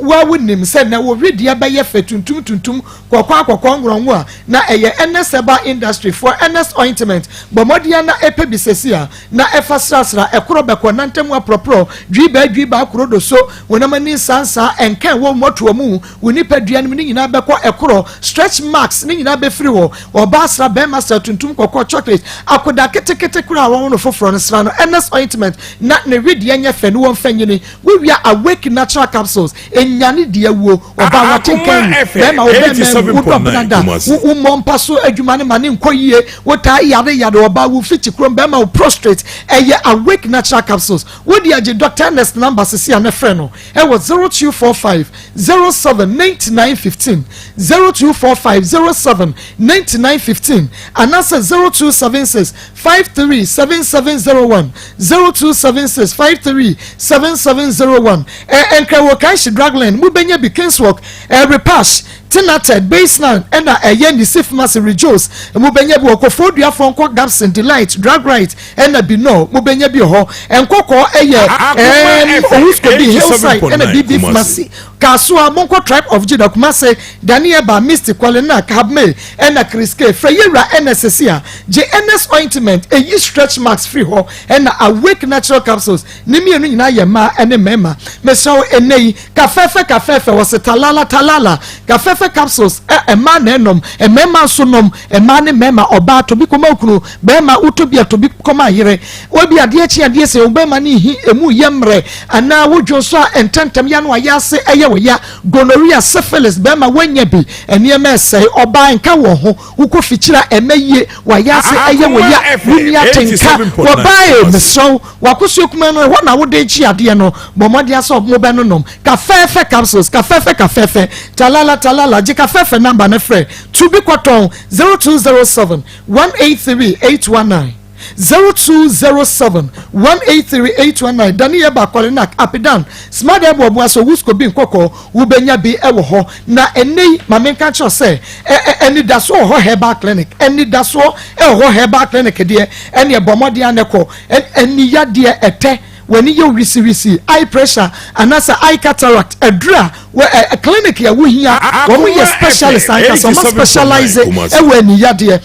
wa wonim se na wo redi abaye fetuntum kwakwa ngronwo a na eye eneseba industry for ns ointment bomodia na epebi sesia na efasrasra ekoro beko nantemu apropro dwiba akoro so wonamani sansa enkan wo moto mu woni padua no ni nyina beko ekoro stretch marks ni nyina be free wo obasra be master tuntum kokko chocolate akoda ketekete kura wo no foforo no sra no ns ointment na ne redi anya fe no won fanyini we are awake natural capsules enyane de awuo oba watenkan be ma wo mompa so adwuma ne mane nkoyie wo ta yade oba wo fiti krom be ma wo prostrate eye awake natural capsules wo di age doctor nurse number sisi ane frɛ no e was 0245 079915 0245079915 anasa 0276 537701 0276 537701 enka wo kan shi dragline mu benya Bikenswork repass Tinated baseline and a yenny safe mass rejoice mubenya bi okofodua fonko gaps and delight drag right and a bino mubenya bi ho and koko eye ohusko bi hillside and a big massy kasua monko tribe of Judah kumase Daniel ba Mystic Kwalena Kabme and a Kriske Freyera NSSia JNS ointment a ye stretch marks free ho and awake natural capsules nimi enu nyina ye ma ene mema meso enei kafefe was a talala kafefe capsules a man enom a mema sunom a man mema oba to be koma okunu bema utobia to be koma yire obi ade chi se obema ni hi emu yemre ana wodwo so ententem ya no ayase eye ya gonorrhea syphilis bema wanya bi eniema sei oba nka wo ho ukofichira emeye wayase eye ya wunia tenka wobae meso wakosokuma no ho na wode chi ade no bomode aso mobe no nom kafefe capsules kafefe talala jika fefe number na frɛ to be kwaton 0207 183 819 0207 183 819 Daniel Bakolenak Apidan smart ebo abuaso wusko bi nkoko wubenya bi ewo ho na enei mamenka cho se eni daso ho herbal clinic eni daso ho herbal clinic de eni ebomode aneko eni yade ete when you receive eye pressure and as eye cataract a draw where a clinic ya we here when we specialist and some specialize when you there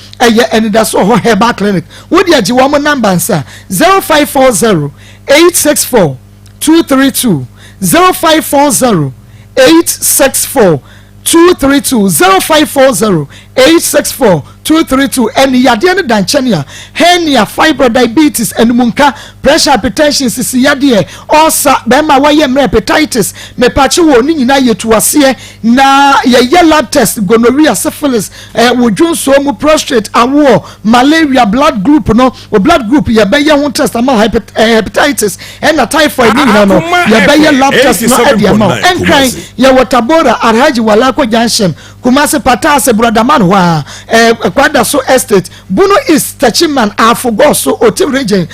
and that's all herbal clinic what the one number answer 0540 864 232 0540 864 232 0540 864 232 and yadiane danchania hernia fibro diabetes and munka pressure hypertension sisi yadie osa bema waye hepatitis me pachi wo ni nyina yetuase na ye lab test gonorrhea syphilis wodwonso mu prostate awo malaria blood group no o blood group ye be ye ho test ama hepatitis and typhoid ni nyina no ye be ye lab test no e dia ma enkran ye watabora Alhaji Walako Junction Kumasi Patase Bradaman wa kwada so estate Buno is Tachiman Afugo so Otim region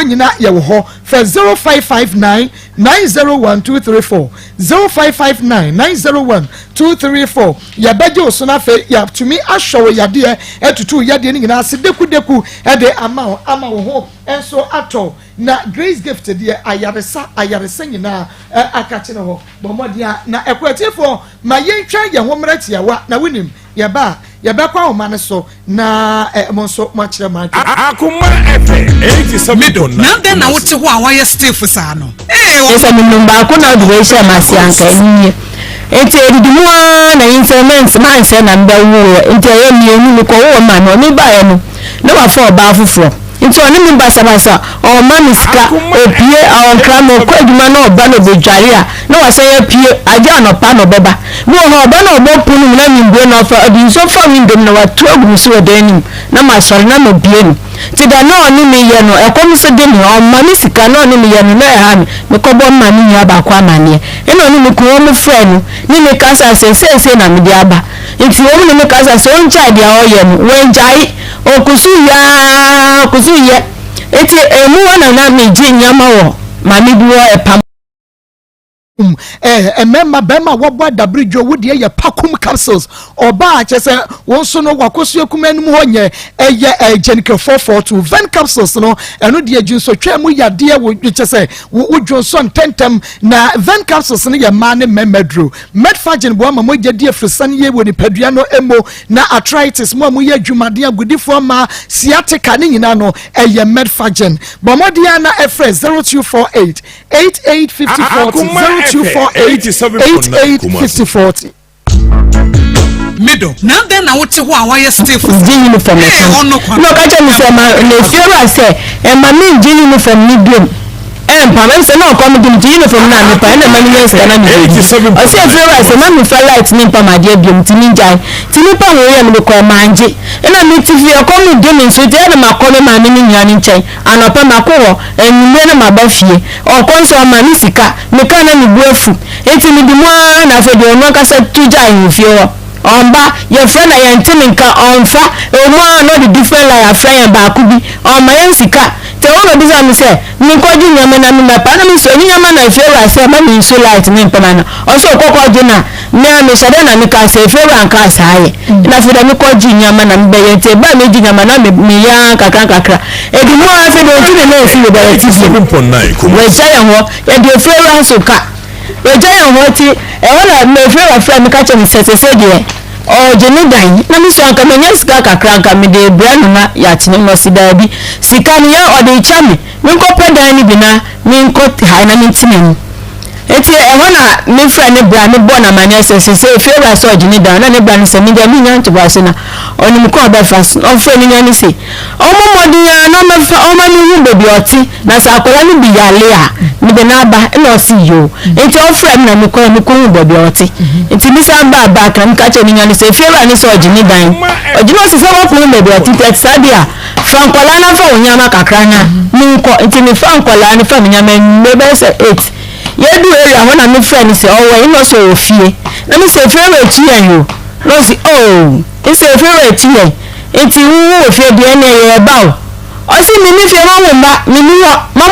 nyina ye wo ho for 0559 901 234 0559 901 234 ya bejo so na fe ya tumi ahwo yade etutu yade ni nyina se deku de ama wo ho enso ato na grace gift de ayaresa nyina akache no ho bomodia na ekwatifo ma yentwa ye ho mratia wa na wonim ya ba kwa omane so na monso machira ma Akoma FM 87 na den na wote ho a wa ye Steve sa no esa numba akona de sha masianka ni enti edidimu na informant man se na mba wo enti aye mienu ko wo ma no ni ba ye no na wa fo ba fufuro nti oni mi basa o mamiska opie awon kramo ko adwuma na oba no bedware a na wa say opie aja no pa no beba mo ho oba na obo punu na nyimbe na fa adi so fa window na wa tu agum so odanim na ma sori na no bie ni ti da na oni mi ye no ekom so de ni o mamisika na oni mi ye no na ha mi ko bo ma ni ya ba kwa mane e na oni mi ko mo frɛ no ni mi kasa se na mi di aba nti o ni mi kasa se on cha dia o ye no wen jai okusuye eti emu wana na meji nyama wo mami bi wo epam Emema bema wabwa dabridjo wudi ye pakum capsules oba chese wonso no wakosu kumenu mu honye eye genike 442 ven capsules no eno de adwunso twemu yade wo chese wodwonso ntentem na ven capsules no ye ma ne memedro medfagin bo ma mo gye frisan ye woni padua no emo na arthritis mo ye adwumade agudifo ma sciatica ne nyina no eye medfagin bo modia na efre 0248 885040 248 middle now then na wote ho a why stay for uniform no ka je mi se ma le fiora se e ma mi uniform ni biom pamem se na ko mi di uniform na mi pa na ma ni yes na mi o se fiora se ma mi fa light ni pa ma de biom ti mi jai ti mi pa wo ye mi ko manje e na mi ti fi o ko mi do mi so je na ma ko ma mi ni nya ni nchen anopa ma ko ho enime na ma ba fie o ko so ma mi sika mi ka na mi buafu enti mi di mo na fe de no ka se tuja yin fie ho omba your friend I am telling ka onfa e mo no the different like friend ba ku bi o ma yen sika te o bi za mi se mi ko ju nyama na mi na pa na mi so ni nyama na feel say ma mi so light ni pa na o so kokko ju na mi a mi shade na mi ka se feel an ka saye na fi da mi ko ju nyama na mi be yen te ba mi ju nyama na mi ya kakra e di mo a fe do ti na si le ba ti 7.9 we say ho e di feel so ka we jaya ho ti e wala me feel friend mi ka che mi se de o jeni dan na mi so anka menya sika kakra anka mi de bra numa ya tini mo sida bi sika ni ya o de chami mi ko pedan ni bi na mi ko ha na mi tini eti e wana mi friend ni bra mi bo na manya se feel so jeni dan na ne bra ni se mi de mi nya to ba se na oni mi ko ba fast o friend ni nya ni se o mo modi ya na ma fa o ma ni hu bebi oti na sa akola ni bi ya le a mi de na ba e no si yo eti o friend na mi ko hu bebi oti eti mi sa ba kan ka che ni nya ni se feel ni so jeni dan ojino si se wa hu bebi oti tet sadia frankola na fa onyama kakra na mi ko eti mi frankola ni fa mi nya me be se 8 yedu area wana mi friend say oh we no so ofie na mi say favorite yen yo no say oh it's a favorite yen enti wo ofie de na ye ba o si mi ni fie ma mi ni wo ma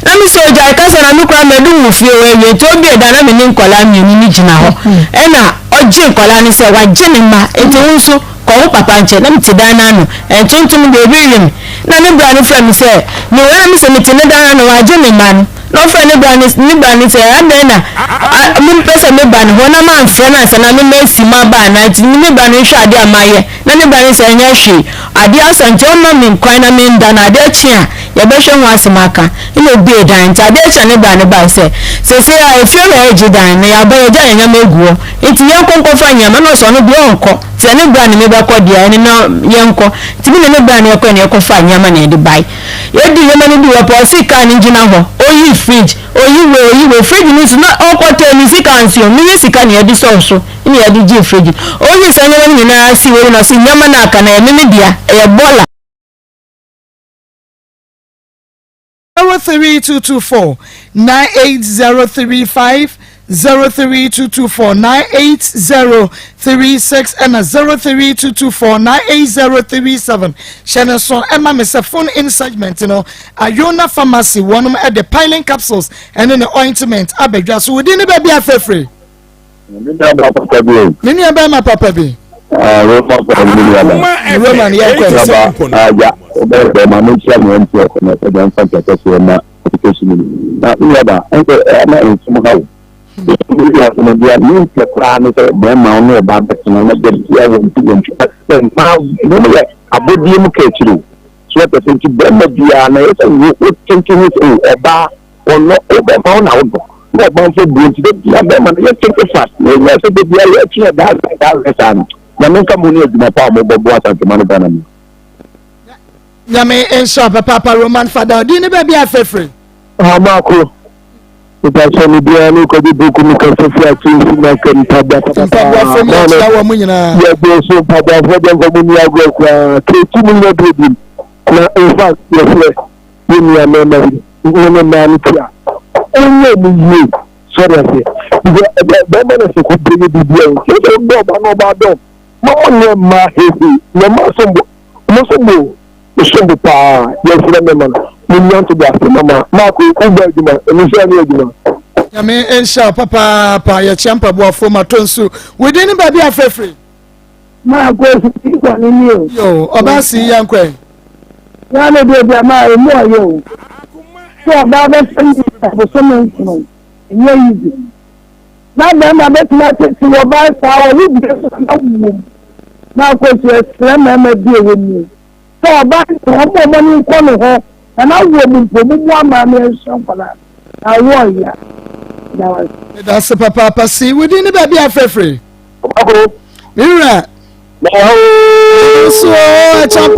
na mi say oja ka say na mi kwa medu wo fie we ye to bi da na mi ni nkola mi ni gina ho e na oji nkola ni say wa gini ma enti wo so ko wo papa nche na mi ti da na no entuntum de bi rim na mi bra ni friend say mi we mi say mi ti ne da na wa gini ma no friend ni bani say na mi pese me bani hona man friend na say na me mesi ma ba na ti mi bani hwa ade amaye na ne bani say nya hwe ade asante o ma mi kwan na me nda na ade chi a ye be hwe ho asemaka ina obi edan ti ade chi ne bani ba say a efe na eji dan na ya ba ya ja nya meguo enti ye nkonko fa nya ma no so no bi onko ti ne bani me be ko dia ni na ye nko ti mi ne bani ye ko ne ko fa nya ma na ede bai ye di ye ma ni bi wo po si ka ni gina ho oyi fridge oyiwe fridge ni so na okote ni sika ansio mi sika ni edi so ni edi ji fridge oyi so nyama ni na si we na si nyama na aka na ya mimi dia e bola 03224 98035 03224 98036 and 03224 98037 Shannon son Emma Miss phone in segment Ayona Pharmacy one at the piling capsules and then the ointment abegja so within the baby after free Nini aba ma papa bi Roman ya kwa ma no chia mo ntio ko na dan fa ka so na application na uaba enko na ensumo ha ya ko dia ni ke krano se be ma no ba be no na de ya wo nti ma no me abodi mu ka chiri so pe senti be ma bia na yesa wo tinki ni e ba ono e be ma na wo no ba so bu nti de bia be ma na tinki fast no ya so de bia ya chi da resan na me ka mo ni eduma pa mo bo asante ma no ba na mi Nyame enso papa Roman father di ni baby afefre Maa Akos ita ni dia ni ko di buku mi ka so fi ati na kan tada papa fo mi ya wa munyina ya go so papa fo de ko mi ya go kwa ke tu mi no do di na in fact ya fle ni ya me ni ni tia onye mi yi so da se be me na se ko bi ni dia o se do ba no ba do mo ne ma hebi no ma so mo should be pa yes remember me want to be after mama ma ko uba djuma emi se ani djuma ya me ensha papa pa ya champa bo afo matonsu within ba bia frefre ma ko si ko ni mi o yo oba si yankwe ya le de bia ma emu ayo so ba be send for so many no enye easy na ba be ti wo ba sa o ni bi na ko si esrema ma bi ewe ni so ba ko mo ni ko no ho na wo mu ama me enso kwala awo ya that's papa see within ba bia frefre Akoro mira so champa